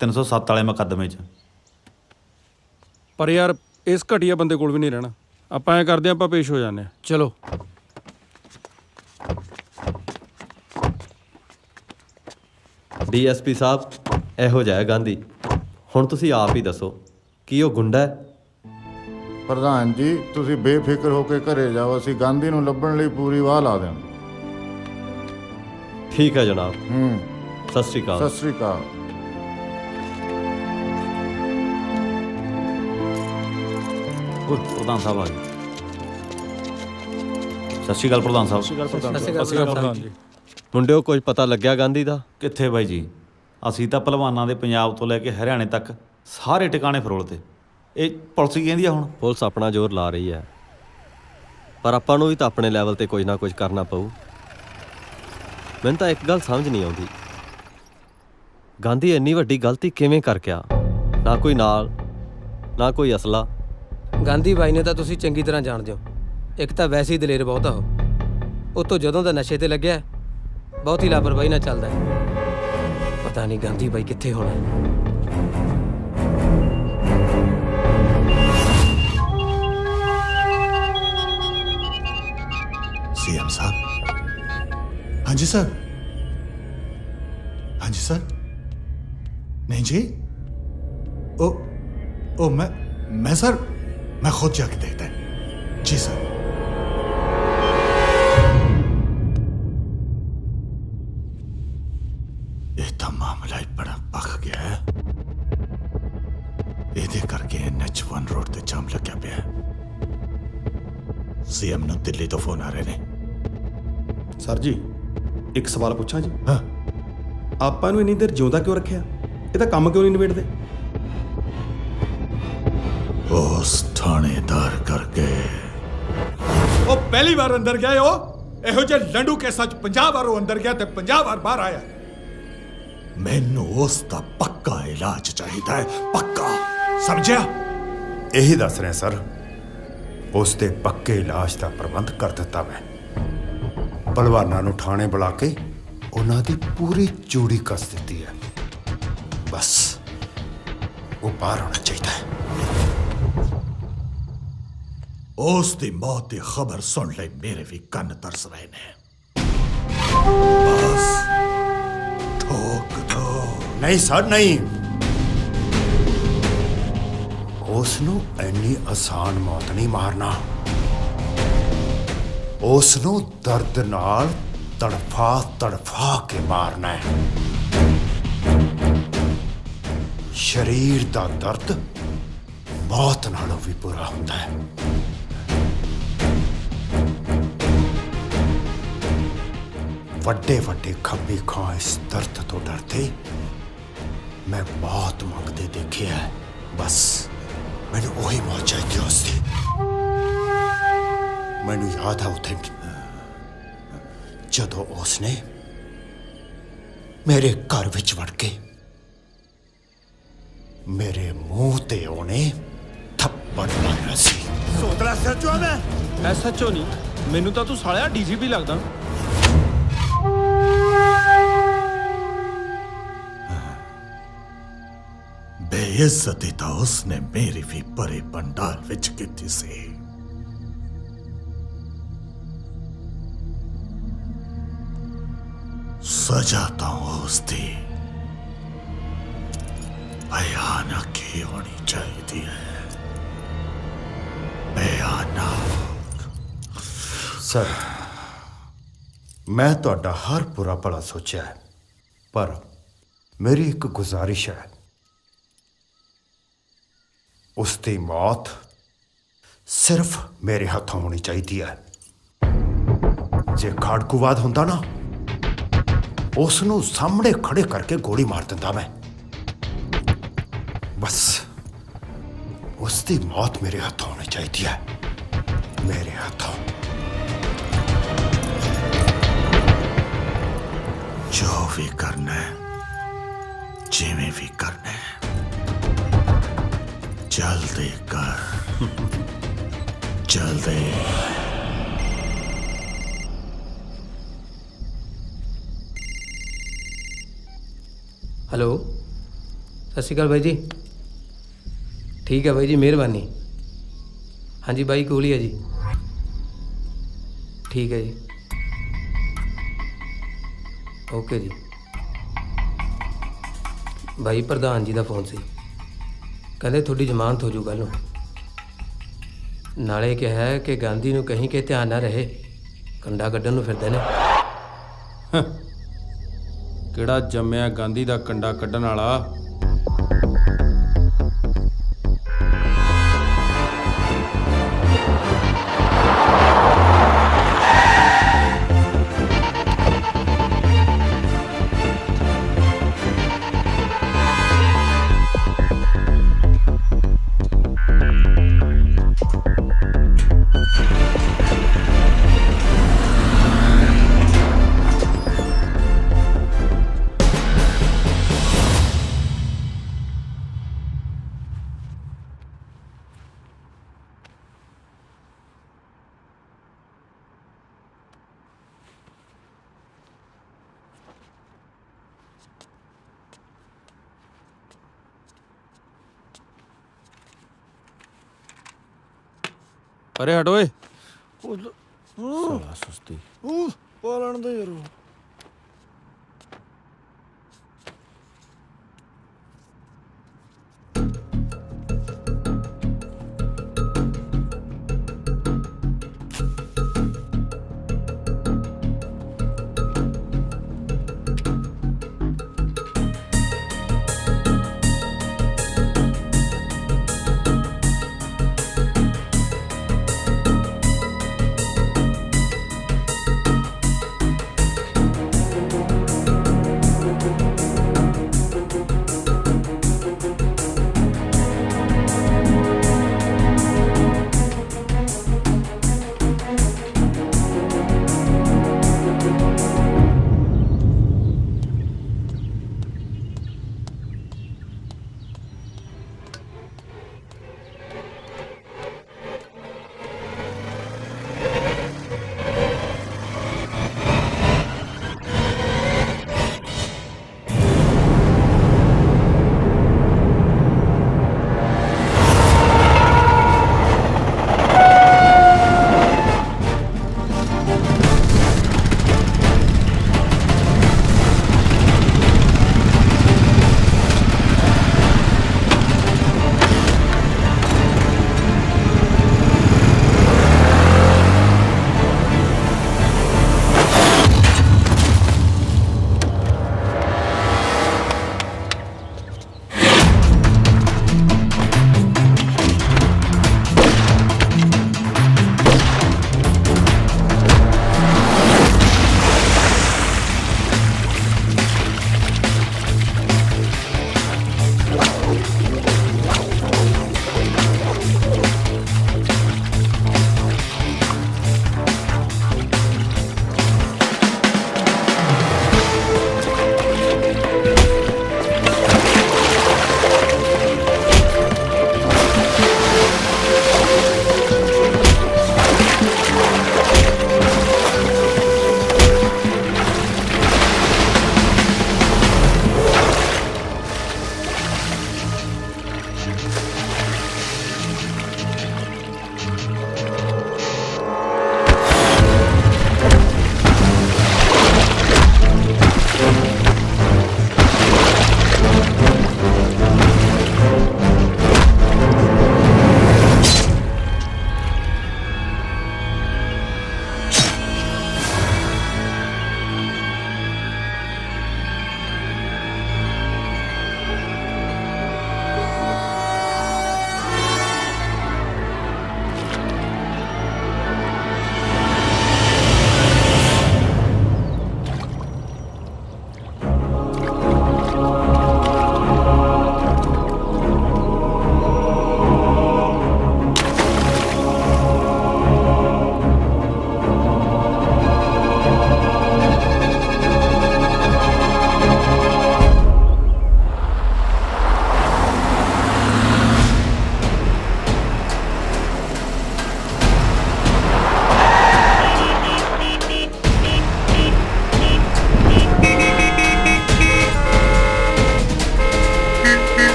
307 ਵਾਲੇ ਮੁਕੱਦਮੇ 'ਚ। ਪਰ ਯਾਰ ਇਸ ਘਟੀਆ ਬੰਦੇ ਕੋਲ ਵੀ ਨਹੀਂ ਰਹਿਣਾ। ਆਪਾਂ ਐ ਕਰਦੇ ਆਂ, ਆਪਾਂ ਪੇਸ਼ ਹੋ ਜਾਂਦੇ ਆਂ। ਚਲੋ। ਡੀਐਸਪੀ ਸਾਹਿਬ, ਇਹੋ ਜਿਹਾ ਗਾਂਧੀ। ਹੁਣ ਤੁਸੀਂ ਆਪ ਹੀ ਦੱਸੋ, ਕੀ ਉਹ ਗੁੰਡਾ ਹੈ? ਪ੍ਰਧਾਨ ਜੀ, ਤੁਸੀਂ ਬੇਫਿਕਰ ਹੋ ਕੇ ਘਰੇ ਜਾਓ, ਅਸੀਂ ਗਾਂਧੀ ਨੂੰ ਲੱਭਣ ਲਈ ਪੂਰੀ ਵਾਹ ਲਾ ਦਿਆਂ। ਠੀਕ ਹੈ ਜਨਾਬ। ਸਤਿ ਸ਼੍ਰੀ ਅਕਾਲ। ਸਤਿ ਸ਼੍ਰੀ ਅਕਾਲ। ਪ੍ਰਧਾਨ ਸਾਹਿਬ ਆ ਗਏ। ਸਤਿ ਸ਼੍ਰੀ ਅਕਾਲ ਪ੍ਰਧਾਨ ਸਾਹਿਬ। ਸਤਿ ਸ਼੍ਰੀ ਅਕਾਲ ਪ੍ਰਧਾਨ ਜੀ। ਮੁੰਡਿਓ, ਕੁਝ ਪਤਾ ਲੱਗਿਆ ਗਾਂਧੀ ਦਾ? ਕਿੱਥੇ ਬਾਈ ਜੀ, ਅਸੀਂ ਤਾਂ ਪਹਿਲਵਾਨਾਂ ਦੇ ਪੰਜਾਬ ਤੋਂ ਲੈ ਕੇ ਹਰਿਆਣੇ ਤੱਕ ਸਾਰੇ ਟਿਕਾਣੇ ਫਰੋਲਤੇ। ਇਹ ਪੁਲਿਸ ਕੀ ਕਹਿੰਦੀ ਆ ਹੁਣ? ਪੁਲਿਸ ਆਪਣਾ ਜ਼ੋਰ ਲਾ ਰਹੀ ਹੈ, ਪਰ ਆਪਾਂ ਨੂੰ ਵੀ ਤਾਂ ਆਪਣੇ ਲੈਵਲ ਤੇ ਕੁਝ ਨਾ ਕੁਝ ਕਰਨਾ ਪਊ। ਮੈਨੂੰ ਤਾਂ ਇੱਕ ਗੱਲ ਸਮਝ ਨਹੀਂ ਆਉਂਦੀ, ਗਾਂਧੀ ਇੰਨੀ ਵੱਡੀ ਗਲਤੀ ਕਿਵੇਂ ਕਰ ਗਿਆ? ਨਾ ਕੋਈ ਨਾਲ, ਨਾ ਕੋਈ ਅਸਲਾ। ਗਾਂਧੀ ਬਾਈ ਨੇ ਤਾਂ ਤੁਸੀਂ ਚੰਗੀ ਤਰ੍ਹਾਂ ਜਾਣਦੇ ਹੋ। ਇੱਕ ਤਾਂ ਵੈਸੇ ਹੀ ਦਲੇਰ ਬਹੁਤ ਆ ਉਹ। ਉਤੋਂ ਜਦੋਂ ਦਾ ਨਸ਼ੇ ਤੇ ਲੱਗਿਆ, ਬਹੁਤ ਹੀ ਲਾਪਰਵਾਹੀ ਨਾਲ ਚੱਲਦਾ ਹੈ। ਪਤਾ ਨਹੀਂ ਗਾਂਧੀ ਬਾਈ ਕਿੱਥੇ ਹੋਣਾ। सीएम साहब। हाँ जी सर। हाँ जी सर। नहीं जी, ओ मैं सर, मैं खुद जाके देखता है जी सर। ये तो मामला ही बड़ा पक गया है। ਇਹਦੇ ਕਰਕੇ NH1 रोड ਤੇ ਜਾਮ ਲੱਗਿਆ ਪਿਆ। सीएम ਨੂੰ ਦਿੱਲੀ ਤੋਂ ਫੋਨ ਆ ਰਹੇ ਨੇ। ਸਰ ਜੀ ਇੱਕ ਸਵਾਲ ਪੁੱਛਾਂ ਜੀ? ਹਾਂ। ਆਪਾਂ ਨੂੰ ਇੰਨੀ ਦੇਰ ਜਿਉਂਦਾ ਕਿਉਂ ਰੱਖਿਆ? ਇਹਦਾ ਕੰਮ ਕਿਉਂ ਨਹੀਂ ਨਿਬੇੜਦੇ? ਉਸ ਥਾਣੇਦਾਰ ਕਰਕੇ। ਉਹ ਪਹਿਲੀ ਵਾਰ ਅੰਦਰ ਗਏ ਹੋ, ਇਹੋ ਜਿਹੇ ਲੰਡੂ ਕੇਸਾਂ 'ਚ 50 ਵਾਰ ਉਹ ਅੰਦਰ ਗਿਆ ਤੇ 50 ਵਾਰ ਬਾਹਰ ਆਇਆ। ਮੈਨੂੰ ਉਸ ਦਾ ਪੱਕਾ ਇਲਾਜ ਚਾਹੀਦਾ ਹੈ, ਪੱਕਾ, ਸਮਝਿਆ? ਇਹੀ ਦੱਸ ਰਿਹਾ ਸਰ, ਉਸ ਦੇ ਪੱਕੇ ਇਲਾਜ ਦਾ ਪ੍ਰਬੰਧ ਕਰ ਦਿੱਤਾ ਮੈਂ। ਪਹਿਲਵਾਨਾਂ ਨੂੰ ਥਾਣੇ ਬੁਲਾ ਕੇ ਉਹਨਾਂ ਦੀ ਪੂਰੀ ਚੂੜੀ ਕੱਸ ਦਿੱਤੀ ਹੈ। ਬਸ ਉਹ ਬਾਹਰ ਹੋਣਾ ਚਾਹੀਦਾ ਹੈ। ਉਸ ਦੀ ਮੌਤ ਦੀ ਖਬਰ ਸੁਣ ਲਈ ਮੇਰੇ ਵੀ ਕੰਨ ਤਰਸ ਰਹੇ ਨੇ। ਬਸ ਠੋਕ ਦੋ। ਨਹੀਂ ਸਰ, ਨਹੀਂ। ਉਸ ਨੂੰ ਇੰਨੀ ਆਸਾਨ ਮੌਤ ਨਹੀਂ ਮਾਰਨਾ। ਉਸ ਨੂੰ ਦਰਦ ਨਾਲ ਤੜਫਾ ਤੜਫਾ ਕੇ ਮਾਰਨਾ ਹੈ। ਸਰੀਰ ਦਾ ਦਰਦ ਮੌਤ ਨਾਲੋਂ ਵੀ ਬੁਰਾ ਹੁੰਦਾ ਹੈ। ਵੱਡੇ ਵੱਡੇ ਖੱਬੀ ਖਾਂ ਇਸ ਦਰਦ ਤੋਂ ਡਰਦੇ ਮੈਂ ਮੌਤ ਮੰਗਦੇ ਦੇਖਿਆ। ਬਸ ਮੈਨੂੰ ਉਹੀ ਮੌਤ ਚਾਹੀਦੀ ਉਸ ਦੀ। ਮੈਨੂੰ ਯਾਦ ਆ ਉੱਥੇ ਜਦੋਂ ਉਸਨੇ ਮੇਰੇ ਘਰ ਵਿੱਚ ਵੜ ਕੇ ਮੇਰੇ ਮੂੰਹ ਤੇ ਉਹਨੇ ਥੱਪੜ ਮਾਰਿਆ ਸੀ। ਸੋਤਲਾ ਸੱਚੋ ਮੈਂ ਐਸਐਚਓ ਨਹੀਂ, ਮੈਨੂੰ ਤਾਂ ਤੂੰ ਸਾਲਿਆ ਡੀਜੀਪੀ ਲੱਗਦਾ। ਬੇਇੱਜ਼ਤੀ ਤਾਂ ਉਸਨੇ ਮੇਰੀ ਵੀ ਭਰੇ ਪੰਡਾਲ ਵਿੱਚ ਕੀਤੀ ਸੀ। ਸਜ਼ਾ ਤਾਂ ਉਸਦੀ ਭਿਆਨਕ ਹੀ ਹੋਣੀ ਚਾਹੀਦੀ ਹੈ। ਭਿਆਨਕ। ਸਰ, ਮੈਂ ਤੁਹਾਡਾ ਹਰ ਬੁਰਾ ਭਲਾ ਸੋਚਿਆ ਹੈ, ਪਰ ਮੇਰੀ ਇੱਕ ਗੁਜ਼ਾਰਿਸ਼ ਹੈ, ਉਸ ਦੀ ਮੌਤ ਸਿਰਫ ਮੇਰੇ ਹੱਥੋਂ ਹੋਣੀ ਚਾਹੀਦੀ ਹੈ। ਜੇ ਖਾੜਕੂਵਾਦ ਹੁੰਦਾ ਨਾ, ਉਸ ਨੂੰ ਸਾਹਮਣੇ ਖੜੇ ਕਰਕੇ ਗੋਲੀ ਮਾਰ ਦਿੰਦਾ ਮੈਂ। ਬਸ ਉਸ ਦੀ ਮੌਤ ਮੇਰੇ ਹੱਥੋਂ ਹੋਣੀ ਚਾਹੀਦੀ ਹੈ, ਮੇਰੇ ਹੱਥੋਂ। ਜੋ ਵੀ ਕਰਨਾ ਹੈ, ਜਿਵੇਂ ਵੀ ਕਰਨਾ ਹੈ, ਜਲਦੀ ਕਰ, ਜਲਦੀ। ਹੈਲੋ, ਸਤਿ ਸ਼੍ਰੀ ਅਕਾਲ ਬਾਈ ਜੀ। ਠੀਕ ਹੈ ਬਾਈ ਜੀ, ਮਿਹਰਬਾਨੀ। ਹਾਂਜੀ ਬਾਈ, ਕੋਲ ਹੀ ਹੈ ਜੀ। ਠੀਕ ਹੈ ਜੀ, ਓਕੇ ਜੀ। ਬਾਈ ਪ੍ਰਧਾਨ ਜੀ ਦਾ ਫੋਨ ਸੀ, ਕਹਿੰਦੇ ਤੁਹਾਡੀ ਜ਼ਮਾਨਤ ਹੋ ਜੂ ਕੱਲ੍ਹ ਨੂੰ। ਨਾਲੇ ਕਿਹਾ ਹੈ ਕਿ ਗਾਂਧੀ ਨੂੰ ਕਹੀਂ ਕਿ ਧਿਆਨ ਨਾ ਰਹੇ, ਕੰਡਾ ਕੱਢਣ ਨੂੰ ਫਿਰਦੇ ਨੇ। ਕਿਹੜਾ ਜੰਮਿਆ ਗਾਂਧੀ ਦਾ ਕੰਡਾ ਕੱਢਣ ਵਾਲਾ? अरे हट ओए। साला सुस्ती। ਪਾਲਣ ਦੇ ਯਾਰ।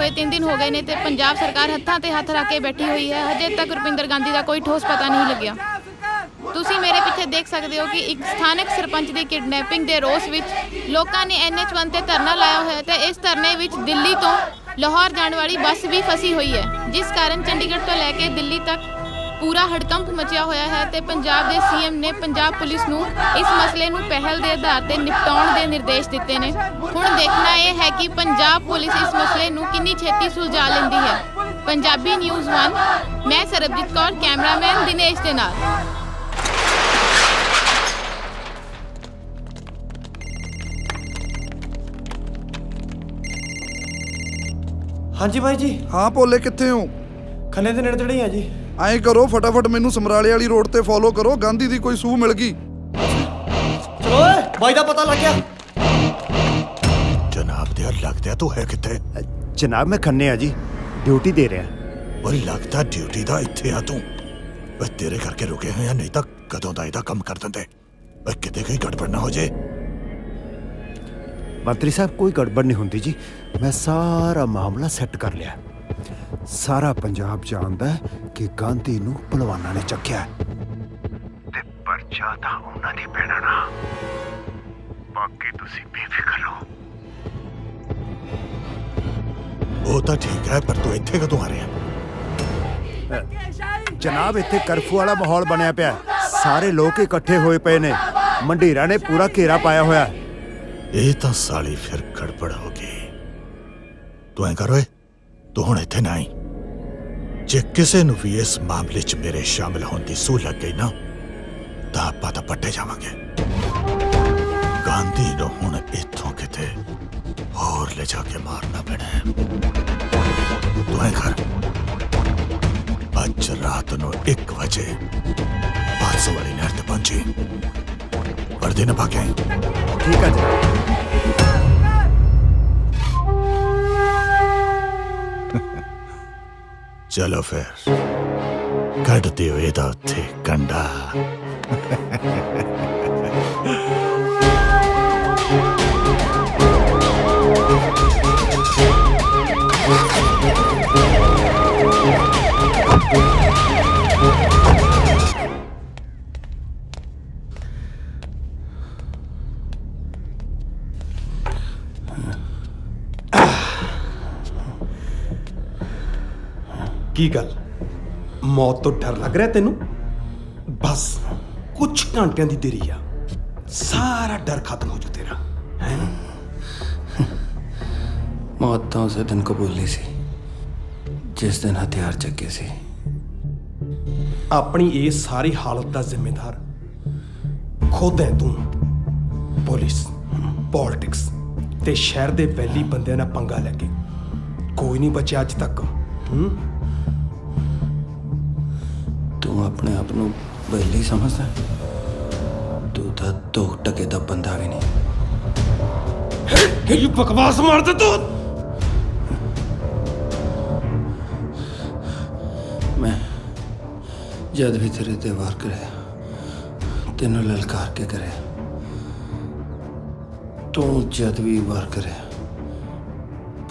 ਹੋਏ 3 ਦਿਨ ਹੋ ਗਏ ਨੇ ਤੇ ਪੰਜਾਬ ਸਰਕਾਰ ਹੱਥਾਂ ਤੇ ਹੱਥ ਰੱਖ ਕੇ ਬੈਠੀ ਹੋਈ ਹੈ। ਹਜੇ ਤੱਕ ਰੁਪਿੰਦਰ ਗਾਂਧੀ ਦਾ ਕੋਈ ਠੋਸ ਪਤਾ ਨਹੀਂ ਲੱਗਿਆ। ਤੁਸੀਂ ਮੇਰੇ ਪਿੱਛੇ ਦੇਖ ਸਕਦੇ ਹੋ ਕਿ ਇੱਕ ਸਥਾਨਕ ਸਰਪੰਚ ਦੀ ਕਿਡਨੈਪਿੰਗ ਦੇ ਰੋਸ ਵਿੱਚ ਲੋਕਾਂ ਨੇ NH1 ਤੇ ਧਰਨਾ ਲਾਇਆ ਹੋਇਆ ਤੇ ਇਸ ਧਰਨੇ ਵਿੱਚ ਦਿੱਲੀ ਤੋਂ ਲਾਹੌਰ ਜਾਣ ਵਾਲੀ ਬੱਸ ਵੀ ਫਸੀ ਹੋਈ ਹੈ, ਜਿਸ ਕਾਰਨ ਚੰਡੀਗੜ੍ਹ ਤੋਂ ਲੈ ਕੇ ਦਿੱਲੀ ਤੱਕ ਪੂਰਾ ਹੜਕੰਪ ਮਚਿਆ ਹੋਇਆ ਹੈ ਤੇ ਪੰਜਾਬ ਦੇ CM ਨੇ ਪੰਜਾਬ ਪੁਲਿਸ ਨੂੰ ਇਸ ਮਸਲੇ ਨੂੰ ਪਹਿਲ ਦੇ ਆਧਾਰ ਤੇ ਨਿਪਟਾਉਣ ਦੇ ਨਿਰਦੇਸ਼ ਦਿੱਤੇ ਨੇ। ਹੁਣ ਦੇਖਣਾ ਇਹ ਹੈ ਕਿ ਪੰਜਾਬ ਪੁਲਿਸ ਇਸ ਮਸਲੇ ਨੂੰ ਕਿੰਨੀ ਛੇਤੀ ਸੁਲਝਾ ਲੈਂਦੀ ਹੈ। ਪੰਜਾਬੀ ਨਿਊਜ਼ 1, ਮੈਂ ਸਰਬਜੀਤ ਕੌਰ, ਕੈਮਰਾਮੈਨ ਦਿਨੇਸ਼ ਦੇ ਨਾਲ। ਹਾਂਜੀ ਬਾਈ ਜੀ। ਹਾਂ ਭੋਲੇ, ਕਿੱਥੇ ਹੋ? ਖੰਨੇ ਦੇ ਨੇੜੇ ਤੇੜੇ ਹੀ ਆ ਜੀ। ਐਂ ਕਰੋ, ਫਟਾਫਟ ਮੈਨੂੰ ਸਮਰਾਲੇ ਵਾਲੀ ਰੋਡ ਤੇ ਫੋਲੋ ਕਰੋ, ਗਾਂਧੀ ਦੀ ਕੋਈ ਸੂਹ ਮਿਲ ਗਈ। ਚਲੋ ਓਏ, ਬਾਈ ਦਾ ਪਤਾ ਲੱਗ ਗਿਆ। ਜਨਾਬ ਦੇ ਲੱਗਦਾ ਤੂੰ ਹੈ ਕਿੱਥੇ? ਜਨਾਬ ਮੈਂ ਖੰਨੇ ਆ ਜੀ, ਡਿਊਟੀ ਦੇ ਰਿਹਾ। ਉਹ ਲੱਗਦਾ ਡਿਊਟੀ ਦਾ ਇੱਥੇ ਆ ਤੂੰ। ਓਏ ਤੇਰੇ ਕਰਕੇ ਰੁਕੇ ਹੋਏ ਆ, ਨਹੀਂ ਤਾਂ ਕਦੋਂ ਦਾ ਇਹਦਾ ਕੰਮ ਕਰ ਦਿੰਦੇ। ਓਏ ਕਿਤੇ ਕੋਈ ਗੜਬੜ ਨਾ ਹੋ ਜੇ। ਮੰਤਰੀ ਸਾਹਿਬ ਕੋਈ ਗੜਬੜ ਨਹੀਂ ਹੁੰਦੀ ਜੀ, ਮੈਂ ਸਾਰਾ ਮਾਮਲਾ ਸੈੱਟ ਕਰ ਲਿਆ। ਸਾਰਾ ਪੰਜਾਬ ਜਾਣਦਾ ਕਿ ਗਾਂਧੀ ਨੂੰ ਪਹਿਲਵਾਨਾਂ ਨੇ ਚੱਕਿਆ ਤੇ ਪਰਚਾ ਤਾਂ ਉਹਨਾਂ ਦੀ ਪੈਣਾ ਨਾ। ਬਾਕੀ ਤੁਸੀਂ ਬੇਫਿਕਰ ਰਹੋ। ਉਹ ਤਾਂ ਠੀਕ ਹੈ, ਪਰ ਤੂੰ ਇੱਥੇ ਕਦੋਂ ਆ ਰਿਹਾ? ਜਨਾਬ ਇੱਥੇ ਕਰਫਿਊ ਵਾਲਾ ਮਾਹੌਲ ਬਣਿਆ ਪਿਆ, ਸਾਰੇ ਲੋਕ ਇਕੱਠੇ ਹੋਏ ਪਏ ਨੇ, ਮੰਡੀਰਾਂ ਨੇ ਪੂਰਾ ਘੇਰਾ ਪਾਇਆ ਹੋਇਆ। ਇਹ ਤਾਂ ਸਾਲੀ ਫਿਰ ਗੜਬੜ ਹੋ ਗਈ। ਤੂੰ ਐਂ ਕਰ ਓਏ, ਤੂੰ ਹੁਣ ਇੱਥੇ ਨਾ ਆਈ। ਜੇ ਕਿਸੇ ਨੂੰ ਵੀ ਇਸ ਮਾਮਲੇ 'ਚ ਮੇਰੇ ਸ਼ਾਮਿਲ ਹੋਣ ਦੀ ਸੂਹ ਲੱਗ ਗਈ ਨਾ ਤਾਂ ਆਪਾਂ ਤਾਂ ਪੱਟੇ ਜਾਵਾਂਗੇ। ਗਾਂਧੀ ਨੂੰ ਹੁਣ ਇੱਥੋਂ ਕਿਤੇ ਹੋਰ ਲੈ ਜਾ ਕੇ ਮਾਰਨਾ ਪੈਣਾ। ਤੂੰ ਐਂ ਕਰ, ਅੱਜ ਰਾਤ ਨੂੰ 1 ਵਜੇ 500 ਵਾਲੀ ਨਹਿਰ ਤੇ ਪਹੁੰਚੀ। ਵਰਦੀ ਨਾ ਪਾ ਕੇ ਆਈ। ਠੀਕ ਹੈ ਜੀ। ਚਲੋ ਫਿਰ ਕੱਢ ਦਿਓ ਇਹਦਾ ਉੱਥੇ ਕੰਡਾ। ਕੀ ਗੱਲ, ਮੌਤ ਤੋਂ ਡਰ ਲੱਗ ਰਿਹਾ ਤੈਨੂੰ? ਬਸ ਕੁਝ ਘੰਟਿਆਂ ਦੀ ਦੇਰੀ ਆ, ਸਾਰਾ ਡਰ ਖਤਮ ਹੋ ਜੂ ਤੇਰਾ। मौत तो उस दिन कबूली सी जिस दिन हथियार चक्के सी। ਆਪਣੀ ਇਹ ਸਾਰੀ ਹਾਲਤ ਦਾ ਜ਼ਿੰਮੇਦਾਰ ਖੁਦ ਹੈ ਤੂੰ। ਪੁਲਿਸ, ਪੋਲਿਟਿਕਸ ਤੇ ਸ਼ਹਿਰ ਦੇ ਵੈਲੀ ਬੰਦਿਆਂ ਨਾਲ ਪੰਗਾ ਲੈ ਕੇ ਕੋਈ ਨਹੀਂ ਬਚਿਆ ਅੱਜ ਤੱਕ। तू अपने आप ਨੂੰ ਵੈਲੀ ਸਮਝਦਾ? ਤੂੰ ਤਾਂ 2 ਟਕੇ ਦਾ ਬੰਦਾ ਵੀ ਨਹੀਂ। ਇਹ ਬਕਵਾਸ ਮਾਰਦਾ ਤੂੰ। मैं जद भी तेरे ते वार करे तेनों ललकार के करे, तू जद भी वार करे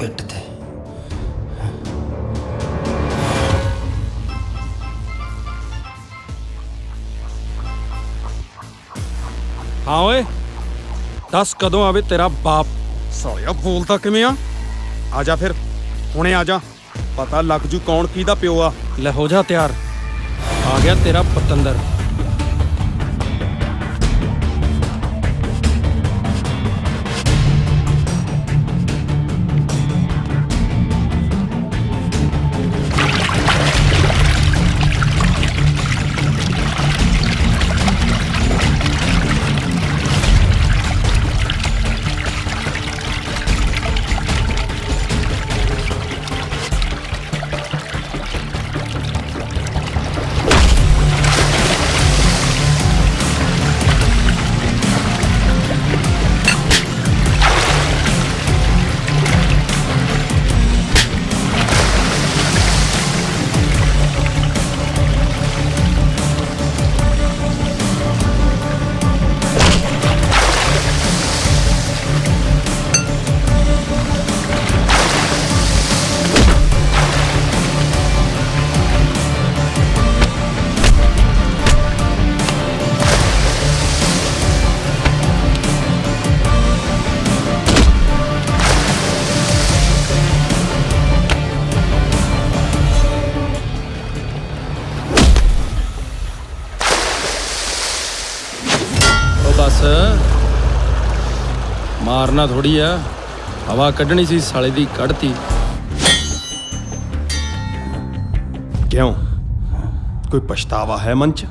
पिट दे। हाँ ओए, दस कदों आवे तेरा बाप। ਸਾਲਿਆ ਬੋਲਦਾ ਕਿਵੇਂ ਆ? ਆ ਜਾ ਫਿਰ, ਹੁਣੇ ਆ ਜਾ, ਪਤਾ ਲੱਗ ਜੂ ਕੌਣ ਕਿਹਦਾ ਪਿਓ ਆ। ले हो जा तैयार, आ गया तेरा पतंदर। मारना थोड़ी है, हवा कढ़नी सी साले दी कढ़ती। क्यों, कोई पछतावा है मन च?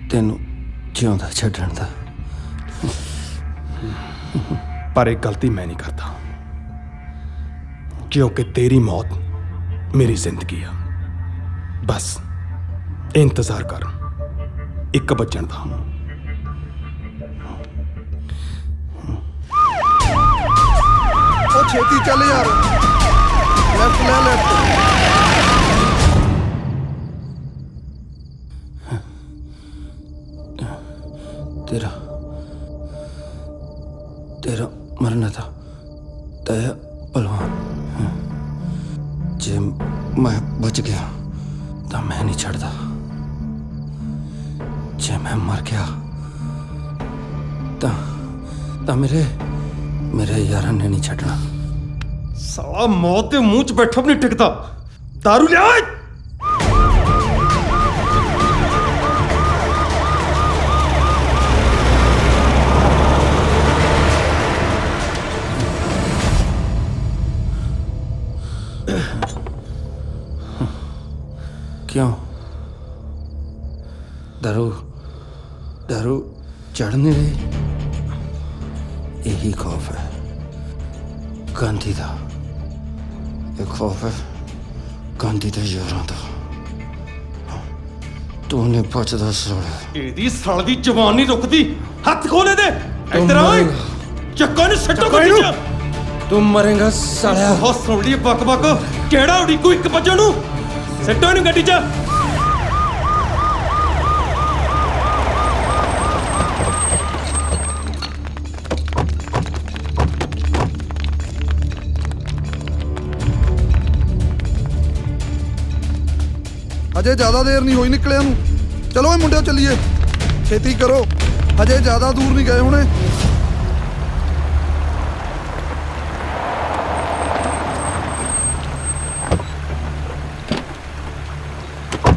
तेनू जिਉਂਦਾ ਛੱਡਣ ਦਾ। पर एक गलती मैं नहीं करता, क्योंकि तेरी मौत मेरी जिंदगी है। बस इंतजार कर, 1 बजण दा। ਉਹ ਛੇਤੀ ਚੱਲ ਯਾਰ, ਲੈਫਟ ਲੈ ਲੈਫਟ। तेरा मरना था तय पहलवान। जे मैं बच गया तो मैं नहीं छड़ता, जे मैं मर गया तो मेरे यारा ने नहीं छड़ना। साला मौत के मुंह च बैठा भी नहीं टिकता। दारू लिया। क्यों? दारू चढ़ नहीं रही? यही खौफ है गांधी दा। एक खौफ है गांधी दे यारां दा। तू नहीं बचदा साला। एदी साल दी जवान नहीं रुकदी। हाथ खोले दे। इधर आ। चक्का नहीं सट्टो गड्डी च। तू मरेगा साला। बहुत सुन ली बक बक। केड़ा उड़ीकू 1 बजण नू। सट्टो इन गड्डी च। ਹਜੇ ਜ਼ਿਆਦਾ ਦੇਰ ਨਹੀਂ ਹੋਈ ਨਿਕਲਿਆ ਨੂੰ। ਚਲੋ ਇਹ ਮੁੰਡਿਓ ਚੱਲੀਏ, ਛੇਤੀ ਕਰੋ, ਹਜੇ ਜ਼ਿਆਦਾ ਦੂਰ ਨਹੀਂ ਗਏ ਹੁਣੇ।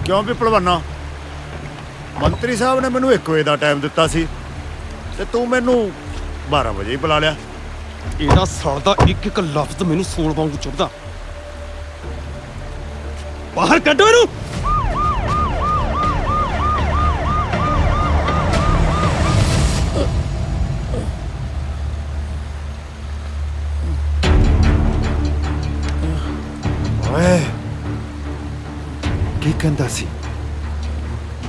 ਕਿਉਂ ਵੀ ਭਲਵਾਨਾ, ਮੰਤਰੀ ਸਾਹਿਬ ਨੇ ਮੈਨੂੰ 1 ਵਜੇ ਦਾ ਟਾਈਮ ਦਿੱਤਾ ਸੀ ਤੇ ਤੂੰ ਮੈਨੂੰ 12 ਵਜੇ ਹੀ ਬੁਲਾ ਲਿਆ। ਇਹਦਾ ਸੜ ਦਾ ਇੱਕ ਲਫ਼ਜ਼ ਮੈਨੂੰ ਸੋਲ ਵਾਂਗੂ ਚੁੱਭਦਾ। ਬਾਹਰ ਕੱਢੋ ਇਹਨੂੰ। ਓਏ ਕੀ ਕਹਿੰਦਾ ਸੀ?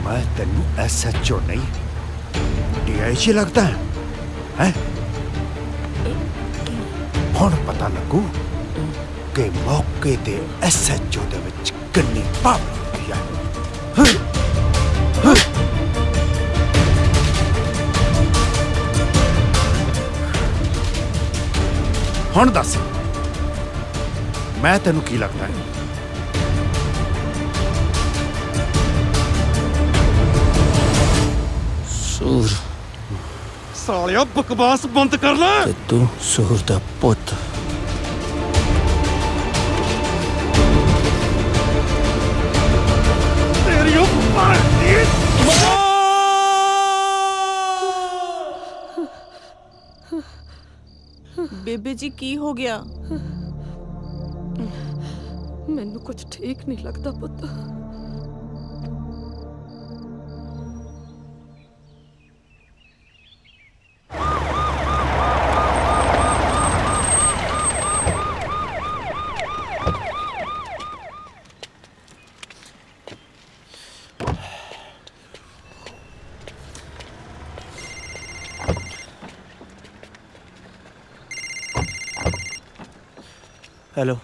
ਮੈਂ ਤੈਨੂੰ SHO ਨਹੀਂ DIG ਲੱਗਦਾ ਹੈ? ਹੁਣ ਪਤਾ ਲੱਗੂ ਕਿ ਮੌਕੇ ਤੇ SHO ਦੇ ਵਿੱਚ ਕਿੰਨੀ ਪਾਵਰ ਹੁੰਦੀ ਹੈ। ਹੁਣ ਦੱਸ, ਮੈਂ ਤੈਨੂੰ ਕੀ ਲੱਗਦਾ ਹੈ? सूर। सालिया बकवास बंद कर ले। तू सूर दा पुत। तेरी बेबे जी की हो गया? मैनू कुछ ठीक नहीं लगता पुत। हेलो।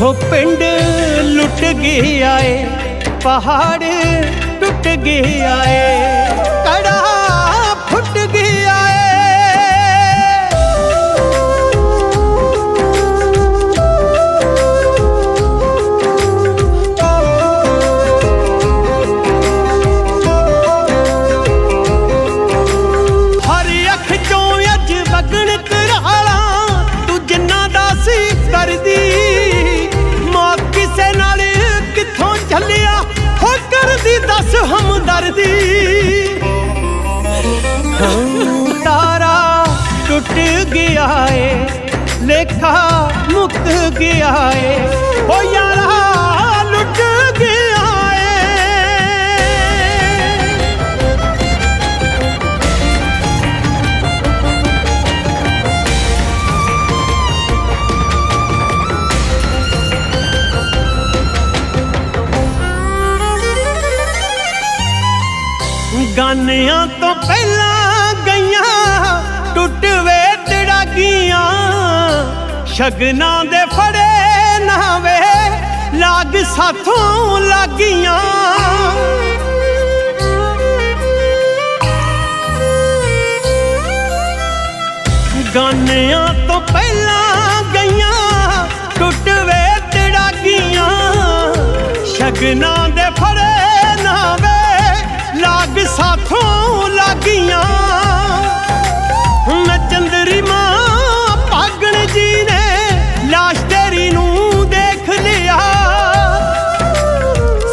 हो पिंड लुट गया है, पहाड़ टूट गया है, कड़ा फुट गया है। हर अख चों अज वगण कराला, तू जिन्ना दा सी करदी, मौत किसे नाल किथों झल्लिया हो करदी दस हमदर्दी। तारा टुट गया है, लेखा मुक गया है, ओ यारा लुट गया है। गानियां तो पहला गईयां टुट वे तड़ागियां, शगना दे फड़े नावे लाग साथों लागियां। गानियां तो पहला गईयां टुट वे तड़ागियां, शगना दे फड़े नावे लाग साथों लागियां। मैं चंदरी मां पागण जी ने लाश तेरी नू देख लिया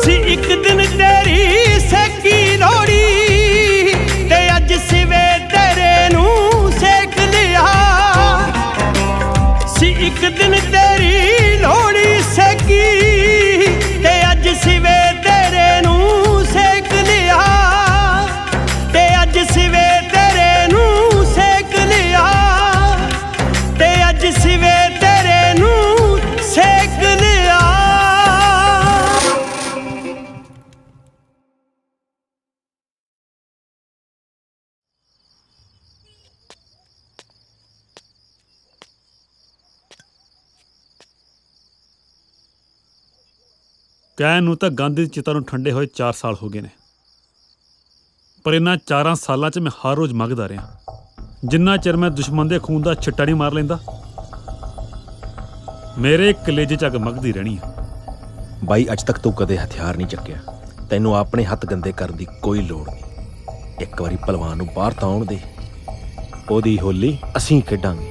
सी, एक दिन तेरी सेकी लोड़ी ते अज सिवे तेरे नू सेक लिया सी, एक दिन तेरी लोड़ी सेकी ते अज सिवे तेरे नू सेक लिया, ते अज सिवे तेरे नू सेक लिया, ते अज सिवे तेरे नू सेक लिया। ਕਹਿਣ ਨੂੰ ਤਾਂ ਗਾਂਧੀ ਦੀ ਚਿਤਾ ਨੂੰ ਠੰਡੇ ਹੋਏ 4 ਸਾਲ ਹੋ ਗਏ ਨੇ, ਪਰ ਇਹਨਾਂ 4 ਸਾਲਾਂ 'ਚ ਮੈਂ ਹਰ ਰੋਜ਼ ਮੰਗਦਾ ਰਿਹਾ, ਜਿੰਨਾ ਚਿਰ ਮੈਂ ਦੁਸ਼ਮਣ ਦੇ ਖੂਨ ਦਾ ਛਿੱਟਾ ਨਹੀਂ ਮਾਰ ਲੈਂਦਾ, ਮੇਰੇ ਕਲੇਜੇ 'ਚ ਅੱਗ ਮਗਦੀ ਰਹਿਣੀ ਆ। ਬਾਈ ਅੱਜ ਤੱਕ ਤੂੰ ਕਦੇ ਹਥਿਆਰ ਨਹੀਂ ਚੱਕਿਆ, ਤੈਨੂੰ ਆਪਣੇ ਹੱਥ ਗੰਦੇ ਕਰਨ ਦੀ ਕੋਈ ਲੋੜ ਨਹੀਂ। ਇੱਕ ਵਾਰੀ ਭਲਵਾਨ ਨੂੰ ਬਾਹਰ ਤਾਂ ਆਉਣ ਦੇ, ਉਹਦੀ ਹੋਲੀ ਅਸੀਂ ਖੇਡਾਂਗੇ।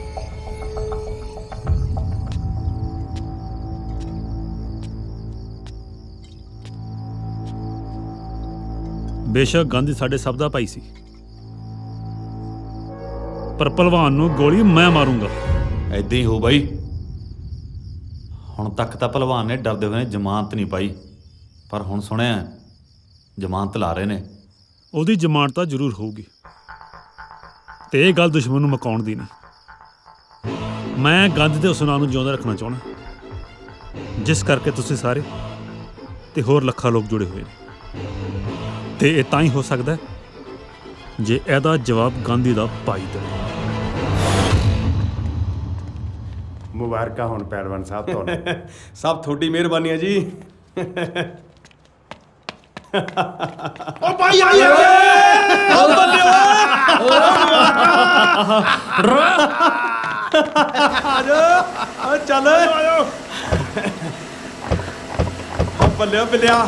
ਬੇਸ਼ੱਕ ਗਾਂਧੀ ਸਾਡੇ ਸਭ ਦਾ ਭਾਈ ਸੀ, ਪਰ ਭਲਵਾਨ ਨੂੰ ਗੋਲੀ ਮੈਂ ਮਾਰੂੰਗਾ। ਐਦਾਂ ਹੀ ਹੋ ਬਾਈ। ਹੁਣ ਤੱਕ ਤਾਂ ਭਲਵਾਨ ਨੇ ਡਰਦੇ ਹੋਏ ਜ਼ਮਾਨਤ ਨਹੀਂ ਪਾਈ, ਪਰ ਹੁਣ ਸੁਣਿਆ ਜ਼ਮਾਨਤ ਲਾ ਰਹੇ ਨੇ। ਉਹਦੀ ਜ਼ਮਾਨਤ ਤਾਂ ਜ਼ਰੂਰ ਹੋਊਗੀ, ਤੇ ਇਹ ਗੱਲ ਦੁਸ਼ਮਣ ਨੂੰ ਮਕਾਉਣ ਦੀ ਨਹੀਂ। ਮੈਂ ਗਾਂਧੀ ਦੇ ਉਸ ਨਾਂ ਨੂੰ ਜਿਉਂਦਾ ਰੱਖਣਾ ਚਾਹੁੰਦਾ, ਜਿਸ ਕਰਕੇ ਤੁਸੀਂ ਸਾਰੇ ਤੇ ਹੋਰ ਲੱਖਾਂ ਲੋਕ ਜੁੜੇ ਹੋਏ ਨੇ, ਤੇ ਇਹ ਤਾਂ ਹੀ ਹੋ ਸਕਦਾ ਜੇ ਇਹਦਾ ਜਵਾਬ ਗਾਂਧੀ ਦਾ ਭਾਈ ਦੇਵੇ। ਮੁਬਾਰਕਾਂ ਹੁਣ ਪਹਿਲਵਾਨ ਸਾਹਿਬ ਤੁਹਾਨੂੰ। ਸਭ ਤੁਹਾਡੀ ਮਿਹਰਬਾਨੀ ਹੈ ਜੀ। ਓ ਭਾਈ ਆਈ ਓ ਬੱਲੇ ਆ ਚੱਲ ਬੱਲੇ ਬੱਲਿਆ।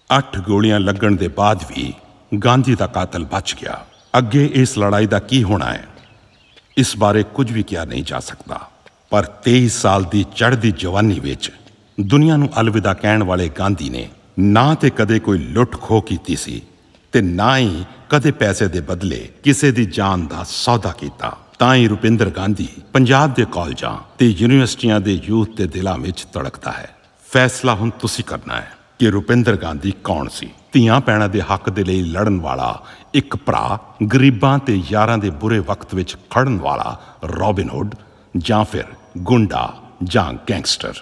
ਅੱਠ ਗੋਲੀਆਂ ਲੱਗਣ ਦੇ ਬਾਅਦ ਵੀ ਗਾਂਧੀ ਦਾ ਕਾਤਲ ਬਚ ਗਿਆ। ਅੱਗੇ ਇਸ ਲੜਾਈ ਦਾ ਕੀ ਹੋਣਾ ਹੈ, ਇਸ ਬਾਰੇ ਕੁਝ ਵੀ ਕਿਹਾ ਨਹੀਂ ਜਾ ਸਕਦਾ। ਪਰ 23 ਸਾਲ ਦੀ ਚੜ੍ਹਦੀ ਜਵਾਨੀ ਵਿੱਚ ਦੁਨੀਆ ਨੂੰ ਅਲਵਿਦਾ ਕਹਿਣ ਵਾਲੇ ਗਾਂਧੀ ਨੇ ਨਾ ਤੇ ਕਦੇ ਕੋਈ ਲੁੱਟ ਖੋਹ ਕੀਤੀ ਸੀ ਤੇ ਨਾ ਹੀ ਕਦੇ ਪੈਸੇ ਦੇ ਬਦਲੇ ਕਿਸੇ ਦੀ ਜਾਨ ਦਾ ਸੌਦਾ ਕੀਤਾ। ਤਾਂ ਹੀ ਰੁਪਿੰਦਰ ਗਾਂਧੀ ਪੰਜਾਬ ਦੇ ਕਾਲਜਾਂ ਤੇ ਯੂਨੀਵਰਸਿਟੀਆਂ ਦੇ ਯੂਥ ਦੇ ਦਿਲਾਂ ਵਿੱਚ ਧੜਕਦਾ ਹੈ। ਫੈਸਲਾ ਹੁਣ ਤੁਸੀਂ ਕਰਨਾ ਹੈ ਕਿ ਰੁਪਿੰਦਰ ਗਾਂਧੀ ਕੌਣ ਸੀ। ਧੀਆਂ ਭੈਣਾਂ ਦੇ ਹੱਕ ਦੇ ਲਈ ਲੜਨ ਵਾਲਾ ਇੱਕ ਭਰਾ, ਗਰੀਬਾਂ ਤੇ ਯਾਰਾਂ ਦੇ ਬੁਰੇ ਵਕਤ ਵਿੱਚ ਖੜਨ ਵਾਲਾ ਰੌਬਿਨ ਹੁੱਡ, ਜਾਂ ਫਿਰ ਗੁੰਡਾ ਜਾਂ ਗੈਂਗਸਟਰ।